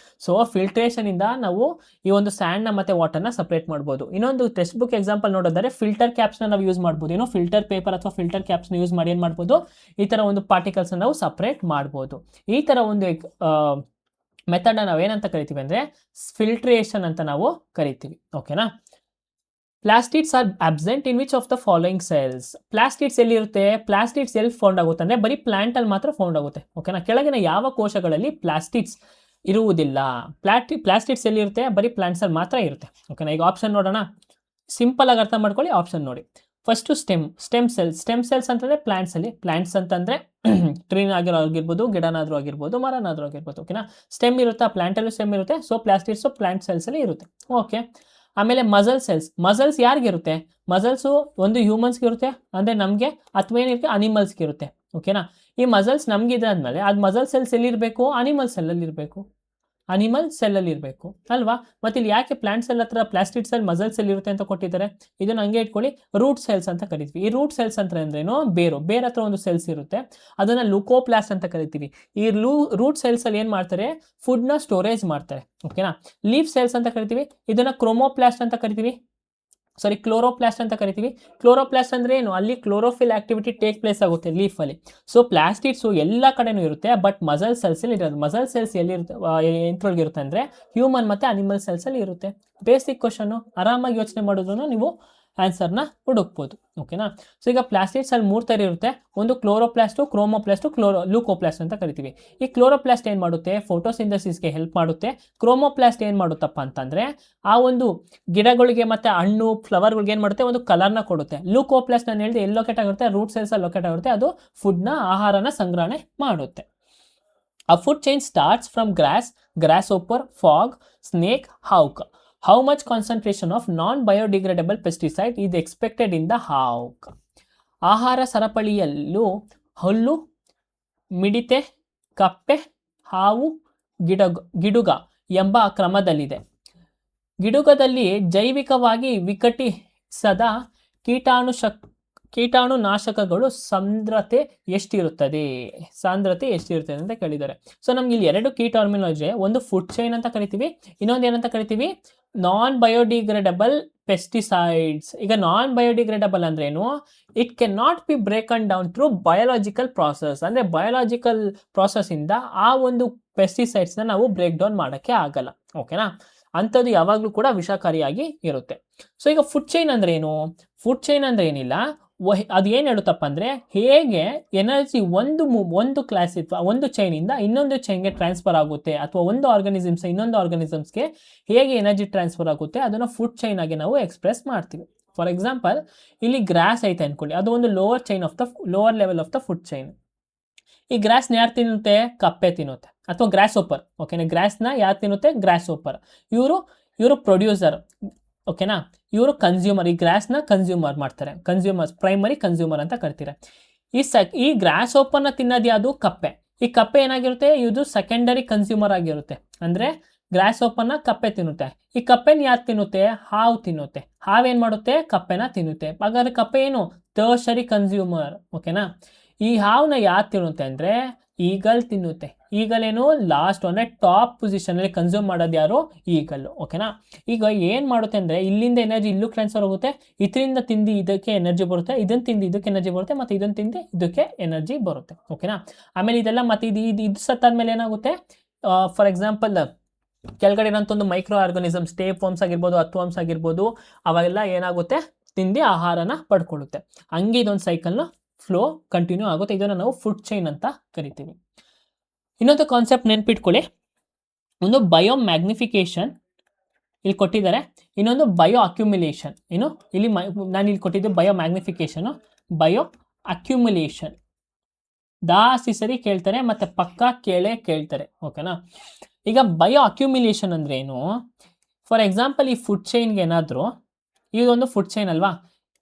ಸೊ ಫಿಲ್ಟ್ರೇಷನಿಂದ ನಾವು ಈ ಒಂದು ಸ್ಯಾಂಡ್ನ ಮತ್ತು ವಾಟರ್ನ ಸಪ್ರೇಟ್ ಮಾಡ್ಬೋದು. ಇನ್ನೊಂದು ಟೆಕ್ಸ್ಟ್ ಬುಕ್ ಎಕ್ಸಾಂಪಲ್ ನೋಡಿದರೆ ಫಿಲ್ಟರ್ ಕ್ಯಾಪ್ಸ್ನ ನಾವು ಯೂಸ್ ಮಾಡ್ಬೋದು. ಏನೋ ಫಿಲ್ಟರ್ ಪೇಪರ್ ಅಥವಾ ಫಿಲ್ಟರ್ ಕ್ಯಾಪ್ಸ್ನ ಯೂಸ್ ಮಾಡಿ ಏನು ಮಾಡ್ಬೋದು? ಈ ಥರ ಒಂದು ಪಾರ್ಟಿಕಲ್ಸ್ನ ನಾವು ಸಪ್ರೇಟ್ ಮಾಡ್ಬೋದು. ಈ ಥರ ಒಂದು ಮೆಥಡ್ನ ನಾವೇನಂತ ಕರಿತೀವಿ ಅಂದರೆ ಫಿಲ್ಟ್ರೇಷನ್ ಅಂತ ನಾವು ಕರಿತೀವಿ. ಓಕೆನಾ? Plastids are absent in which of the following cells? Plastids ಎಲ್ಲಿರುತ್ತೆ? ಪ್ಲಾಸ್ಟಿಡ್ಸ್ ಎಲ್ಲಿ ಫೌಂಡ್ ಆಗುತ್ತೆ ಅಂದರೆ ಬರೀ ಪ್ಲಾಂಟಲ್ಲಿ ಮಾತ್ರ ಫೌಂಡ್ ಆಗುತ್ತೆ. ಓಕೆನಾ? ಕೆಳಗಿನ ಯಾವ ಕೋಶಗಳಲ್ಲಿ ಪ್ಲಾಸ್ಟಿಡ್ಸ್ ಇರುವುದಿಲ್ಲ? ಪ್ಲಾಸ್ಟಿಡ್ಸ್ ಎಲ್ಲಿರುತ್ತೆ? ಬರೀ ಪ್ಲಾಂಟ್ಸಲ್ಲಿ ಮಾತ್ರ ಇರುತ್ತೆ. ಓಕೆನಾ? ಈಗ ಆಪ್ಷನ್ ನೋಡೋಣ. ಸಿಂಪಲ್ ಆಗಿ ಅರ್ಥ ಮಾಡ್ಕೊಳ್ಳಿ. ಆಪ್ಷನ್ ನೋಡಿ. ಫಸ್ಟು ಸ್ಟೆಮ್ ಸೆಲ್ಸ್ ಅಂತಂದರೆ ಪ್ಲಾಂಟ್ಸ್ ಅಂತಂದರೆ ಟ್ರೀನಾಗಿರ್ಬೋದು, ಗಿಡನಾದರೂ ಆಗಿರ್ಬೋದು, ಮರನಾದರೂ ಆಗಿರ್ಬೋದು. ಓಕೆನಾ? ಸ್ಟೆಮ್ ಇರುತ್ತಾ? ಪ್ಲಾಂಟಲ್ಲೂ ಸ್ಟೆಮ್ ಇರುತ್ತೆ. ಸೊ ಪ್ಲಾಸ್ಟಿಡ್ಸು ಪ್ಲಾಂಟ್ ಸೆಲ್ಸಲ್ಲಿ ಇರುತ್ತೆ. ಓಕೆ. ಆಮೇಲೆ ಮಸಲ್ಸ್ ಯಾರಿಗಿರುತ್ತೆ? ಮಸಲ್ಸು ಒಂದು ಹ್ಯೂಮನ್ಸ್ಗೆ ಇರುತ್ತೆ, ಅಂದರೆ ನಮಗೆ, ಅಥವಾ ಏನಿರುತ್ತೆ? ಅನಿಮಲ್ಸ್ಗೆ ಇರುತ್ತೆ. ಓಕೆನಾ? ಈ ಮಸಲ್ಸ್ ನಮಗೆ ಇದಾದ್ಮೇಲೆ ಅದು ಮಸಲ್ ಸೆಲ್ಸ್ ಎಲ್ಲಿರಬೇಕು? ಅನಿಮಲ್ ಸೆಲ್ಲಲ್ಲಿ ಇರಬೇಕು ಅಲ್ವಾ? ಮತ್ತು ಇಲ್ಲಿ ಯಾಕೆ ಪ್ಲಾಂಟ್ ಸೆಲ್ ಹತ್ರ ಪ್ಲಾಸ್ಟಿಡ್ ಸೆಲ್ ಮಸಲ್ ಸೆಲ್ ಇರುತ್ತೆ ಅಂತ ಕೊಟ್ಟಿದ್ದಾರೆ? ಇದನ್ನು ಹಂಗೆ ಇಟ್ಕೊಳ್ಳಿ. ರೂಟ್ ಸೆಲ್ಸ್ ಅಂತ ಕರಿತೀವಿ. ಈ ರೂಟ್ ಸೆಲ್ಸ್ ಅಂತ ಅಂದ್ರೇನು? ಬೇರ್ ಹತ್ರ ಒಂದು ಸೆಲ್ಸ್ ಇರುತ್ತೆ, ಅದನ್ನು ಲುಕೋಪ್ಲಾಸ್ಟ್ ಅಂತ ಕರಿತೀವಿ. ಈ ರೂಟ್ ಸೆಲ್ಸಲ್ಲಿ ಏನು ಮಾಡ್ತಾರೆ? ಫುಡ್ನ ಸ್ಟೋರೇಜ್ ಮಾಡ್ತಾರೆ. ಓಕೆನಾ? ಲೀಫ್ ಸೆಲ್ಸ್ ಅಂತ ಕರಿತೀವಿ. ಇದನ್ನು ಕ್ರೋಮೋಪ್ಲಾಸ್ಟ್ ಅಂತ ಕರಿತೀವಿ. ಸಾರಿ ಕ್ಲೋರೋಪ್ಲಾಸ್ಟ್ ಅಂತ ಕರಿತೀವಿ. ಕ್ಲೋರೋಪ್ಲಾಸ್ಟ್ ಅಂದ್ರೆ ಏನು, ಅಲ್ಲಿ ಕ್ಲೋರೋಫಿಲ್ ಆಕ್ಟಿವಿಟಿ ಟೇಕ್ ಪ್ಲೇಸ್ ಆಗುತ್ತೆ ಲೀಫಲ್ಲಿ. ಸೊ ಪ್ಲಾಸ್ಟಿಡ್ಸು ಎಲ್ಲ ಕಡೆನೂ ಇರುತ್ತೆ, ಬಟ್ ಮಸಲ್ ಸೆಲ್ಸಲ್ಲಿ ಇರೋದು. ಮಸಲ್ ಸೆಲ್ಸ್ ಎಲ್ಲಿರುತ್ತೆ, ಎಂತ್ರೊಳಗೆ ಇರುತ್ತೆ ಅಂದರೆ ಹ್ಯೂಮನ್ ಮತ್ತು ಅನಿಮಲ್ ಸೆಲ್ಸಲ್ಲಿ ಇರುತ್ತೆ. ಬೇಸಿಕ್ ಕ್ವಶನ್ನು, ಆರಾಮಾಗಿ ಯೋಚನೆ ಮಾಡಿದ್ರು ನೀವು ಆನ್ಸರ್ನ ಹುಡುಕ್ಬೋದು. ಓಕೆನಾ. ಸೊ ಈಗ ಪ್ಲಾಸ್ಟಿಡ್ಸ್ ಅಲ್ಲಿ 3 ಥರ ಇರುತ್ತೆ. ಒಂದು ಕ್ಲೋರೋಪ್ಲಾಸ್ಟು, ಕ್ರೋಮೋಪ್ಲಾಸ್ಟು, ಲೂಕೋಪ್ಲಾಸ್ಟ್ ಅಂತ ಕರಿತೀವಿ. ಈ ಕ್ಲೋರೋಪ್ಲಾಸ್ಟ್ ಏನು ಮಾಡುತ್ತೆ, ಫೋಟೋಸಿಂಥಸಿಸ್ಗೆ ಹೆಲ್ಪ್ ಮಾಡುತ್ತೆ. ಕ್ರೋಮೋಪ್ಲಾಸ್ಟ್ ಏನು ಮಾಡುತ್ತಪ್ಪ ಅಂತಂದರೆ ಆ ಒಂದು ಗಿಡಗಳಿಗೆ ಮತ್ತು ಹಣ್ಣು ಫ್ಲವರ್ಗಳಿಗೆ ಏನು ಮಾಡುತ್ತೆ, ಒಂದು ಕಲರ್ನ ಕೊಡುತ್ತೆ. ಲೂಕೋಪ್ಲಾಸ್ಟ್ ನಾನು ಹೇಳಿದೆ ಎಲ್ಲಿ ಲೊಕೇಟ್ ಆಗಿರುತ್ತೆ, ರೂಟ್ ಸೆಲ್ಸಲ್ಲಿ ಲೊಕೇಟ್ ಆಗಿರುತ್ತೆ. ಅದು ಫುಡ್ನ, ಆಹಾರನ ಸಂಗ್ರಹಣೆ ಮಾಡುತ್ತೆ. A food chain starts from grass, grasshopper, frog, snake, hawk. How much concentration of non-biodegradable pesticide is expected in the hawk? ಆಹಾರ ಸರಪಳಿಯಲ್ಲೂ ಹುಲ್ಲು, ಮಿಡಿತೆ, ಕಪ್ಪೆ, ಹಾವು, ಗಿಡುಗ ಎಂಬ ಕ್ರಮದಲ್ಲಿದೆ. ಗಿಡುಗದಲ್ಲಿ ಜೈವಿಕವಾಗಿ ವಿಘಟಿಸದ ಕೀಟಾಣುನಾಶಕಗಳು ಸಾಂದ್ರತೆ ಎಷ್ಟಿರುತ್ತದೆ ಅಂತ ಕೇಳಿದ್ದಾರೆ. ಸೊ ನಮ್ಗೆ ಇಲ್ಲಿ 2 ಕೀ ಟರ್ಮಿನಾಲಜಿ, ಒಂದು ಫುಡ್ ಚೈನ್ ಅಂತ ಕರಿತೀವಿ, ಇನ್ನೊಂದು ಏನಂತ ಕರಿತೀವಿ, ನಾನ್ ಬಯೋಡಿಗ್ರೇಡಬಲ್ ಪೆಸ್ಟಿಸೈಡ್ಸ್. ಈಗ ನಾನ್ ಬಯೋಡಿಗ್ರೇಡಬಲ್ ಅಂದ್ರೇನು, it can not be broken down through biological process. ಅಂದರೆ ಬಯೋಲಾಜಿಕಲ್ ಪ್ರಾಸೆಸ್ಸಿಂದ ಆ ಒಂದು ಪೆಸ್ಟಿಸೈಡ್ಸ್ನ ನಾವು ಬ್ರೇಕ್ ಡೌನ್ ಮಾಡೋಕ್ಕೆ ಆಗಲ್ಲ. ಓಕೆನಾ. ಅಂಥದ್ದು ಯಾವಾಗಲೂ ಕೂಡ ವಿಷಕಾರಿಯಾಗಿ ಇರುತ್ತೆ. ಸೊ ಈಗ ಫುಡ್ ಚೈನ್ ಅಂದ್ರೆ ಏನು, ಫುಡ್ ಚೈನ್ ಅಂದ್ರೆ ಏನಿಲ್ಲ, ಅದು ಏನು ಹೇಳುತ್ತಪ್ಪ ಅಂದರೆ ಹೇಗೆ ಎನರ್ಜಿ ಒಂದು ಕ್ಲಾಸ್ ಇತ್ತು ಒಂದು ಚೈನಿಂದ ಇನ್ನೊಂದು ಚೈನ್ಗೆ ಟ್ರಾನ್ಸ್ಫರ್ ಆಗುತ್ತೆ, ಅಥವಾ ಒಂದು ಆರ್ಗನಿಸಮ್ಸ್ ಇನ್ನೊಂದು ಆರ್ಗನಿಸಮ್ಸ್ಗೆ ಹೇಗೆ ಎನರ್ಜಿ ಟ್ರಾನ್ಸ್ಫರ್ ಆಗುತ್ತೆ, ಅದನ್ನು ಫುಡ್ ಚೈನ್ ಆಗಿ ನಾವು ಎಕ್ಸ್ಪ್ರೆಸ್ ಮಾಡ್ತೀವಿ. ಫಾರ್ ಎಕ್ಸಾಂಪಲ್ ಇಲ್ಲಿ ಗ್ರಾಸ್ ಐತೆ ಅಂದ್ಕೊಳ್ಳಿ, ಅದು ಒಂದು lower level of the food chain. ಈ ಗ್ರಾಸ್ನ ಯಾರು ತಿನ್ನುತ್ತೆ, ಕಪ್ಪೆ ತಿನ್ನುತ್ತೆ, ಅಥವಾ ಗ್ರಾಸ್ ಓಪರ್. ಓಕೆನಾ. ಗ್ರಾಸ್ನ ಯಾರು ತಿನ್ನುತ್ತೆ, ಗ್ರಾಸ್ ಓಪರ್. ಇವರು ಪ್ರೊಡ್ಯೂಸರ್. ಓಕೆನಾ. ಇವರು ಕನ್ಸ್ಯೂಮರ್. ಈ ಗ್ರಾಸ್ನ ಕನ್ಸ್ಯೂಮರ್ ಮಾಡ್ತಾರೆ, ಕನ್ಸ್ಯೂಮರ್ಸ್, ಪ್ರೈಮರಿ ಕನ್ಸ್ಯೂಮರ್ ಅಂತ ಕರಿತೀರ. ಈ ಗ್ರಾಸ್ ಓಪರ್ನ ತಿನ್ನೋದು ಯಾವುದು, ಕಪ್ಪೆ. ಈ ಕಪ್ಪೆ ಏನಾಗಿರುತ್ತೆ, ಇದು ಸೆಕೆಂಡರಿ ಕನ್ಸ್ಯೂಮರ್ ಆಗಿರುತ್ತೆ. ಅಂದರೆ ಗ್ರಾಸ್ ಓಪರ್ನ ಕಪ್ಪೆ ತಿನ್ನುತ್ತೆ. ಈ ಕಪ್ಪೆನ ಯಾರು ತಿನ್ನುತ್ತೆ, ಹಾವು ತಿನ್ನುತ್ತೆ. ಹಾವೇನು ಮಾಡುತ್ತೆ, ಕಪ್ಪೆನ ತಿನ್ನುತ್ತೆ. ಹಾಗಾದ್ರೆ ಕಪ್ಪೆ ಏನು, ಟರ್ಷರಿ ಕನ್ಸ್ಯೂಮರ್. ಓಕೆನಾ. ಈ ಹಾವನ್ನ ಯಾರು ತಿನ್ನುತ್ತೆ ಅಂದರೆ ಈಗಲ್ ತಿನ್ನುತ್ತೆ. ಈಗಲ್ ಏನು, ಲಾಸ್ಟ್ ಅಂದರೆ ಟಾಪ್ ಪೊಸಿಷನಲ್ಲಿ ಕನ್ಸ್ಯೂಮ್ ಮಾಡೋದು ಯಾರು, ಈಗಲ್ಲು. ಓಕೆನಾ. ಈಗ ಏನು ಮಾಡುತ್ತೆ ಅಂದರೆ ಇಲ್ಲಿಂದ ಎನರ್ಜಿ ಇಲ್ಲೂ ಟ್ರಾನ್ಸ್ಫರ್ ಹೋಗುತ್ತೆ, ಇದರಿಂದ ತಿಂದು ಇದಕ್ಕೆ ಎನರ್ಜಿ ಬರುತ್ತೆ, ಇದನ್ನು ತಿಂದು ಇದಕ್ಕೆ ಎನರ್ಜಿ ಬರುತ್ತೆ, ಮತ್ತು ಇದನ್ನು ತಿಂದು ಇದಕ್ಕೆ ಎನರ್ಜಿ ಬರುತ್ತೆ. ಓಕೆನಾ. ಆಮೇಲೆ ಇದೆಲ್ಲ ಮತ್ತು ಇದು ಸತ್ತಾದ್ಮೇಲೆ ಏನಾಗುತ್ತೆ, ಫಾರ್ ಎಕ್ಸಾಂಪಲ್ ಕೆಳಗಡೆ ಇರೋಂಥ ಒಂದು ಮೈಕ್ರೋ ಆರ್ಗನಿಸಮ್ಸ್, ಟೇಪ್ ವರ್ಮ್ಸ್ ಆಗಿರ್ಬೋದು, ಅರ್ಥವರ್ಮ್ಸ್ ಆಗಿರ್ಬೋದು, ಅವೆಲ್ಲ ಏನಾಗುತ್ತೆ, ತಿಂದು ಆಹಾರನ ಪಡ್ಕೊಳ್ಳುತ್ತೆ. ಹಂಗೆ ಇದೊಂದು ಸೈಕಲ್ನ ಫ್ಲೋ ಕಂಟಿನ್ಯೂ ಆಗುತ್ತೆ. ಇದನ್ನು ನಾವು ಫುಡ್ ಚೈನ್ ಅಂತ ಕರಿತೀವಿ. ಇನ್ನೊಂದು ಕಾನ್ಸೆಪ್ಟ್ ನೆನ್ಪಿಟ್ಕೊಳ್ಳಿ, ಒಂದು ಬಯೋ ಮ್ಯಾಗ್ನಿಫಿಕೇಶನ್ ಇಲ್ಲಿ ಕೊಟ್ಟಿದ್ದಾರೆ, ಇನ್ನೊಂದು ಬಯೋ ಅಕ್ಯುಮುಲೇಷನ್. ಏನು ಇಲ್ಲಿ ನಾನು ಇಲ್ಲಿ ಕೊಟ್ಟಿದ್ದು ಬಯೋ ಮ್ಯಾಗ್ನಿಫಿಕೇಶನು, ಬಯೋ ಅಕ್ಯುಮುಲೇಷನ್ ಜಾಸ್ತಿ ಸರಿ ಕೇಳ್ತಾರೆ, ಮತ್ತು ಪಕ್ಕ ಕೇಳ್ತಾರೆ. ಓಕೆನಾ. ಈಗ ಬಯೋ ಅಕ್ಯುಮುಲೇಷನ್ ಅಂದ್ರೆ ಏನು, ಫಾರ್ ಎಕ್ಸಾಂಪಲ್ ಈ ಫುಡ್ ಚೈನ್ಗೆ ಏನಾದರೂ, ಇದೊಂದು ಫುಡ್ ಚೈನ್ ಅಲ್ವಾ,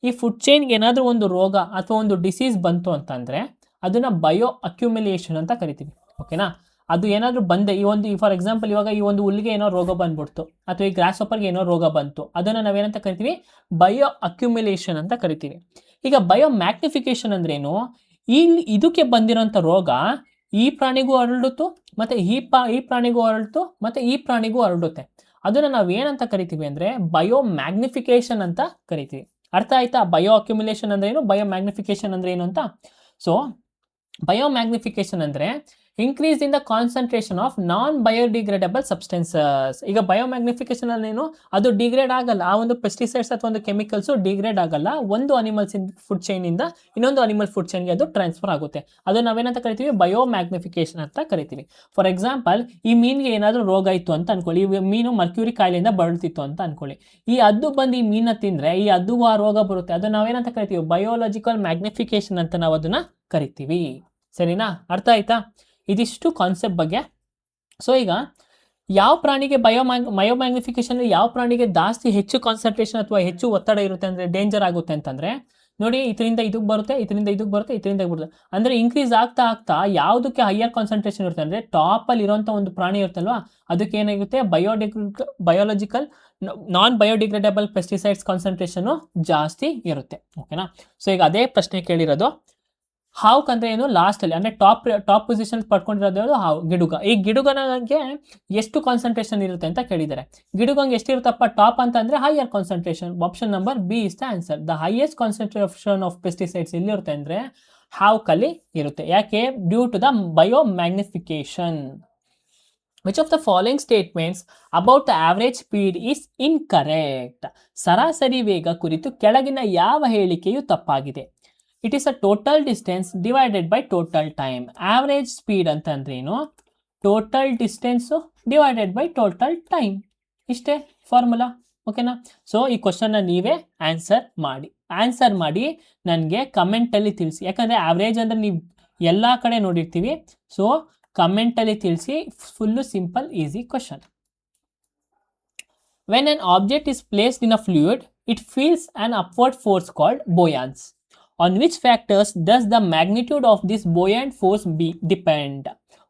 ಈ ಫುಡ್ ಚೈನ್ಗೆ ಏನಾದರೂ ಒಂದು ರೋಗ ಅಥವಾ ಒಂದು ಡಿಸೀಸ್ ಬಂತು ಅಂತಂದರೆ ಅದನ್ನು ಬಯೋ ಅಕ್ಯುಮುಲೇಷನ್ ಅಂತ ಕರಿತೀವಿ. ಓಕೆನಾ. ಅದು ಏನಾದರೂ ಬಂದೆ, ಫಾರ್ ಎಕ್ಸಾಂಪಲ್ ಇವಾಗ ಈ ಒಂದು ಹುಲ್ಲಿಗೆ ಏನೋ ರೋಗ ಬಂದ್ಬಿಡ್ತು, ಅಥವಾ ಈ ಗ್ರಾಸ್ ಹಾಪರ್ಗೆ ಏನೋ ರೋಗ ಬಂತು, ಅದನ್ನು ನಾವೇನಂತ ಕರಿತೀವಿ, ಬಯೋ ಅಕ್ಯುಮುಲೇಷನ್ ಅಂತ ಕರಿತೀವಿ. ಈಗ ಬಯೋ ಮ್ಯಾಗ್ನಿಫಿಕೇಶನ್ ಅಂದ್ರೇನು, ಇದಕ್ಕೆ ಬಂದಿರೋಂಥ ರೋಗ ಈ ಪ್ರಾಣಿಗೂ ಹರಡುತ್ತು, ಮತ್ತು ಈ ಪ್ರಾಣಿಗೂ ಹರಡ್ತು, ಮತ್ತು ಈ ಪ್ರಾಣಿಗೂ ಹರಡುತ್ತೆ. ಅದನ್ನು ನಾವು ಏನಂತ ಕರಿತೀವಿ ಅಂದರೆ ಬಯೋ ಮ್ಯಾಗ್ನಿಫಿಕೇಶನ್ ಅಂತ ಕರಿತೀವಿ. ಅರ್ಥ ಆಯ್ತಾ, ಬಯೋ ಅಕ್ಯುಮುಲೇಷನ್ ಅಂದ್ರೆ ಏನು, ಬಯೋ ಮ್ಯಾಗ್ನಿಫಿಕೇಶನ್ ಅಂದ್ರೆ ಏನು ಅಂತ. ಸೊ ಬಯೋ ಮ್ಯಾಗ್ನಿಫಿಕೇಶನ್ ಅಂದರೆ increase in the concentration of non biodegradable substances. ಈಗ ಬಯೋ ಮ್ಯಾಗ್ನಿಫಿಕೇಶನ್ ಏನು, ಅದು ಡಿಗ್ರೇಡ್ ಆಗಲ್ಲ, ಆ ಒಂದು ಪೆಸ್ಟಿಸೈಡ್ಸ್ ಅಥವಾ ಒಂದು ಕೆಮಿಕಲ್ಸು ಡಿಗ್ರೇಡ್ ಆಗಲ್ಲ, ಒಂದು ಅನಿಮಲ್ಸ್ ಫುಡ್ ಚೈನಿಂದ ಇನ್ನೊಂದು ಅನಿಮಲ್ ಫುಡ್ ಚೈನ್ಗೆ ಅದು ಟ್ರಾನ್ಸ್ಫರ್ ಆಗುತ್ತೆ. ಅದು ನಾವೇನಂತ ಕರಿತೀವಿ, ಬಯೋ ಮ್ಯಾಗ್ನಿಫಿಕೇಶನ್ ಅಂತ ಕರಿತೀವಿ. ಫಾರ್ ಎಕ್ಸಾಂಪಲ್ ಈ ಮೀನಿಗೆ ಏನಾದರೂ ರೋಗ ಇತ್ತು ಅಂತ ಅನ್ಕೊಳ್ಳಿ, ಈ ಮೀನು ಮರ್ಕ್ಯೂರಿ ಕಾಯಿಲೆಯಿಂದ ಬಳಲ್ತಿತ್ತು ಅಂತ ಅನ್ಕೊಳ್ಳಿ, ಈ ಹದ್ದು ಬಂದು ಈ ಮೀನ ತಿಂದರೆ ಈ ಹದ್ದುಗೂ ಆ ರೋಗ ಬರುತ್ತೆ. ಅದು ನಾವೇನಂತ ಕರಿತೀವಿ, ಬಯೋಲಾಜಿಕಲ್ ಮ್ಯಾಗ್ನಿಫಿಕೇಶನ್ ಅಂತ ನಾವು ಅದನ್ನು ಕರಿತೀವಿ. ಸರಿನಾ, ಅರ್ಥ ಆಯ್ತಾ. ಇದಿಷ್ಟು ಕಾನ್ಸೆಪ್ಟ್ ಬಗ್ಗೆ. ಸೊ ಈಗ ಯಾವ ಪ್ರಾಣಿಗೆ ಬಯೋ ಮ್ಯಾಗ್ನಿಫಿಕೇಶನ್, ಯಾವ ಪ್ರಾಣಿಗೆ ಹೆಚ್ಚು ಕಾನ್ಸಂಟ್ರೇಷನ್ ಅಥವಾ ಹೆಚ್ಚು ಒತ್ತಡ ಇರುತ್ತೆ ಅಂದರೆ ಡೇಂಜರ್ ಆಗುತ್ತೆ ಅಂತಂದರೆ ನೋಡಿ, ಇದರಿಂದ ಇದಕ್ಕೆ ಬರುತ್ತೆ, ಇದರಿಂದ ಇದಕ್ಕೆ ಬರುತ್ತೆ, ಇದರಿಂದ ಬರುತ್ತೆ. ಅಂದರೆ ಇನ್ಕ್ರೀಸ್ ಆಗ್ತಾ ಯಾವುದಕ್ಕೆ ಹೈಯರ್ ಕಾನ್ಸಂಟ್ರೇಷನ್ ಇರುತ್ತೆ ಅಂದರೆ ಟಾಪಲ್ಲಿ ಇರೋಂಥ ಒಂದು ಪ್ರಾಣಿ ಇರುತ್ತಲ್ವಾ, ಅದಕ್ಕೆ ಏನಾಗುತ್ತೆ, ಬಯೋಲಾಜಿಕಲ್ ನಾನ್ ಬಯೋಡಿಗ್ರೇಡಬಲ್ ಪೆಸ್ಟಿಸೈಡ್ಸ್ ಕಾನ್ಸಂಟ್ರೇಷನು ಜಾಸ್ತಿ ಇರುತ್ತೆ. ಓಕೆನಾ. ಸೊ ಈಗ ಅದೇ ಪ್ರಶ್ನೆ ಕೇಳಿರೋದು, ಹಾವ್ಕ್ ಅಂದ್ರೆ ಏನು, ಲಾಸ್ಟ್ ಅಲ್ಲಿ ಅಂದ್ರೆ ಟಾಪ್ ಪೊಸಿಷನ್ ಪಡ್ಕೊಂಡಿರೋದು ಯಾವುದು, ಹಾವು, ಗಿಡುಗ. ಈ ಗಿಡುಗನಿಗೆ ಎಷ್ಟು ಕಾನ್ಸಂಟ್ರೇಷನ್ ಇರುತ್ತೆ ಅಂತ ಕೇಳಿದ್ದಾರೆ. ಗಿಡುಗಂಗೆ ಎಷ್ಟಿರುತ್ತಪ್ಪ ಟಾಪ್ ಅಂತ ಅಂದ್ರೆ higher concentration. Option number B is the answer. The highest concentration of pesticides ಎಲ್ಲಿರುತ್ತೆ ಅಂದ್ರೆ ಹಾವ್ಕಲ್ಲಿ ಇರುತ್ತೆ. ಯಾಕೆ? Due to the biomagnification. Which of the following statements about the average speed is incorrect? ಸರಾಸರಿ ವೇಗ ಕುರಿತು ಕೆಳಗಿನ ಯಾವ ಹೇಳಿಕೆಯು ತಪ್ಪಾಗಿದೆ? It is a total distance divided by total time. Average speed ಅಂತಂದ್ರೇನು? Total distance divided by total time. ಇಷ್ಟೇ formula. ಓಕೆನಾ? ಸೊ ಈ ಕ್ವಶನ್ನ ನೀವೇ ಆನ್ಸರ್ ಮಾಡಿ ನನಗೆ ಕಮೆಂಟಲ್ಲಿ ತಿಳಿಸಿ. ಯಾಕಂದರೆ ಆವ್ರೇಜ್ ಅಂದರೆ ನೀವು ಎಲ್ಲ ಕಡೆ ನೋಡಿರ್ತೀವಿ. ಸೊ ಕಮೆಂಟಲ್ಲಿ ತಿಳಿಸಿ. Full simple easy question. When an object is placed in a fluid it feels an upward force called buoyance. On which factors does the magnitude of this buoyant force depend?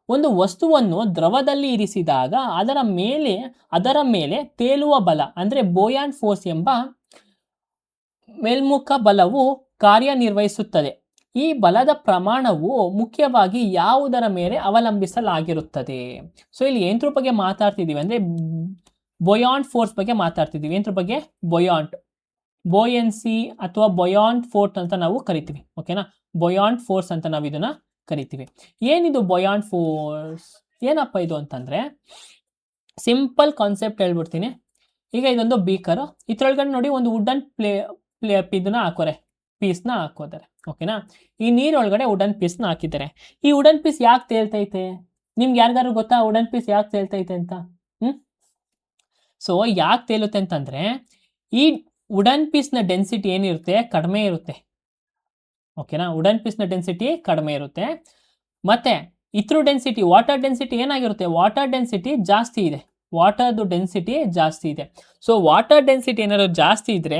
ಒಂದು ವಸ್ತುವನ್ನು ದ್ರವದಲ್ಲಿ ಇರಿಸಿದಾಗ ಅದರ ಮೇಲೆ ತೇಲುವ ಬಲ ಅಂದರೆ ಬೊಯಾಂಟ್ ಫೋರ್ಸ್ ಎಂಬ ಮೇಲ್ಮುಖ ಬಲವು ಕಾರ್ಯನಿರ್ವಹಿಸುತ್ತದೆ. ಈ ಬಲದ ಪ್ರಮಾಣವು ಮುಖ್ಯವಾಗಿ ಯಾವುದರ ಮೇಲೆ ಅವಲಂಬಿಸಲಾಗಿರುತ್ತದೆ? ಸೊ ಇಲ್ಲಿ ಏನ್ರ ಬಗ್ಗೆ ಮಾತಾಡ್ತಿದ್ದೀವಿ ಅಂದರೆ ಬೊಯಾಂಟ್ ಫೋರ್ಸ್ ಬಗ್ಗೆ ಮಾತಾಡ್ತಿದ್ದೀವಿ. ಏನ್ರ ಬಗ್ಗೆ? ಬೊಯನ್ಸಿ ಅಥವಾ ಬೊಯಾಂಟ್ ಫೋರ್ಸ್ ಅಂತ ನಾವು ಕರಿತೀವಿ. ಓಕೆನಾ? ಬೊಯಾಂಟ್ ಫೋರ್ಸ್ ಅಂತ ನಾವು ಇದನ್ನ ಕರಿತೀವಿ. ಏನಿದು ಬೊಯಾಂಟ್ ಫೋರ್ಸ್? ಏನಪ್ಪ ಇದು ಅಂತಂದ್ರೆ ಸಿಂಪಲ್ ಕಾನ್ಸೆಪ್ಟ್ ಹೇಳ್ಬಿಡ್ತೀನಿ. ಈಗ ಇದೊಂದು ಬೀಕರು, ಇದ್ರೊಳಗಡೆ ನೋಡಿ ಒಂದು ವುಡನ್ ಇದನ್ನ ಪೀಸ್ನ ಹಾಕೋತಾರೆ. ಓಕೆನಾ? ಈ ನೀರೊಳಗಡೆ ವುಡನ್ ಪೀಸ್ನ ಹಾಕಿದ್ದಾರೆ. ಈ ವುಡನ್ ಪೀಸ್ ಯಾಕೆ ತೇಲ್ತೈತೆ? ನಿಮ್ಗೆ ಯಾರಿಗಾರು ಗೊತ್ತಾ ವುಡನ್ ಪೀಸ್ ಯಾಕೆ ತೇಲ್ತೈತೆ ಅಂತ? ಸೊ ಯಾಕೆ ತೇಲುತ್ತೆ ಅಂತಂದ್ರೆ ಈ ವುಡನ್ ಪೀಸ್ನ ಡೆನ್ಸಿಟಿ ಏನಿರುತ್ತೆ ಕಡಿಮೆ ಇರುತ್ತೆ. ಓಕೆನಾ? ವುಡನ್ ಪೀಸ್ನ ಡೆನ್ಸಿಟಿ ಕಡಿಮೆ ಇರುತ್ತೆ. ಮತ್ತೆ ಇದ್ರ ಡೆನ್ಸಿಟಿ, ವಾಟರ್ ಡೆನ್ಸಿಟಿ ಏನಾಗಿರುತ್ತೆ? ವಾಟರ್ ಡೆನ್ಸಿಟಿ ಜಾಸ್ತಿ ಇದೆ. ವಾಟರ್ದು ಡೆನ್ಸಿಟಿ ಜಾಸ್ತಿ ಇದೆ. ಸೊ ವಾಟರ್ ಡೆನ್ಸಿಟಿ ಏನಾದ್ರು ಜಾಸ್ತಿ ಇದ್ರೆ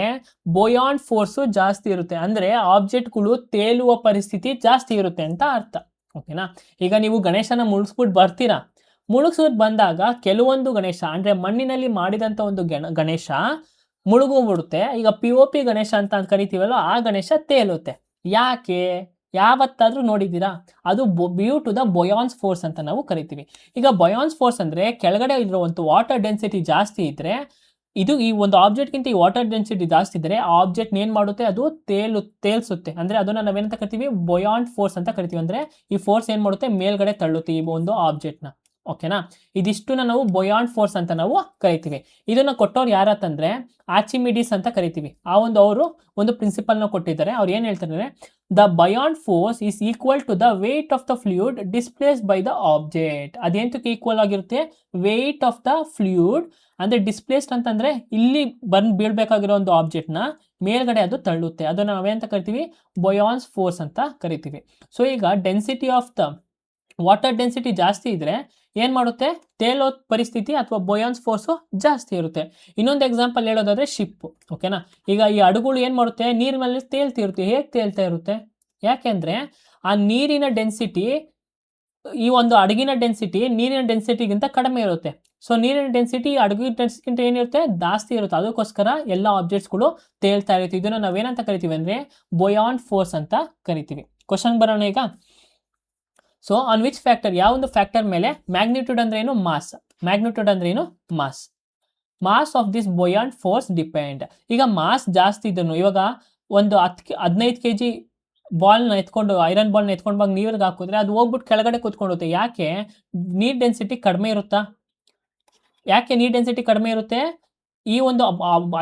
ಬೊಯಾಂಟ್ ಫೋರ್ಸು ಜಾಸ್ತಿ ಇರುತ್ತೆ. ಅಂದರೆ ಆಬ್ಜೆಕ್ಟ್ಗಳು ತೇಲುವ ಪರಿಸ್ಥಿತಿ ಜಾಸ್ತಿ ಇರುತ್ತೆ ಅಂತ ಅರ್ಥ. ಓಕೆನಾ? ಈಗ ನೀವು ಗಣೇಶನ ಮುಳುಗಿಸ್ಬಿಟ್ಟು ಬಂದಾಗ ಕೆಲವೊಂದು ಗಣೇಶ ಅಂದರೆ ಮಣ್ಣಿನಲ್ಲಿ ಮಾಡಿದಂಥ ಒಂದು ಗಣೇಶ ಮುಳುಗೋಗ್ಬಿಡುತ್ತೆ. ಈಗ POP ಗಣೇಶ ಅಂತ ಕರಿತೀವಲ್ಲ, ಆ ಗಣೇಶ ತೇಲುತ್ತೆ. ಯಾಕೆ? ಯಾವತ್ತಾದ್ರೂ ನೋಡಿದ್ದೀರಾ? ಅದು due to the buoyance force ಅಂತ ನಾವು ಕರಿತೀವಿ. ಈಗ ಬೊಯಾನ್ಸ್ ಫೋರ್ಸ್ ಅಂದರೆ ಕೆಳಗಡೆ ಇರುವಂಥ ವಾಟರ್ ಡೆನ್ಸಿಟಿ ಜಾಸ್ತಿ ಇದ್ದರೆ ಈ ಒಂದು ಆಬ್ಜೆಕ್ಟ್ಗಿಂತ ಈ ವಾಟರ್ ಡೆನ್ಸಿಟಿ ಜಾಸ್ತಿ ಇದ್ದರೆ ಆ ಆಬ್ಜೆಕ್ಟ್ ಏನು ಮಾಡುತ್ತೆ? ಅದು ತೇಲ್ಸುತ್ತೆ. ಅಂದರೆ ಅದನ್ನು ನಾವೇನಂತ ಕರಿತೀವಿ? ಬೊಯಾಂಟ್ ಫೋರ್ಸ್ ಅಂತ ಕರಿತೀವಿ. ಅಂದರೆ ಈ ಫೋರ್ಸ್ ಏನು ಮಾಡುತ್ತೆ? ಮೇಲ್ಗಡೆ ತಳ್ಳುತ್ತೆ ಈ ಒಂದು ಆಬ್ಜೆಕ್ಟ್ನ. ಓಕೆನಾ? ಇದಿಷ್ಟನ್ನ ನಾವು ಬೊಯಾಂಟ್ ಫೋರ್ಸ್ ಅಂತ ನಾವು ಕರಿತೀವಿ. ಇದನ್ನ ಕೊಟ್ಟವ್ರು ಯಾರತ್ತಂದ್ರೆ ಆರ್ಚಿಮಿಡೀಸ್ ಅಂತ ಕರಿತೀವಿ. ಅವರು ಒಂದು ಪ್ರಿನ್ಸಿಪಲ್ನ ಕೊಟ್ಟಿದ್ದಾರೆ. ಅವ್ರು ಏನು ಹೇಳ್ತಾರೆ? The buoyant force is equal to the weight of the fluid displaced by the object. ಅದೇಂತಕ್ಕೆ ಈಕ್ವಲ್ ಆಗಿರುತ್ತೆ? ವೇಟ್ ಆಫ್ ದ ಫ್ಲೂಯಿಡ್ ಅಂದರೆ ಡಿಸ್ಪ್ಲೇಸ್ಡ್ ಅಂತಂದ್ರೆ ಇಲ್ಲಿ ಬೀಳ್ಬೇಕಾಗಿರೋ ಒಂದು ಆಬ್ಜೆಕ್ಟ್ನ ಮೇಲ್ಗಡೆ ಅದು ತಳ್ಳುತ್ತೆ. ಅದನ್ನು ನಾವೇಂತ ಕರಿತೀವಿ? ಬೊಯಾನ್ಸ್ ಫೋರ್ಸ್ ಅಂತ ಕರಿತೀವಿ. ಸೊ ಈಗ density of the water density ಜಾಸ್ತಿ ಇದ್ರೆ ಏನು ಮಾಡುತ್ತೆ? ತೇಲೋ ಪರಿಸ್ಥಿತಿ ಅಥವಾ ಬೊಯಾನ್ಸ್ ಫೋರ್ಸು ಜಾಸ್ತಿ ಇರುತ್ತೆ. ಇನ್ನೊಂದು ಎಕ್ಸಾಂಪಲ್ ಹೇಳೋದಾದ್ರೆ ಶಿಪ್. ಓಕೆನಾ? ಈಗ ಈ ಹಡಗುಗಳು ಏನು ಮಾಡುತ್ತೆ? ನೀರಿನಲ್ಲಿ ತೇಲ್ತಿರುತ್ತೆ. ಹೇಗೆ ತೇಲ್ತಾ ಇರುತ್ತೆ? ಯಾಕೆಂದರೆ ಆ ನೀರಿನ ಡೆನ್ಸಿಟಿ, ಈ ಒಂದು ಹಡಗಿನ ಡೆನ್ಸಿಟಿ ನೀರಿನ ಡೆನ್ಸಿಟಿಗಿಂತ ಕಡಿಮೆ ಇರುತ್ತೆ. ಸೊ ನೀರಿನ ಡೆನ್ಸಿಟಿ ಹಡಗಿನ ಡೆನ್ಸಿಟಿಗಿಂತ ಏನಿರುತ್ತೆ? ಜಾಸ್ತಿ ಇರುತ್ತೆ. ಅದಕ್ಕೋಸ್ಕರ ಎಲ್ಲ ಆಬ್ಜೆಕ್ಟ್ಸ್ಗಳು ತೇಲ್ತಾ ಇರುತ್ತೆ. ಇದನ್ನು ನಾವೇನಂತ ಕರಿತೀವಿ ಅಂದರೆ ಬೊಯಾಂಟ್ ಫೋರ್ಸ್ ಅಂತ ಕರಿತೀವಿ. ಕ್ವಶನ್ ಬರೋಣ ಈಗ. ಸೊ ಆನ್ ವಿಚ್ ಫ್ಯಾಕ್ಟರ್, ಯಾವ ಒಂದು ಫ್ಯಾಕ್ಟರ್ ಮೇಲೆ? ಮ್ಯಾಗ್ನಿಟ್ಯೂಡ್ ಅಂದ್ರೆ ಏನು? ಮಾಸ್. ಮ್ಯಾಗ್ನಿಟ್ಯೂಡ್ ಅಂದ್ರೆ ಏನು? Mass of this buoyant force depend. ಈಗ ಮಾಸ್ ಜಾಸ್ತಿ ಇದನ್ನು ಇವಾಗ ಒಂದು 15 kg ಬಾಲ್ನ ಎತ್ಕೊಂಡು, ಐರನ್ ಬಾಲ್ನ ಎತ್ಕೊಂಡು ಬಂದು ನೀರಿಗೆ ಹಾಕಿದ್ರೆ ಅದು ಹೋಗ್ಬಿಟ್ಟು ಕೆಳಗಡೆ ಕೂತ್ಕೊಂಡುತ್ತೆ. ಯಾಕೆ? ನೀರ್ ಡೆನ್ಸಿಟಿ ಕಡಿಮೆ ಇರುತ್ತಾ? ಯಾಕೆ ನೀರ್ ಡೆನ್ಸಿಟಿ ಕಡಿಮೆ ಇರುತ್ತೆ? ಈ ಒಂದು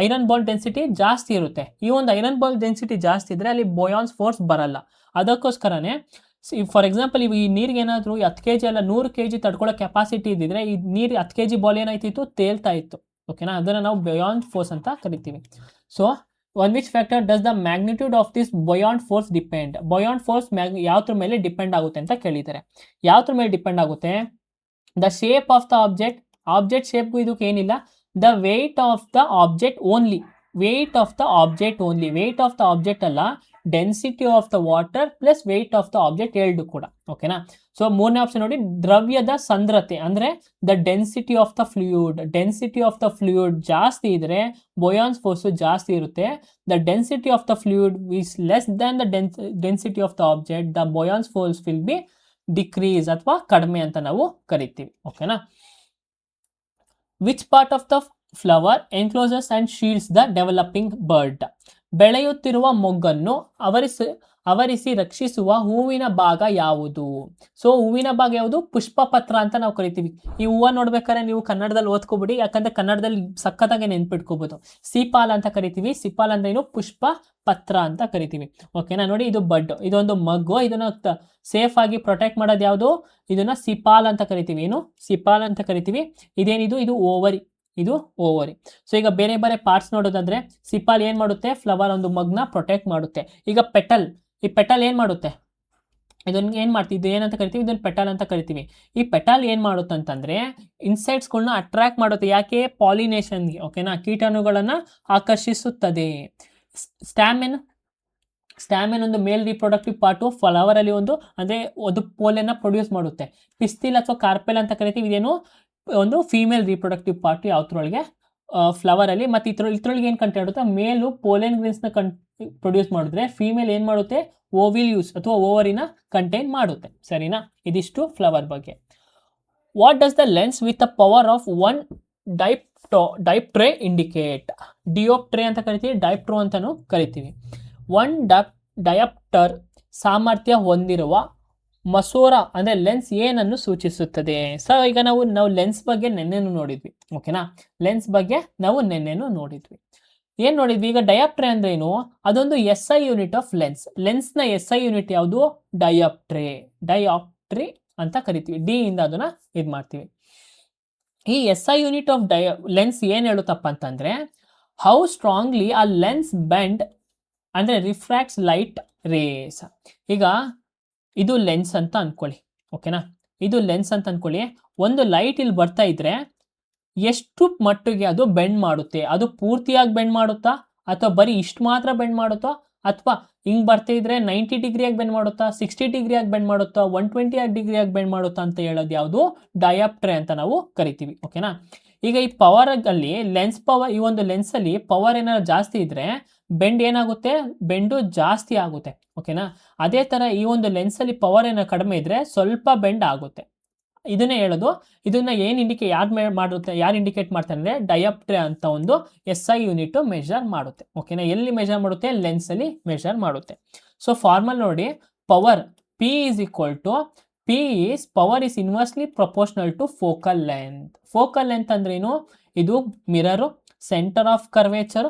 ಐರನ್ ಬಾಲ್ ಡೆನ್ಸಿಟಿ ಜಾಸ್ತಿ ಇರುತ್ತೆ. ಈ ಒಂದು ಐರನ್ ಬಾಲ್ ಡೆನ್ಸಿಟಿ ಜಾಸ್ತಿ ಇದ್ರೆ ಅಲ್ಲಿ ಬೊಯಾನ್ಸ್ ಫೋರ್ಸ್ ಬರಲ್ಲ. ಅದಕ್ಕೋಸ್ಕರನೇ ಫಾರ್ ಎಕ್ಸಾಂಪಲ್ ಈ ನೀರಿಗೆ ಏನಾದರೂ 10 kg ಅಲ್ಲ 100 kg ತಡ್ಕೊಳ್ಳೋ ಕೆಪಾಸಿಟಿ ಇದ್ದಿದ್ರೆ ಈ ನೀರು 10 kg ಬಾಲ್ ಏನಾಯ್ತಿತ್ತು? ತೇಲ್ತಾ ಇತ್ತು. ಓಕೆನಾ? ಅದನ್ನು ನಾವು ಬೊಯಾಂಟ್ ಫೋರ್ಸ್ ಅಂತ ಕರಿತೀವಿ. So on which factor does the magnitude of this buoyant force depend? Buoyant force ಯಾವ್ದ್ರ ಮೇಲೆ ಡಿಪೆಂಡ್ ಆಗುತ್ತೆ ಅಂತ ಕೇಳಿದ್ದಾರೆ. ಯಾವ್ದ್ರ ಮೇಲೆ ಡಿಪೆಂಡ್ ಆಗುತ್ತೆ? The shape of the object ಶೇಪ್ಗೂ ಇದಕ್ಕೆ ಏನಿಲ್ಲ. The weight of the object only. Weight of the object ಅಲ್ಲ, density of the water plus weight of the object ಎರಡು ಕೂಡ. ಓಕೆನಾ. ಸೊ ಮೂರನೇ ಆಪ್ಷನ್ ನೋಡಿ, ದ್ರವ್ಯದ ಸಾಂದ್ರತೆ ಅಂದ್ರೆ the density of the fluid. Density of the fluid ಜಾಸ್ತಿ ಇದ್ರೆ ಬೊಯಾನ್ಸ್ ಫೋರ್ಸ್ ಜಾಸ್ತಿ ಇರುತ್ತೆ. The density of the fluid is less than the density of the object, the buoyance force will be decrease ಅಥವಾ ಕಡಿಮೆ ಅಂತ ನಾವು ಕರಿತೀವಿ. ಓಕೆನಾ. Which part of the flower encloses and shields the developing bird. ಬೆಳೆಯುತ್ತಿರುವ ಮೊಗ್ಗನ್ನು ಅವರಿಸಿ ರಕ್ಷಿಸುವ ಹೂವಿನ ಭಾಗ ಯಾವುದು? ಸೊ ಹೂವಿನ ಭಾಗ ಯಾವುದು? ಪುಷ್ಪ ಪತ್ರ ಅಂತ ನಾವು ಕರಿತೀವಿ. ಈ ಹೂವ ನೋಡ್ಬೇಕಾದ್ರೆ ನೀವು ಕನ್ನಡದಲ್ಲಿ ಓದ್ಕೊಬಿಡಿ, ಯಾಕಂದ್ರೆ ಕನ್ನಡದಲ್ಲಿ ಸಖತ್ತಾಗಿ ನೆನ್ಪಿಟ್ಕೋಬಹುದು. ಸಿಪಾಲ್ ಅಂತ ಕರಿತೀವಿ. ಸಿಪಾಲ್ ಅಂದ್ರೆ ಏನು? ಪುಷ್ಪ ಪತ್ರ ಅಂತ ಕರಿತೀವಿ. ಓಕೆನಾ. ನೋಡಿ, ಇದು ಬಡ್, ಇದೊಂದು ಮಗ್ಗು. ಇದನ್ನ ಸೇಫ್ ಆಗಿ ಪ್ರೊಟೆಕ್ಟ್ ಮಾಡೋದು ಯಾವುದು? ಇದನ್ನ ಸಿಪಾಲ್ ಅಂತ ಕರಿತೀವಿ. ಏನು? ಸಿಪಾಲ್ ಅಂತ ಕರಿತೀವಿ. ಇದೇನಿದು? ಇದು ಓವರಿ. ಇದು ಓವರಿ. ಸೊ ಈಗ ಬೇರೆ ಬೇರೆ ಪಾರ್ಟ್ಸ್ ನೋಡೋದಾದ್ರೆ, ಸಿಪಾಲ್ ಏನ್ ಮಾಡುತ್ತೆ? ಫ್ಲವರ್ ಒಂದು ಮಗ್ನ ಪ್ರೊಟೆಕ್ಟ್ ಮಾಡುತ್ತೆ. ಈಗ ಪೆಟಲ್, ಈ ಪೆಟಲ್ ಏನ್ ಮಾಡುತ್ತೆ? ಇದನ್ನ ಏನ್ ಮಾಡ್ತೀವಿ? ಇದು ಏನಂತ ಕರಿತೀವಿ? ಇದನ್ನ ಪೆಟಲ್ ಅಂತ ಕರಿತೀವಿ. ಈ ಪೆಟಲ್ ಏನ್ ಮಾಡುತ್ತೆ ಅಂತಂದ್ರೆ ಇನ್ಸೆಕ್ಟ್ಸ್ಗಳನ್ನ ಅಟ್ರಾಕ್ಟ್ ಮಾಡುತ್ತೆ. ಯಾಕೆ? ಪಾಲಿನೇಷನ್ಗೆ. ಓಕೆನಾ. ಕೀಟಾಣುಗಳನ್ನ ಆಕರ್ಷಿಸುತ್ತದೆ. ಸ್ಟ್ಯಾಮೆನ್ ಒಂದು ಮೇಲ್ ರಿಪ್ರೊಡಕ್ಟಿವ್ ಪಾರ್ಟು. ಫ್ಲವರ್ ಅಲ್ಲಿ ಅಂದ್ರೆ ಒಂದು ಪೋಲೆನ ಪ್ರೊಡ್ಯೂಸ್ ಮಾಡುತ್ತೆ. ಪಿಸ್ತಿಲ್ ಅಥವಾ ಕಾರ್ಪೆಲ್ ಅಂತ ಕರಿತೀವಿ. ಇದೇನು? ಒಂದು ಫೀಮೇಲ್ ರಿಪ್ರೊಡಕ್ಟಿವ್ ಪಾರ್ಟ್ ಯಾವ್ದ್ರೊಳಗೆ? ಫ್ಲವರ್ ಅಲ್ಲಿ. ಮತ್ತೆ ಇದ್ರೊಳಗೆ ಏನ್ ಕಂಟೆಂಟ್ ಇರುತ್ತೆ? ಮೇಲು ಪೋಲೆನ್ ಗ್ರೀನ್ಸ್ ನ ಪ್ರೊಡ್ಯೂಸ್ ಮಾಡಿದ್ರೆ ಫೀಮೇಲ್ ಏನ್ ಮಾಡುತ್ತೆ? ಓವಿಲ್ಯೂಸ್ ಅಥವಾ ಓವರಿನ ಕಂಟೈನ್ ಮಾಡುತ್ತೆ. ಸರಿನಾ? ಇದಿಷ್ಟು ಫ್ಲವರ್ ಬಗ್ಗೆ. What does the lens with the power of 1 dioptre indicate? Dioptre ಅಂತ ಕರಿತೀವಿ, ಡೈಪ್ಟ್ರೋ ಅಂತಾನು ಕರಿತೀವಿ. 1 ಡಯಾಪ್ಟರ್ ಸಾಮರ್ಥ್ಯ ಹೊಂದಿರುವ ಮಸೂರ ಅಂದ್ರೆ ಲೆನ್ಸ್ ಏನನ್ನು ಸೂಚಿಸುತ್ತದೆ? ಸೊ ಈಗ ನಾವು ಲೆನ್ಸ್ ಬಗ್ಗೆ ನೆನ್ನೆನು ನೋಡಿದ್ವಿ. ಓಕೆನಾ. ಲೆನ್ಸ್ ಬಗ್ಗೆ ನಾವು ನೆನ್ನೆನು ನೋಡಿದ್ವಿ. ಏನ್ ನೋಡಿದ್ವಿ? ಈಗ ಡಯಾಪ್ಟ್ರೇ ಅಂದ್ರೆ ಏನು? ಅದೊಂದು SI unit of lens. Lens ನ SI ಯೂನಿಟ್ ಯಾವುದು? ಡಯಾಪ್ಟ್ರಿ ಅಂತ ಕರಿತೀವಿ. ಡಿ ಇಂದ ಅದನ್ನ ಇದ್ ಮಾಡ್ತೀವಿ. ಈ SI ಯೂನಿಟ್ ಆಫ್ ಲೆನ್ಸ್ ಏನ್ ಹೇಳುತ್ತಪ್ಪ ಅಂತಂದ್ರೆ ಹೌ ಸ್ಟ್ರಾಂಗ್ಲಿ ಆ ಲೆನ್ಸ್ ಬೆಂಡ್ ಅಂದ್ರೆ ರಿಫ್ರಾಕ್ಟ್ಸ್ ಲೈಟ್ ರೇಸ್. ಈಗ ಇದು ಲೆನ್ಸ್ ಅಂತ ಅನ್ಕೊಳ್ಳಿ. ಓಕೆನಾ. ಇದು ಲೆನ್ಸ್ ಅಂತ ಅನ್ಕೊಳ್ಳಿ. ಒಂದು ಲೈಟ್ ಇಲ್ಲಿ ಬರ್ತಾ ಇದ್ರೆ ಎಷ್ಟು ಮಟ್ಟಿಗೆ ಅದು ಬೆಂಡ್ ಮಾಡುತ್ತೆ? ಅದು ಪೂರ್ತಿಯಾಗಿ ಬೆಂಡ್ ಮಾಡುತ್ತಾ ಅಥವಾ ಬರೀ ಇಷ್ಟು ಮಾತ್ರ ಬೆಂಡ್ ಮಾಡುತ್ತಾ ಅಥವಾ ಹಿಂಗ್ ಬರ್ತಾ ಇದ್ರೆ 90 ಡಿಗ್ರಿಯಾಗಿ ಬೆಂಡ್ ಮಾಡುತ್ತಾ, 60 ಡಿಗ್ರಿಯಾಗಿ ಬೆಂಡ್ ಮಾಡುತ್ತಾ, 120 ಡಿಗ್ರಿಯಾಗಿ ಬೆಂಡ್ ಮಾಡುತ್ತಾ ಅಂತ ಹೇಳೋದು ಯಾವುದು? ಡಯಾಪ್ಟ್ರೇ ಅಂತ ನಾವು ಕರಿತೀವಿ. ಓಕೆನಾ. ಈಗ ಈ ಪವರ್ ಅಲ್ಲಿ ಲೆನ್ಸ್ ಪವರ್, ಈ ಒಂದು ಲೆನ್ಸ್ ಅಲ್ಲಿ ಪವರ್ ಏನಾದ್ರು ಜಾಸ್ತಿ ಇದ್ರೆ ಬೆಂಡ್ ಏನಾಗುತ್ತೆ? ಬೆಂಡು ಜಾಸ್ತಿ ಆಗುತ್ತೆ. ಓಕೆನಾ. ಅದೇ ತರ ಈ ಒಂದು ಲೆನ್ಸ್ ಅಲ್ಲಿ ಪವರ್ ಏನಾದ್ರು ಕಡಿಮೆ ಇದ್ರೆ ಸ್ವಲ್ಪ ಬೆಂಡ್ ಆಗುತ್ತೆ. ಇದನ್ನೇ ಹೇಳೋದು. ಇದನ್ನ ಏನ್ ಯಾರು ಇಂಡಿಕೇಟ್ ಮಾಡ್ತಾರೆ ಅಂದ್ರೆ ಡಯಾಪ್ಟ್ರೇ ಅಂತ ಒಂದು SI ಯೂನಿಟ್ ಮೆಜರ್ ಮಾಡುತ್ತೆ. ಓಕೆನಾ. ಎಲ್ಲಿ ಮೆಜರ್ ಮಾಡುತ್ತೆ? ಲೆನ್ಸ್ ಅಲ್ಲಿ ಮೆಜರ್ ಮಾಡುತ್ತೆ. ಸೊ ಫಾರ್ಮಲ್ ನೋಡಿ, power power is inversely proportional to focal length. Focal length ಅಂದ್ರೆ ಏನು? ಇದು ಮಿರರ್, ಸೆಂಟರ್ ಆಫ್ ಕರ್ವೇಚರ್,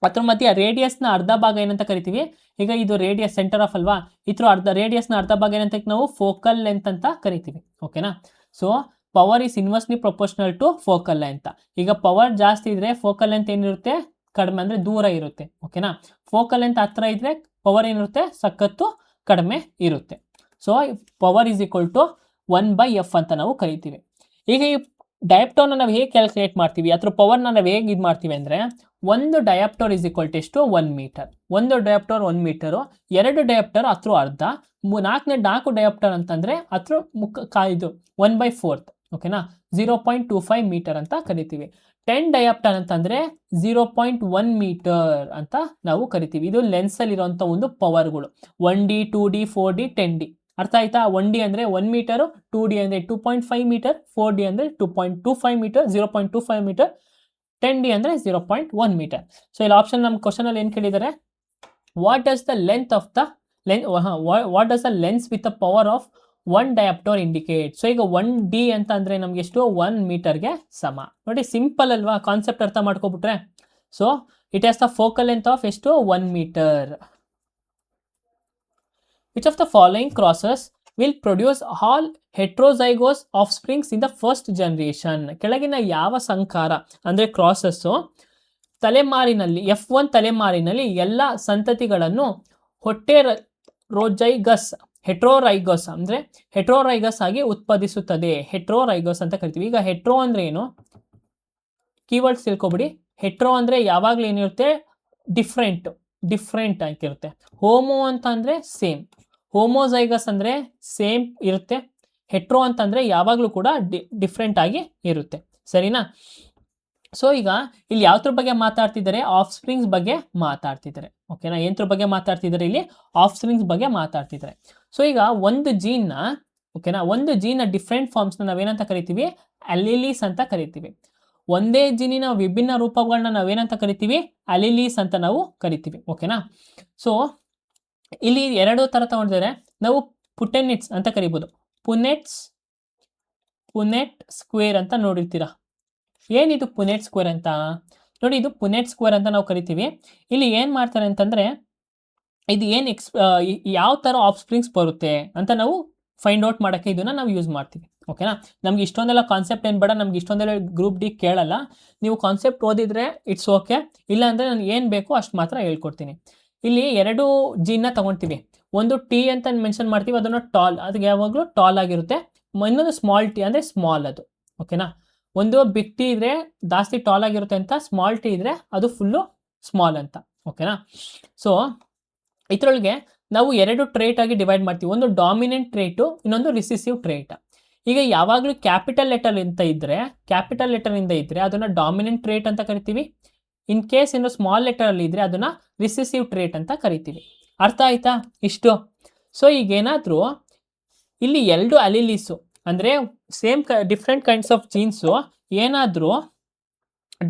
ಅದ್ರ ಮಧ್ಯೆ ರೇಡಿಯಸ್ನ ಅರ್ಧ ಭಾಗ ಏನಂತ ಕರಿತೀವಿ? ಈಗ ಇದು ರೇಡಿಯಸ್ ಸೆಂಟರ್ ಆಫ್ ಅಲ್ವಾ, ಇದ್ರ ರೇಡಿಯಸ್ನ ಅರ್ಧ ಭಾಗ ಏನಂತ ನಾವು ಫೋಕಲ್ ಲೆಂತ್ ಅಂತ ಕರಿತೀವಿ. ಓಕೆನಾ. So power is inversely proportional to focal length. ಈಗ ಪವರ್ ಜಾಸ್ತಿ ಇದ್ರೆ ಫೋಕಲ್ ಲೆಂತ್ ಏನಿರುತ್ತೆ? ಕಡಿಮೆ, ಅಂದ್ರೆ ದೂರ ಇರುತ್ತೆ. ಓಕೆನಾ. ಫೋಕಲ್ ಲೆಂತ್ ಹತ್ರ ಇದ್ರೆ ಪವರ್ ಏನಿರುತ್ತೆ? ಸಖತ್ತು ಕಡಿಮೆ ಇರುತ್ತೆ. So power is equal to 1/f ಅಂತ ನಾವು ಕರಿತೀವಿ. ಈಗ ಈ ಡಯಾಪ್ಟರ್ನ ನಾವು ಹೇಗೆ ಕ್ಯಾಲ್ಕುಲೇಟ್ ಮಾಡ್ತೀವಿ? ಅದ್ರ ಪವರ್ನ ನಾವು ಹೇಗೆ ಇದು ಮಾಡ್ತೀವಿ ಅಂದ್ರೆ, ಒಂದು ಡಯಾಪ್ಟರ್ ಇಸ್ ಈಕ್ವಲ್ ಟು ಎಷ್ಟು? 1 ಮೀಟರ್. ಒಂದು ಡಯಾಪ್ಟರ್ 1 ಮೀಟರು, 2 ಡಯಾಪ್ಟರ್ ಅದ್ರ ಅರ್ಧ, 4 ಡಯಾಪ್ಟರ್ ಅಂತಂದ್ರೆ ಅದ್ರ ಇದು 1/4. ಓಕೆನಾ. 0.25 ಮೀಟರ್ ಅಂತ ಕರಿತೀವಿ. 10 ಡಯಾಪ್ಟರ್ ಅಂತಂದ್ರೆ 0.1 ಮೀಟರ್ ಅಂತ ನಾವು ಕರಿತೀವಿ. ಇದು ಲೆನ್ಸ್ ಅಲ್ಲಿ ಇರುವಂತ ಒಂದು ಪವರ್ಗಳು. 1D, 2D, 4D, 10D. ಅರ್ಥ ಆಯ್ತಾ? 1D ಅಂದ್ರೆ 1 ಮೀಟರು, 2D ಅಂದ್ರೆ 2.5 ಮೀಟರ್, 4D ಅಂದ್ರೆ 2.25 ಮೀಟರ್, 0.25 ಮೀಟರ್, 10D ಅಂದ್ರೆ 0.1 ಮೀಟರ್. ಸೊ ಇಲ್ಲಿ ಆಪ್ಷನ್ ನಮ್ಮ ಕ್ವಶನ್ ಅಲ್ಲಿ ಏನ್ ಕೇಳಿದ್ದಾರೆ? What does the lens with the power of 1 dioptre indicate? So ಈಗ 1D ಅಂತ ಅಂದ್ರೆ ನಮ್ಗೆ ಎಷ್ಟು? 1 ಮೀಟರ್ಗೆ ಸಮ. ನೋಡಿ, ಸಿಂಪಲ್ ಅಲ್ವಾ? ಕಾನ್ಸೆಪ್ಟ್ ಅರ್ಥ ಮಾಡ್ಕೊಬಿಟ್ರೆ. So it has the focal length of ಎಷ್ಟು? 1 metre. Which of the following crosses will produce all heterozygous offsprings in the first generation? ಕೆಳಗಿನ ಯಾವ ಸಂಕರ ಅಂದ್ರೆ ಕ್ರಾಸಸ್ ತಲೆಮಾರಿನಲ್ಲಿ F1 ತಲೆಮಾರಿನಲ್ಲಿ ಎಲ್ಲ ಸಂತತಿಗಳನ್ನು ಹೆಟ್ರೋರೈಗಸ್ ಅಂದ್ರೆ ಹೆಟ್ರೋರೈಗಸ್ ಆಗಿ ಉತ್ಪಾದಿಸುತ್ತದೆ. ಹೆಟ್ರೋರೈಗಸ್ ಅಂತ ಕರಿತೀವಿ. ಈಗ ಹೆಟ್ರೋ ಅಂದ್ರೆ ಏನು? ಕೀವರ್ಡ್ಸ್ ತಿಳ್ಕೊಬಿಡಿ. ಹೆಟ್ರೋ ಅಂದ್ರೆ ಯಾವಾಗ್ಲೂ ಏನಿರುತ್ತೆ? ಡಿಫ್ರೆಂಟ್, ಡಿಫ್ರೆಂಟ್ ಆಗಿರುತ್ತೆ. ಹೋಮೋ ಅಂತ ಅಂದರೆ ಸೇಮ್, ಹೋಮೋಝೈಗಸ್ ಅಂದರೆ ಸೇಮ್ ಇರುತ್ತೆ, ಹೆಟ್ರೋ ಅಂತಂದರೆ ಯಾವಾಗಲೂ ಕೂಡ ಡಿಫ್ರೆಂಟ್ ಆಗಿ ಇರುತ್ತೆ. ಸರಿನಾ? ಸೊ ಈಗ ಇಲ್ಲಿ ಯಾವ್ದ್ರ ಬಗ್ಗೆ ಮಾತಾಡ್ತಿದ್ದಾರೆ? ಆಫ್ ಸ್ಪ್ರಿಂಗ್ಸ್ ಬಗ್ಗೆ ಮಾತಾಡ್ತಿದ್ದಾರೆ. ಓಕೆನಾ? ಏನ್ರ ಬಗ್ಗೆ ಮಾತಾಡ್ತಿದ್ದಾರೆ? ಇಲ್ಲಿ ಆಫ್ ಸ್ಪ್ರಿಂಗ್ಸ್ ಬಗ್ಗೆ ಮಾತಾಡ್ತಿದ್ದಾರೆ. ಸೊ ಈಗ ಒಂದು ಜೀನ್ನ, ಓಕೆನಾ, ಒಂದು ಜೀನ್ನ ಡಿಫ್ರೆಂಟ್ ಫಾರ್ಮ್ಸ್ನ ನಾವೇನಂತ ಕರಿತೀವಿ? ಅಲಿಲೀಸ್ ಅಂತ ಕರಿತೀವಿ. ಒಂದೇ ಜೀನಿನ ವಿಭಿನ್ನ ರೂಪಗಳನ್ನ ನಾವೇನಂತ ಕರಿತೀವಿ? ಅಲಿಲೀಸ್ ಅಂತ ನಾವು ಕರಿತೀವಿ. ಓಕೆನಾ? ಸೊ ಇಲ್ಲಿ ಎರಡು ಥರ ತಗೊಂಡಿದ್ದಾರೆ. ನಾವು ಪುಟೆನಿಟ್ಸ್ ಅಂತ ಕರಿಬೋದು. ಪುನೆಟ್ ಸ್ಕ್ವೇರ್ ಅಂತ ನೋಡಿರ್ತೀರಾ. ಏನಿದು ಪುನೆಟ್ ಸ್ಕ್ವೇರ್ ಅಂತ? ನೋಡಿ, ಇದು ಪುನೆಟ್ ಸ್ಕ್ವೇರ್ ಅಂತ ನಾವು ಕರಿತೀವಿ. ಇಲ್ಲಿ ಏನು ಮಾಡ್ತಾರೆ ಅಂತಂದರೆ, ಇದು ಏನು ಯಾವ ಥರ ಆಫ್ ಸ್ಪ್ರಿಂಗ್ಸ್ ಬರುತ್ತೆ ಅಂತ ನಾವು ಫೈಂಡ್ ಔಟ್ ಮಾಡೋಕ್ಕೆ ಇದನ್ನು ನಾವು ಯೂಸ್ ಮಾಡ್ತೀವಿ. ಓಕೆನಾ? ನಮ್ಗೆ ಇಷ್ಟೊಂದೆಲ್ಲ ಕಾನ್ಸೆಪ್ಟ್ ಏನು ಬೇಡ, ನಮ್ಗೆ ಇಷ್ಟೊಂದೆಲ್ಲ ಗ್ರೂಪ್ ಡಿ ಕೇಳಲ್ಲ. ನೀವು ಕಾನ್ಸೆಪ್ಟ್ ಓದಿದ್ರೆ ಇಟ್ಸ್ ಓಕೆ, ಇಲ್ಲ ಅಂದರೆ ನಾನು ಏನು ಬೇಕೋ ಅಷ್ಟು ಮಾತ್ರ ಹೇಳ್ಕೊಡ್ತೀನಿ. ಇಲ್ಲಿ ಎರಡು ಜೀನ್ನ ತೊಗೊಳ್ತೀವಿ. ಒಂದು ಟಿ ಅಂತ ಮೆನ್ಷನ್ ಮಾಡ್ತೀವಿ, ಅದನ್ನು ಟಾಲ್, ಅದಕ್ಕೆ ಯಾವಾಗಲೂ ಟಾಲ್ ಆಗಿರುತ್ತೆ. ಇನ್ನೊಂದು ಸ್ಮಾಲ್ ಟಿ ಅಂದರೆ ಸ್ಮಾಲ್, ಅದು ಓಕೆನಾ. ಒಂದು ಬಿಗ್ ಟಿ ಇದ್ರೆ ಜಾಸ್ತಿ ಟಾಲ್ ಆಗಿರುತ್ತೆ ಅಂತ, ಸ್ಮಾಲ್ ಟಿ ಇದ್ರೆ ಅದು ಫುಲ್ಲು ಸ್ಮಾಲ್ ಅಂತ. ಓಕೆನಾ? ಸೊ ಇದರೊಳಗೆ ನಾವು ಎರಡು ಟ್ರೇಟ್ ಆಗಿ ಡಿವೈಡ್ ಮಾಡ್ತೀವಿ. ಒಂದು ಡಾಮಿನೆಂಟ್ ಟ್ರೇಟು, ಇನ್ನೊಂದು ರಿಸೆಸಿವ್ ಟ್ರೇಟ್. ಈಗ ಯಾವಾಗಲೂ ಕ್ಯಾಪಿಟಲ್ ಲೆಟರ್ ಇಂದ ಇದ್ದರೆ ಅದನ್ನು ಡಾಮಿನೆಂಟ್ ಟ್ರೇಟ್ ಅಂತ ಕರಿತೀವಿ. ಇನ್ ಕೇಸ್ ಇನ್ನು ಸ್ಮಾಲ್ ಲೆಟರ್ ಅಲ್ಲಿ ಇದ್ರೆ ಅದನ್ನ ರಿಸೆಸಿವ್ ಟ್ರೇಟ್ ಅಂತ ಕರಿತೀವಿ. ಅರ್ಥ ಆಯ್ತಾ ಇಷ್ಟು? ಸೊ ಈಗ ಏನಾದರೂ ಇಲ್ಲಿ ಎರಡು ಅಲಿಲೀಸು ಅಂದರೆ same different kinds of jeans ಏನಾದರೂ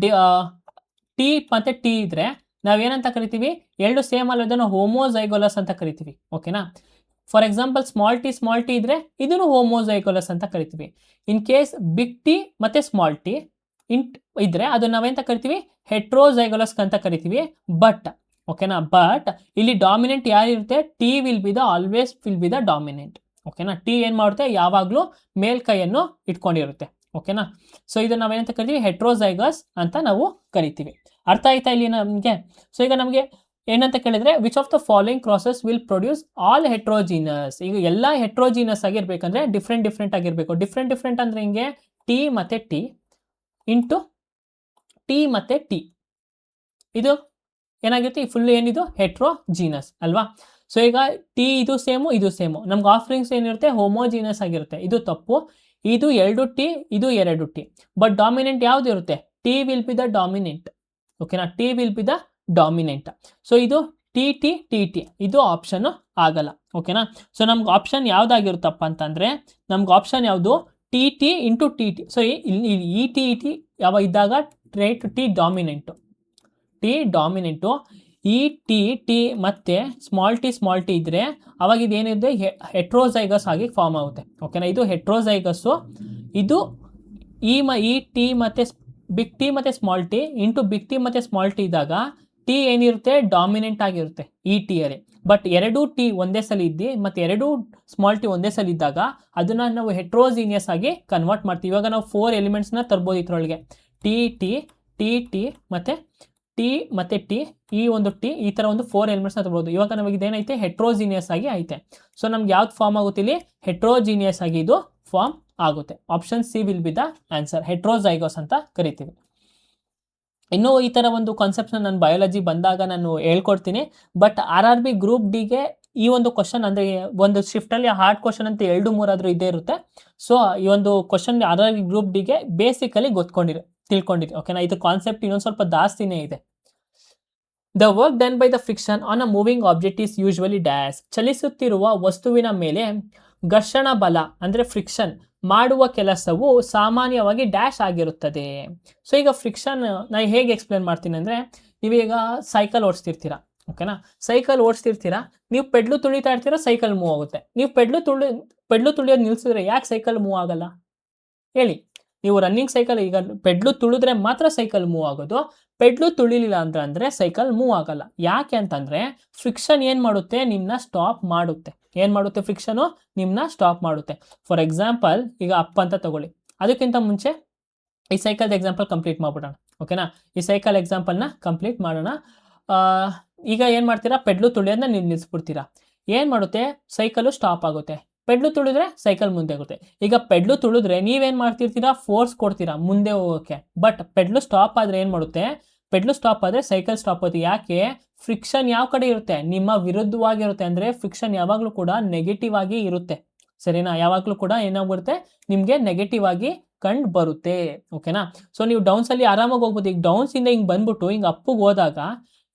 ಟಿ ಮತ್ತು ಟಿ ಇದ್ರೆ ನಾವೇನಂತ ಕರಿತೀವಿ? ಎರಡು ಸೇಮ್ ಅಲ್ಲದನ್ನು ಹೋಮೋಝೈಗೋಲಸ್ ಅಂತ ಕರಿತೀವಿ. ಓಕೆನಾ? ಫಾರ್ ಎಕ್ಸಾಂಪಲ್ ಸ್ಮಾಲ್ ಟಿ ಇದ್ರೆ ಇದನ್ನು ಹೋಮೋಝೈಗೋಲಸ್ ಅಂತ ಕರಿತೀವಿ. ಇನ್ ಕೇಸ್ ಬಿಗ್ ಟಿ ಮತ್ತು ಸ್ಮಾಲ್ ಟಿ ಇದ್ರೆ ಅದನ್ನ ನಾವೇಂತ ಕರಿತೀವಿ? ಹೆಟ್ರೋಝೈಗೋಲಸ್ ಅಂತ ಕರಿತೀವಿ. ಬಟ್ ಓಕೆನಾ, ಬಟ್ ಇಲ್ಲಿ ಡಾಮಿನೆಂಟ್ ಯಾರಿರುತ್ತೆ? T always will be the dominant. ಓಕೆನಾ? ಟಿ ಏನು ಮಾಡುತ್ತೆ? ಯಾವಾಗಲೂ ಮೇಲ್ಕೈಯನ್ನು ಇಟ್ಕೊಂಡಿರುತ್ತೆ. ಓಕೆನಾ? ಸೊ ಇದನ್ನ ನಾವೇನಂತ ಕರಿತೀವಿ? ಹೆಟ್ರೋಝೈಗಸ್ ಅಂತ ನಾವು ಕರಿತೀವಿ. ಅರ್ಥ ಆಯ್ತಾ ಇಲ್ಲಿ ನಮಗೆ? ಸೊ ಈಗ ನಮಗೆ ಏನಂತ ಕೇಳಿದ್ರೆ, which of the following crosses will produce all ಹೆಟ್ರೋಜಿನಸ್? ಈಗ ಎಲ್ಲ ಹೆಟ್ರೋಜಿನಸ್ ಆಗಿರ್ಬೇಕಂದ್ರೆ ಡಿಫ್ರೆಂಟ್ ಆಗಿರಬೇಕು. ಡಿಫ್ರೆಂಟ್ ಅಂದ್ರೆ ಹಿಂಗೆ ಟಿ ಮತ್ತು ಟಿ ಇಂಟು ಟಿ ಮತ್ತು ಟಿ, ಇದು ಏನಾಗಿರುತ್ತೆ? ಈ ಫುಲ್ ಏನಿದು ಹೆಟ್ರೋಜಿನಸ್ ಅಲ್ವಾ? ಸೊ ಈಗ ಟಿ ಇದು ಸೇಮು, ನಮ್ಗೆ ಆಫ್ರಿಂಗ್ಸ್ ಏನಿರುತ್ತೆ? ಹೋಮೋಜಿನಸ್ ಆಗಿರುತ್ತೆ. ಇದು ತಪ್ಪು. ಇದು ಎರಡು ಟಿ, ಇದು ಎರಡು ಟಿ. ಬಟ್ ಡಾಮಿನೆಂಟ್ ಯಾವ್ದು ಇರುತ್ತೆ? T will be the dominant. ಓಕೆನಾ? T will be the dominant. So ಇದು ಟಿ ಇದು ಆಪ್ಷನ್ ಆಗಲ್ಲ. ಓಕೆನಾ? ಸೊ ನಮ್ಗೆ ಆಪ್ಷನ್ ಯಾವ್ದಾಗಿರುತ್ತಪ್ಪ ಅಂತಂದ್ರೆ, ನಮ್ಗೆ ಆಪ್ಷನ್ ಯಾವುದು? T into T. ಸೊ ಈ ಟಿ ಯಾವ ಇದ್ದಾಗ ಟ್ರೇಟ್ ಟಿ ಡಾಮಿನೆಂಟು. ಈ ಟಿ ಮತ್ತೆ ಸ್ಮಾಲ್ ಟಿ ಇದ್ರೆ ಅವಾಗ ಇದೇನಿದೆ? ಹೆಟ್ರೋಝೈಗಸ್ ಆಗಿ ಫಾರ್ಮ್ ಆಗುತ್ತೆ. ಓಕೆನಾ? ಇದು ಹೆಟ್ರೋಝೈಗಸ್ಸು. ಇದು ಈ ಟಿ ಮತ್ತೆ ಬಿಗ್ ಟಿ ಮತ್ತೆ small T into big T ಮತ್ತೆ ಸ್ಮಾಲ್ ಟಿ ಇದ್ದಾಗ ಟಿ ಏನಿರುತ್ತೆ? ಡಾಮಿನೆಂಟ್ ಆಗಿರುತ್ತೆ ಈ ಟಿಯಲ್ಲಿ. ಬಟ್ ಎರಡು ಟಿ ಒಂದೇ ಸಲ ಇದ್ದು ಮತ್ತು ಎರಡು ಸ್ಮಾಲ್ ಟಿ ಒಂದೇ ಸಲ ಇದ್ದಾಗ ಅದನ್ನ ನಾವು ಹೆಟ್ರೋಜಿನಿಯಸ್ ಆಗಿ ಕನ್ವರ್ಟ್ ಮಾಡ್ತೀವಿ. ಇವಾಗ ನಾವು 4 ಎಲಿಮೆಂಟ್ಸ್ನ ತರ್ಬೋದು ಇದರೊಳಗೆ. ಟಿ ಮತ್ತು ಟಿ, ಈ ಒಂದು ಟಿ, ಈ ಥರ ಒಂದು 4 ಎಲಿಮೆಂಟ್ಸ್ನ ತರ್ಬೋದು. ಇವಾಗ ನಮಗೆ ಇದೇನೈತೆ? ಹೆಟ್ರೋಜಿನಿಯಸ್ ಆಗಿ ಐತೆ. ಸೊ ನಮ್ಗೆ ಯಾವ್ದು ಫಾರ್ಮ್ ಆಗುತ್ತೆ ಇಲ್ಲಿ? ಹೆಟ್ರೋಜಿನಿಯಸ್ ಆಗಿ ಇದು ಫಾರ್ಮ್ ಆಗುತ್ತೆ. Option C will be the answer. Heterozygous ಅಂತ ಕರಿತೀವಿ. ಇನ್ನೂ ಈ ಥರ ಒಂದು ಕಾನ್ಸೆಪ್ಟ್ನ ನಾನು ಬಯಾಲಜಿ ಬಂದಾಗ ನಾನು ಹೇಳ್ಕೊಡ್ತೀನಿ. ಬಟ್ RRB ಗ್ರೂಪ್ ಡಿಗೆ ಈ ಒಂದು ಕ್ವಶನ್ ಅಂದರೆ ಒಂದು ಶಿಫ್ಟಲ್ಲಿ ಹಾರ್ಡ್ ಕ್ವಶನ್ ಅಂತ 2-3 ಇದ್ದೇ ಇರುತ್ತೆ. ಸೊ ಈ ಒಂದು ಕ್ವಶನ್ RRB ಗ್ರೂಪ್ ಡಿಗೆ ಬೇಸಿಕಲಿ ತಿಳ್ಕೊಂಡಿರಿ. ಓಕೆನಾ? ಇದು ಕಾನ್ಸೆಪ್ಟ್ ಇನ್ನೊಂದು ಸ್ವಲ್ಪ ಜಾಸ್ತಿನೇ ಇದೆ. The work done by the friction on a moving object is usually dash. ಚಲಿಸುತ್ತಿರುವ ವಸ್ತುವಿನ ಮೇಲೆ ಘರ್ಷಣ ಬಲ ಅಂದರೆ ಫ್ರಿಕ್ಷನ್ ಮಾಡುವ ಕೆಲಸವು ಸಾಮಾನ್ಯವಾಗಿ ಡ್ಯಾಶ್ ಆಗಿರುತ್ತದೆ. ಸೊ ಈಗ ಫ್ರಿಕ್ಷನ್ ನಾನು ಹೇಗೆ ಎಕ್ಸ್ಪ್ಲೇನ್ ಮಾಡ್ತೀನಿ ಅಂದರೆ, ನೀವೀಗ ಸೈಕಲ್ ಓಡಿಸ್ತಿರ್ತೀರಾ. ಓಕೆನಾ? ಸೈಕಲ್ ಓಡಿಸ್ತಿರ್ತೀರಾ, ನೀವು ಪೆಡ್ಲು ತುಳಿತಾ ಇರ್ತೀರಾ, ಸೈಕಲ್ ಮೂವ್ ಆಗುತ್ತೆ. ನೀವು ಪೆಡ್ಲು ತುಳಿಯೋದು ನಿಲ್ಸಿದ್ರೆ ಯಾಕೆ ಸೈಕಲ್ ಮೂವ್ ಆಗಲ್ಲ ಹೇಳಿ? ನೀವು ರನ್ನಿಂಗ್ ಸೈಕಲ್ ಈಗ ಪೆಡ್ಲು ತುಳಿದ್ರೆ ಮಾತ್ರ ಸೈಕಲ್ ಮೂವ್ ಆಗೋದು. ಪೆಡ್ಲು ತುಳಿಲಿಲ್ಲ ಅಂದರೆ ಸೈಕಲ್ ಮೂವ್ ಆಗಲ್ಲ. ಯಾಕೆ ಅಂತಂದರೆ ಫ್ರಿಕ್ಷನ್ ಏನು ಮಾಡುತ್ತೆ? ನಿಮ್ಮನ್ನ ಸ್ಟಾಪ್ ಮಾಡುತ್ತೆ. ಏನು ಮಾಡುತ್ತೆ? ಫ್ರಿಕ್ಷನು ನಿಮ್ಮನ್ನ ಸ್ಟಾಪ್ ಮಾಡುತ್ತೆ. ಫಾರ್ ಎಕ್ಸಾಂಪಲ್ ಈಗ ಅಪ್ ಅಂತ ತಗೊಳ್ಳಿ. ಅದಕ್ಕಿಂತ ಮುಂಚೆ ಈ ಸೈಕಲ್ದ ಎಕ್ಸಾಂಪಲ್ ಕಂಪ್ಲೀಟ್ ಮಾಡ್ಬಿಡೋಣ. ಓಕೆನಾ? ಈ ಸೈಕಲ್ ಎಕ್ಸಾಂಪಲ್ನ ಕಂಪ್ಲೀಟ್ ಮಾಡೋಣ. ಈಗ ಏನು ಮಾಡ್ತೀರಾ? ಪೆಡ್ಲು ತುಳಿಯೋದನ್ನ ನೀವು ನಿಲ್ಲಿಸ್ಬಿಡ್ತೀರಾ. ಏನು ಮಾಡುತ್ತೆ? ಸೈಕಲು ಸ್ಟಾಪ್ ಆಗುತ್ತೆ. ಪೆಡ್ಲು ತುಳಿದ್ರೆ ಸೈಕಲ್ ಮುಂದೆ ಆಗುತ್ತೆ. ಈಗ ಪೆಡ್ಲು ತುಳಿದ್ರೆ ನೀವೇನು ಮಾಡ್ತಿರ್ತೀರಾ? ಫೋರ್ಸ್ ಕೊಡ್ತೀರಾ ಮುಂದೆ ಹೋಗೋಕ್ಕೆ. ಬಟ್ ಪೆಡ್ಲು ಸ್ಟಾಪ್ ಆದರೆ ಏನು ಮಾಡುತ್ತೆ? ಪೆಡ್ಲು ಸ್ಟಾಪ್ ಆದರೆ ಸೈಕಲ್ ಸ್ಟಾಪ್ ಆಗುತ್ತೆ. ಯಾಕೆ? ಫ್ರಿಕ್ಷನ್ ಯಾವ ಕಡೆ ಇರುತ್ತೆ? ನಿಮ್ಮ ವಿರುದ್ಧವಾಗಿರುತ್ತೆ. ಅಂದರೆ ಫ್ರಿಕ್ಷನ್ ಯಾವಾಗಲೂ ಕೂಡ ನೆಗೆಟಿವ್ ಆಗಿ ಇರುತ್ತೆ, ಸರಿನಾ? ಯಾವಾಗಲೂ ಕೂಡ ಏನಾಗ್ಬಿಡುತ್ತೆ, ನಿಮಗೆ ನೆಗೆಟಿವ್ ಆಗಿ ಕಂಡು ಬರುತ್ತೆ. ಓಕೆನಾ? ಸೊ ನೀವು ಡೌನ್ಸಲ್ಲಿ ಆರಾಮಾಗಿ ಹೋಗ್ಬೋದು. ಈಗ ಡೌನ್ಸಿಂದ ಹಿಂಗೆ ಬಂದ್ಬಿಟ್ಟು ಹಿಂಗೆ ಅಪ್ಪಿಗೆ ಹೋದಾಗ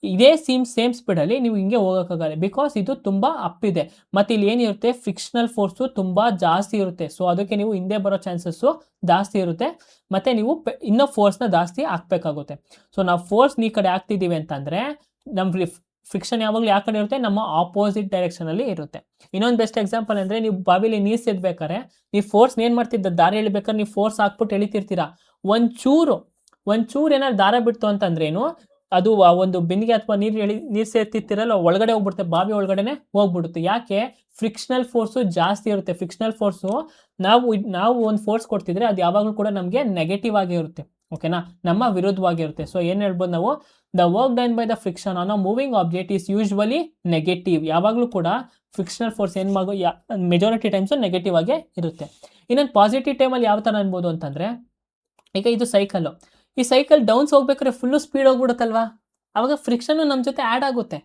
ಇದೇ ಸೇಮ್ ಸ್ಪೀಡಲ್ಲಿ ನೀವು ಹಿಂಗೆ ಹೋಗೋಕ್ಕಾಗಲ್ಲ, ಬಿಕಾಸ್ ಇದು ತುಂಬ ಅಪ್ಪಿದೆ. ಮತ್ತು ಇಲ್ಲಿ ಏನಿರುತ್ತೆ, ಫ್ರಿಕ್ಷನಲ್ ಫೋರ್ಸು ತುಂಬ ಜಾಸ್ತಿ ಇರುತ್ತೆ. ಸೊ ಅದಕ್ಕೆ ನೀವು ಹಿಂದೆ ಬರೋ ಚಾನ್ಸಸ್ಸು ಜಾಸ್ತಿ ಇರುತ್ತೆ. ಮತ್ತು ನೀವು ಇನ್ನೂ ಫೋರ್ಸ್ನ ಜಾಸ್ತಿ ಹಾಕ್ಬೇಕಾಗುತ್ತೆ. ಸೊ ನಾವು ಫೋರ್ಸ್ ಈ ಕಡೆ ಹಾಕ್ತಿದ್ದೀವಿ ಅಂತಂದರೆ ನಮ್ಮ ಫ್ರಿಕ್ಷನ್ ಯಾವಾಗಲೂ ಯಾವ ಕಡೆ ಇರುತ್ತೆ? ನಮ್ಮ ಆಪೋಸಿಟ್ ಡೈರೆಕ್ಷನಲ್ಲಿ ಇರುತ್ತೆ. ಇನ್ನೊಂದು ಬೆಸ್ಟ್ ಎಕ್ಸಾಂಪಲ್ ಅಂದರೆ, ನೀವು ಬಾವಿಲಿ ನೀರು ಸೇದ್ಬೇಕಾರೆ ನೀವು ಫೋರ್ಸ್ ಏನು ಮಾಡ್ತಿದ್ದ, ದಾರ ಎಳಿಬೇಕಾದ್ರೆ ನೀವು ಫೋರ್ಸ್ ಹಾಕ್ಬಿಟ್ಟು ಎಳಿತಿರ್ತೀರಾ. ಒಂಚೂರು ಏನಾದ್ರು ದಾರ ಬಿಡ್ತು ಅಂತಂದ್ರೇನು, ಅದು ಒಂದು ಬಿಂದಿಗೆ ಅಥವಾ ನೀರು ಸೇರ್ತಿರ್ತಿರಲ್ಲ, ಒಳಗಡೆ ಹೋಗ್ಬಿಡುತ್ತೆ, ಬಾವಿ ಒಳಗಡೆನೆ ಹೋಗ್ಬಿಡುತ್ತೆ. ಯಾಕೆ? ಫ್ರಿಕ್ಷನಲ್ ಫೋರ್ಸು ಜಾಸ್ತಿ ಇರುತ್ತೆ. ಫ್ರಿಕ್ಷನಲ್ ಫೋರ್ಸು ನಾವು ಒಂದು ಫೋರ್ಸ್ ಕೊಡ್ತಿದ್ರೆ ಅದು ಯಾವಾಗಲೂ ಕೂಡ ನಮಗೆ ನೆಗೆಟಿವ್ ಆಗಿರುತ್ತೆ. ಓಕೆನಾ? ನಮ್ಮ ವಿರುದ್ಧವಾಗಿರುತ್ತೆ. ಸೊ ಏನು ಹೇಳ್ಬೋದು ನಾವು, the work done by the friction on a moving object is usually negative. ಯಾವಾಗಲೂ ಕೂಡ frictional force majority times negative ಆಗೇ ಇರುತ್ತೆ. ಇನ್ನೊಂದು ಪಾಸಿಟಿವ್ ಟೈಮಲ್ಲಿ ಯಾವ ಥರ ಅನ್ಬೋದು ಅಂತಂದರೆ, ಈಗ ಇದು ಸೈಕಲ್ಲು, ಈ ಸೈಕಲ್ ಡೌನ್ಸ್ ಹೋಗ್ಬೇಕಾದ್ರೆ ಫುಲ್ಲು ಸ್ಪೀಡ್ ಹೋಗ್ಬಿಡುತ್ತಲ್ವಾ, ಆವಾಗ ಫ್ರಿಕ್ಷನ್ನು ನಮ್ಮ ಜೊತೆ ಆ್ಯಡ್ ಆಗುತ್ತೆ,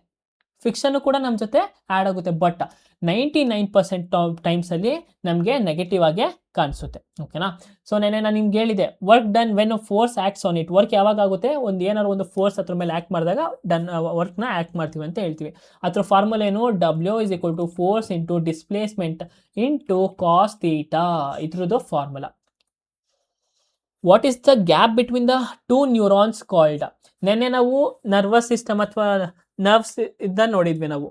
ಫ್ರಿಕ್ಷನ್ನು ಕೂಡ ನಮ್ಮ ಜೊತೆ ಆ್ಯಡ್ ಆಗುತ್ತೆ. ಬಟ್ 99% ಟೈಮ್ಸಲ್ಲಿ ನಮಗೆ ನೆಗೆಟಿವ್ ಆಗೇ ಕಾಣಿಸುತ್ತೆ. ಓಕೆನಾ? ಸೊ ನಾನು ನಿಮ್ಗೆ ಹೇಳಿದೆ, work done when force acts on it. Work ಯಾವಾಗ ಆಗುತ್ತೆ? ಏನಾದ್ರು ಒಂದು ಫೋರ್ಸ್ ಅದ್ರ ಮೇಲೆ ಆ್ಯಕ್ಟ್ ಮಾಡಿದಾಗ ವರ್ಕ್ನ ಆ್ಯಕ್ಟ್ ಮಾಡ್ತೀವಿ ಅಂತ ಹೇಳ್ತೀವಿ. ಅದ್ರ ಫಾರ್ಮುಲಾ ಏನು? W = force into displacement into cos theta. ಇದ್ರದ್ದು formula. What is the gap between the two neurons called? ನೆನ್ನೆ ನಾವು ನರ್ವಸ್ ಸಿಸ್ಟಮ್ ಅಥವಾ ನರ್ವ್ಸ್ ಇದನ್ನು ನೋಡಿದ್ವಿ ನಾವು,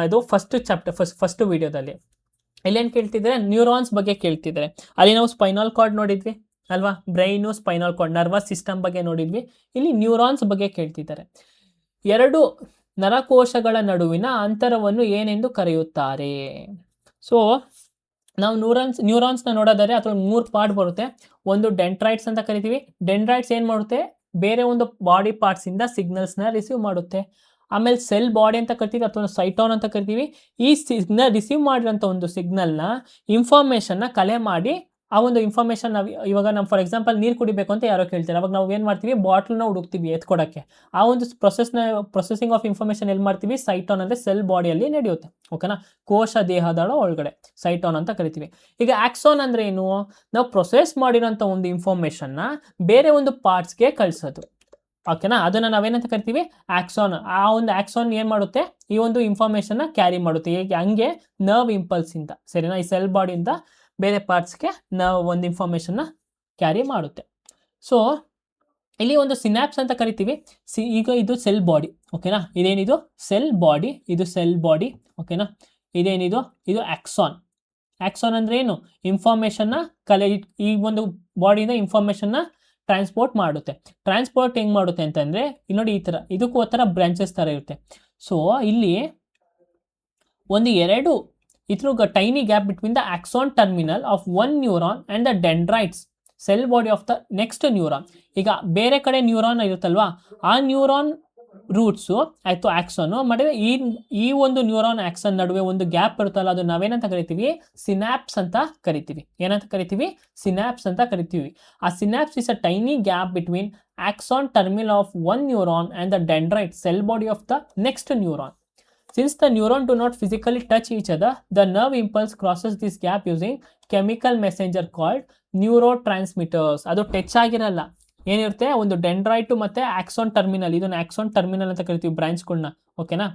ಇದು ಫಸ್ಟ್ ವಿಡಿಯೋದಲ್ಲಿ. ಇಲ್ಲೇನು ಕೇಳ್ತಿದ್ದಾರೆ? ನ್ಯೂರಾನ್ಸ್ ಬಗ್ಗೆ ಕೇಳ್ತಿದ್ದಾರೆ. ಅಲ್ಲಿ ನಾವು ಸ್ಪೈನಲ್ ಕಾರ್ಡ್ ನೋಡಿದ್ವಿ ಅಲ್ವಾ, brain, spinal cord, nervous system ಬಗ್ಗೆ ನೋಡಿದ್ವಿ. ಇಲ್ಲಿ ನ್ಯೂರಾನ್ಸ್ ಬಗ್ಗೆ ಕೇಳ್ತಿದ್ದಾರೆ. ಎರಡು ನರಕೋಶಗಳ ನಡುವಿನ ಅಂತರವನ್ನು ಏನೆಂದು ಕರೆಯುತ್ತಾರೆ? ಸೊ ನಾವು ನ್ಯೂರಾನ್ಸ್ನ ನೋಡೋದಾದ್ರೆ ಅದ್ರಲ್ಲಿ 3 ಪಾರ್ಟ್ ಬರುತ್ತೆ. ಒಂದು ಡೆಂಡ್ರೈಟ್ಸ್ ಅಂತ ಕರಿತೀವಿ. ಡೆಂಡ್ರೈಟ್ಸ್ ಏನು ಮಾಡುತ್ತೆ? ಬೇರೆ ಒಂದು ಬಾಡಿ ಪಾರ್ಟ್ಸಿಂದ ಸಿಗ್ನಲ್ಸ್ನ ರಿಸೀವ್ ಮಾಡುತ್ತೆ. ಆಮೇಲೆ ಸೆಲ್ ಬಾಡಿ ಅಂತ ಕರಿತೀವಿ ಅಥವಾ ಸೈಟೋನ್ ಅಂತ ಕರಿತೀವಿ. ಈ ಸಿಗ್ನಲ್ ರಿಸೀವ್ ಮಾಡಿರೋಂಥ ಒಂದು ಸಿಗ್ನಲ್ನ ಇನ್ಫಾರ್ಮೇಷನ್ನ ಕಲೆ ಮಾಡಿ, ಆ ಒಂದು ಇನ್ಫಾರ್ಮೇಷನ್ ನಾವು ಇವಾಗ ನಾವು ಫಾರ್ ಎಕ್ಸಾಂಪಲ್ ನೀರು ಕುಡಿಬೇಕು ಅಂತ ಯಾರೋ ಕೇಳ್ತಾರೆ, ಅವಾಗ ನಾವು ಏನು ಮಾಡ್ತೀವಿ? ಬಾಟ್ಲನ್ನ ಹುಡುಕ್ತೀವಿ ಎತ್ಕೊಡೋಕ್ಕೆ. ಆ ಒಂದು ಪ್ರೊಸೆಸಿಂಗ್ ಆಫ್ ಇನ್ಫಾರ್ಮೇಷನ್ ಎಲ್ಲಿ ಮಾಡ್ತೀವಿ? ಸೈಟೋನ್ ಅಂದರೆ ಸೆಲ್ ಬಾಡಿಯಲ್ಲಿ ನಡೆಯುತ್ತೆ. ಓಕೆನಾ? ಕೋಶ ದೇಹದ ಒಳಗಡೆ ಸೈಟೋನ್ ಅಂತ ಕರಿತೀವಿ. ಈಗ ಆಕ್ಸೋನ್ ಅಂದರೆ ಏನು? ನಾವು ಪ್ರೊಸೆಸ್ ಮಾಡಿರೋಂಥ ಒಂದು ಇನ್ಫಾರ್ಮೇಷನ್ನ ಬೇರೆ ಒಂದು ಪಾರ್ಟ್ಸ್ಗೆ ಕಳಿಸೋದು. ಓಕೆನಾ? ಅದನ್ನು ನಾವೇನಂತ ಕರಿತೀವಿ? ಆಕ್ಸೋನ್. ಆ ಒಂದು ಆಕ್ಸೋನ್ ಏನು ಮಾಡುತ್ತೆ? ಈ ಒಂದು ಇನ್ಫಾರ್ಮೇಷನ್ನ ಕ್ಯಾರಿ ಮಾಡುತ್ತೆ. ಹಂಗೆ ನರ್ವ್ ಇಂಪಲ್ಸಿಂದ, ಸರಿನಾ, ಈ ಸೆಲ್ ಬಾಡಿಯಿಂದ ಬೇರೆ ಪಾರ್ಟ್ಸ್ಗೆ ನಾವು ಒಂದು ಇನ್ಫಾರ್ಮೇಷನ್ನ ಕ್ಯಾರಿ ಮಾಡುತ್ತೆ. ಸೊ ಇಲ್ಲಿ ಒಂದು ಸಿನಾಪ್ಸ್ ಅಂತ ಕರಿತೀವಿ. ಈಗ ಇದು ಸೆಲ್ ಬಾಡಿ. ಓಕೆನಾ? ಇದೇನಿದು? Cell body. ಇದು ಸೆಲ್ ಬಾಡಿ. ಓಕೆನಾ? ಇದೇನಿದು? ಇದು ಆಕ್ಸಾನ್. ಆಕ್ಸಾನ್ ಅಂದರೆ ಏನು? ಇನ್ಫಾರ್ಮೇಷನ್ನ ಈ ಒಂದು ಬಾಡಿಯಿಂದ ಇನ್ಫಾರ್ಮೇಷನ್ನ ಟ್ರಾನ್ಸ್ಪೋರ್ಟ್ ಮಾಡುತ್ತೆ. ಟ್ರಾನ್ಸ್ಪೋರ್ಟ್ ಹೆಂಗೆ ಮಾಡುತ್ತೆ ಅಂತಂದರೆ, ಇಲ್ಲಿ ನೋಡಿ, ಈ ಥರ ಇದಕ್ಕೂ ಆ ಥರ ಬ್ರಾಂಚಸ್ ಥರ ಇರುತ್ತೆ. ಸೊ ಇಲ್ಲಿ ಎರಡು ಇದ್ರ tiny gap between the axon terminal of one neuron and the dendrites cell body of the next neuron. ಈಗ ಬೇರೆ ಕಡೆ ನ್ಯೂರಾನ್ ಇರುತ್ತಲ್ವಾ, ಆ ನ್ಯೂರಾನ್ ರೂಟ್ಸು ಆಯಿತು ಆಕ್ಸೋನು ಮಾಡಿದ್ರೆ ಈ ಒಂದು ನ್ಯೂರಾನ್ ಆಕ್ಸನ್ ನಡುವೆ ಒಂದು ಗ್ಯಾಪ್ ಇರುತ್ತಲ್ಲ, ಅದು ನಾವೇನಂತ ಕರಿತೀವಿ? ಸಿನಾಪ್ಸ್ ಅಂತ ಕರಿತೀವಿ. ಏನಂತ ಕರಿತೀವಿ? ಸಿನಾಪ್ಸ್ ಅಂತ ಕರಿತೀವಿ. ಆ synapse is a tiny gap between axon terminal of one neuron and the dendrite cell body of the next neuron. Since the neuron do not physically touch each other, the nerve impulse crosses this gap using chemical messenger called neurotransmitters. ಅದು touch ಆಗಿರಲ್ಲ. ಏನಿರುತ್ತೆ? ಒಂದು dendrite ಮತ್ತು axon terminal, ಇದನ್ನು axon terminal ಅಂತ ಕರಿತೀವಿ ಬ್ರಾಂಚ್ಗಳನ್ನ. ಓಕೆನಾ?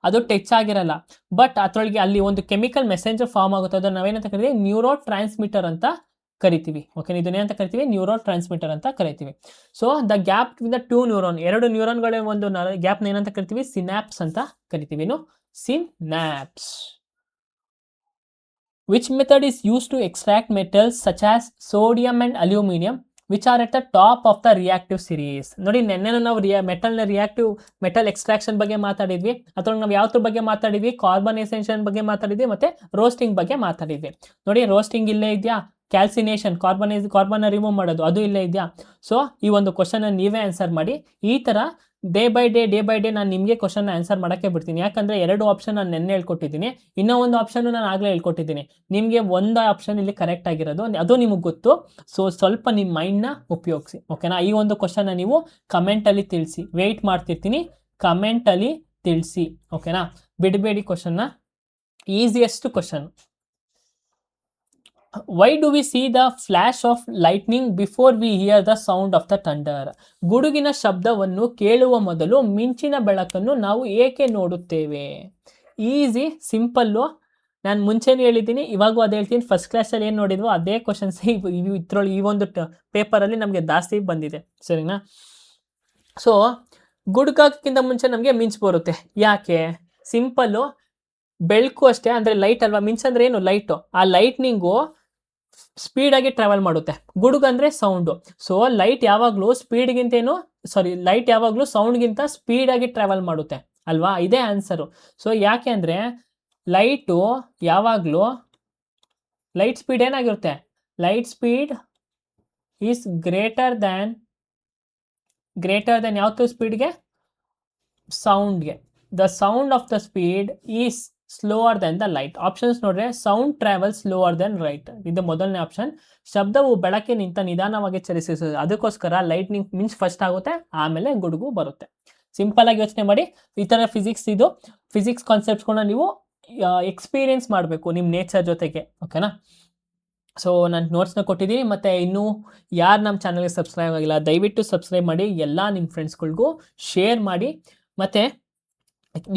ಅದು ಟಚ್ ಆಗಿರಲ್ಲ, ಬಟ್ ಅದರೊಳಗೆ ಅಲ್ಲಿ ಒಂದು ಕೆಮಿಕಲ್ ಮೆಸೆಂಜರ್ ಫಾರ್ಮ್ ಆಗುತ್ತೆ. ಅದನ್ನು ನಾವೇನಂತ ಕರಿತೀವಿ? ನ್ಯೂರೋ ಟ್ರಾನ್ಸ್ಮಿಟರ್ ಅಂತ ಕರಿತೀವಿ. ಓಕೆ, ಇದನ್ನೇನಂತ ಕರಿತೀವಿ? ನ್ಯೂರೋ ಟ್ರಾನ್ಸ್ಮಿಟರ್ ಅಂತ ಕರಿತೀವಿ. So the gap between the two neuron, ಎರಡು ನ್ಯೂರಾನ್ಗಳ ಒಂದು ಗ್ಯಾಪ್ನ ಏನಂತ ಕರಿತೀವಿ? ಸಿನಾಪ್ಸ್ ಅಂತ ಕರಿತೀವಿ. Synapse. Which method is use to extract metals such as sodium and aluminium which are at the top of the reactive series. ನೋಡಿ, ನೆನ್ನೆ ನಾವು ಮೆಟಲ್ ಎಕ್ಸ್ಟ್ರಾಕ್ಷನ್ ಬಗ್ಗೆ ಮಾತಾಡಿದ್ವಿ. ಅಥವಾ ನಾವು ಯಾವ್ದ್ರ ಬಗ್ಗೆ ಮಾತಾಡಿದ್ವಿ? ಕಾರ್ಬನೈಸೇಷನ್ ಬಗ್ಗೆ ಮಾತಾಡಿದ್ವಿ, ಮತ್ತೆ ರೋಸ್ಟಿಂಗ್ ಬಗ್ಗೆ ಮಾತಾಡಿದ್ವಿ. ನೋಡಿ, ರೋಸ್ಟಿಂಗ್ ಇಲ್ಲೇ ಇದೆಯಾ? ಕ್ಯಾಲ್ಸಿನೇಷನ್, ಕಾರ್ಬನ್ ರಿಮೂವ್ ಮಾಡೋದು, ಅದು ಇಲ್ಲೇ ಇದೆಯಾ? ಸೊ ಈ ಒಂದು ಕ್ವಶನ್ ನೀವೇ ಆನ್ಸರ್ ಮಾಡಿ. ಈ ಥರ ಡೇ ಬೈ ಡೇ ನಾನು ನಿಮಗೆ ಕ್ವಶನ್ ಆನ್ಸರ್ ಮಾಡೋಕ್ಕೆ ಬಿಡ್ತೀನಿ. ಯಾಕಂದರೆ 2 ಆಪ್ಷನ್ ನಾನು ನೆನ್ನೆ ಹೇಳ್ಕೊಟ್ಟಿದ್ದೀನಿ, ಇನ್ನೂ ಒಂದು ಆಪ್ಷನ್ನು ನಾನು ಆಗಲೇ ಹೇಳ್ಕೊಟ್ಟಿದ್ದೀನಿ. ನಿಮಗೆ ಒಂದು ಆಪ್ಷನ್ ಇಲ್ಲಿ ಕರೆಕ್ಟ್ ಆಗಿರೋದು, ಅದು ನಿಮಗೆ ಗೊತ್ತು. ಸೊ ಸ್ವಲ್ಪ ನಿಮ್ಮ ಮೈಂಡ್ನ ಉಪಯೋಗಿಸಿ, ಓಕೆನಾ. ಈ ಒಂದು ಕ್ವಶನ್ನ ನೀವು ಕಮೆಂಟಲ್ಲಿ ತಿಳಿಸಿ, ವೆಯ್ಟ್ ಮಾಡ್ತಿರ್ತೀನಿ, ಕಮೆಂಟಲ್ಲಿ ತಿಳಿಸಿ, ಓಕೆನಾ. ಬಿಡಬೇಡಿ ಕ್ವಶನ್ನ. Easiest question. Why do we see the flash of lightning before we hear the sound of the thunder? ಗುಡುಗಿನ ಶಬ್ದವನ್ನು ಕೇಳುವ ಮೊದಲು ಮಿಂಚಿನ ಬೆಳಕನ್ನು ನಾವು ಏಕೆ ನೋಡುತ್ತೇವೆ? Easy, simple. ನಾನು ಮುಂಚೆನೇ ಹೇಳಿದ್ದೀನಿ, ಇವಾಗೂ ಅದೇ ಹೇಳ್ತೀನಿ. ಫಸ್ಟ್ ಕ್ಲಾಸಲ್ಲಿ ಏನು ನೋಡಿದ್ವೋ ಅದೇ ಕ್ವಶನ್ಸ್ ಈ ಒಂದು ಪೇಪರಲ್ಲಿ ನಮಗೆ ಜಾಸ್ತಿ ಬಂದಿದೆ, ಸರಿನಾ. ಸೊ ಗುಡುಗಕ್ಕಿಂತ ಮುಂಚೆ ನಮಗೆ ಮಿಂಚು ಬರುತ್ತೆ. ಯಾಕೆ? ಸಿಂಪಲ್ಲು, ಬೆಳಕು ಅಷ್ಟೇ, ಅಂದರೆ ಲೈಟ್ ಅಲ್ವಾ. ಮಿಂಚಂದ್ರೆ ಏನು? ಲೈಟು. ಆ ಲೈಟ್ನಿಂಗು ಸ್ಪೀಡಾಗಿ ಟ್ರಾವೆಲ್ ಮಾಡುತ್ತೆ, ಗುಡುಗು ಅಂದರೆ ಸೌಂಡು. ಸೊ ಲೈಟ್ ಯಾವಾಗಲೂ ಲೈಟ್ ಯಾವಾಗಲೂ ಸೌಂಡ್ಗಿಂತ ಸ್ಪೀಡಾಗಿ ಟ್ರಾವೆಲ್ ಮಾಡುತ್ತೆ ಅಲ್ವಾ, ಇದೇ ಆನ್ಸರು. ಸೊ ಯಾಕೆ ಅಂದರೆ ಲೈಟು ಯಾವಾಗಲೂ ಲೈಟ್ ಸ್ಪೀಡ್ ಏನಾಗಿರುತ್ತೆ? Light speed is greater than ಯಾವುದು ಸ್ಪೀಡ್ಗೆ? ಸೌಂಡ್ಗೆ. The sound of the speed is slower than the light. Options ನೋಡ್ರೆ sound travel slower than light, ಇದು ಮೊದಲನೇ ಆಪ್ಷನ್. ಶಬ್ದವು ಬೆಳಕಿನಿಂದ ನಿಧಾನವಾಗಿ ಚಲಿಸುತ್ತದೆ, ಅದಕ್ಕೋಸ್ಕರ ಲೈಟ್ನಿಂಗ್ ಮಿಂಚ್ ಫಸ್ಟ್ ಆಗುತ್ತೆ, ಆಮೇಲೆ ಗುಡುಗು ಬರುತ್ತೆ. ಸಿಂಪಲ್ ಆಗಿ ಯೋಚನೆ ಮಾಡಿ. ಈ ಥರ ಫಿಸಿಕ್ಸ್ ಕಾನ್ಸೆಪ್ಟ್ಸ್ಗಳನ್ನ ನೀವು ಎಕ್ಸ್ಪೀರಿಯನ್ಸ್ ಮಾಡಬೇಕು ನಿಮ್ಮ ನೇಚರ್ ಜೊತೆಗೆ, ಓಕೆನಾ. ಸೊ ನಾನು ನೋಟ್ಸ್ನ ಕೊಟ್ಟಿದ್ದೀನಿ. ಮತ್ತು ಇನ್ನೂ ಯಾರು ನಮ್ಮ ಚಾನಲ್ಗೆ ಸಬ್ಸ್ಕ್ರೈಬ್ ಆಗಿಲ್ಲ, ದಯವಿಟ್ಟು ಸಬ್ಸ್ಕ್ರೈಬ್ ಮಾಡಿ, ಎಲ್ಲ ನಿಮ್ಮ ಫ್ರೆಂಡ್ಸ್ಗಳಿಗೂ ಶೇರ್ ಮಾಡಿ. ಮತ್ತು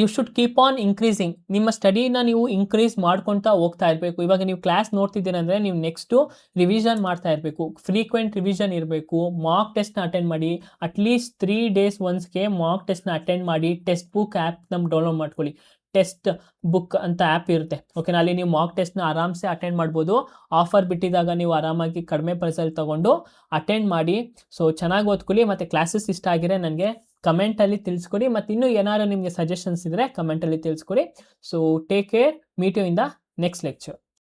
you should keep on increasing. ನಿಮ್ಮ ಸ್ಟಡಿನ ನೀವು ಇನ್ಕ್ರೀಸ್ ಮಾಡ್ಕೊತಾ ಹೋಗ್ತಾ ಇರಬೇಕು. ಇವಾಗ ನೀವು ಕ್ಲಾಸ್ ನೋಡ್ತಿದ್ದೀರಂದರೆ ನೀವು ನೆಕ್ಸ್ಟು ರಿವಿಷನ್ ಮಾಡ್ತಾ ಇರಬೇಕು, ಫ್ರೀಕ್ವೆಂಟ್ ರಿವಿಷನ್ ಇರಬೇಕು. ಮಾಕ್ ಟೆಸ್ಟ್ನ ಅಟೆಂಡ್ ಮಾಡಿ, ಅಟ್ಲೀಸ್ಟ್ 3 days ಒನ್ಸ್ಗೆ ಮಾಕ್ ಟೆಸ್ಟ್ನ ಅಟೆಂಡ್ ಮಾಡಿ. ಟೆಸ್ಟ್ ಬುಕ್ ಆ್ಯಪ್ ನಮ್ಗೆ ಡೌನ್ಲೋಡ್ ಮಾಡ್ಕೊಳ್ಳಿ, ಟೆಸ್ಟ್ ಬುಕ್ ಅಂತ ಆ್ಯಪ್ ಇರುತ್ತೆ, ಓಕೆನಾ. ಅಲ್ಲಿ ನೀವು ಮಾಕ್ ಟೆಸ್ಟ್ನ ಆರಾಮ್ಸೆ ಅಟೆಂಡ್ ಮಾಡ್ಬೋದು. ಆಫರ್ ಬಿಟ್ಟಿದಾಗ ನೀವು ಆರಾಮಾಗಿ ಕಡಿಮೆ ಪ್ರೈಸಲ್ಲಿ ತೊಗೊಂಡು ಅಟೆಂಡ್ ಮಾಡಿ. ಸೊ ಚೆನ್ನಾಗಿ ಓದ್ಕೊಳ್ಳಿ. ಮತ್ತು ಕ್ಲಾಸಸ್ ಇಷ್ಟ ಆಗಿದ್ರೆ ನನಗೆ ಕಮೆಂಟಲ್ಲಿ ತಿಳಿಸ್ಕೊಡಿ. ಮತ್ತು ಇನ್ನೂ ಏನಾದ್ರು ನಿಮಗೆ ಸಜೆಷನ್ಸ್ ಇದ್ದರೆ ಕಮೆಂಟಲ್ಲಿ ತಿಳಿಸ್ಕೊಡಿ. So take care, meet you in the next lecture.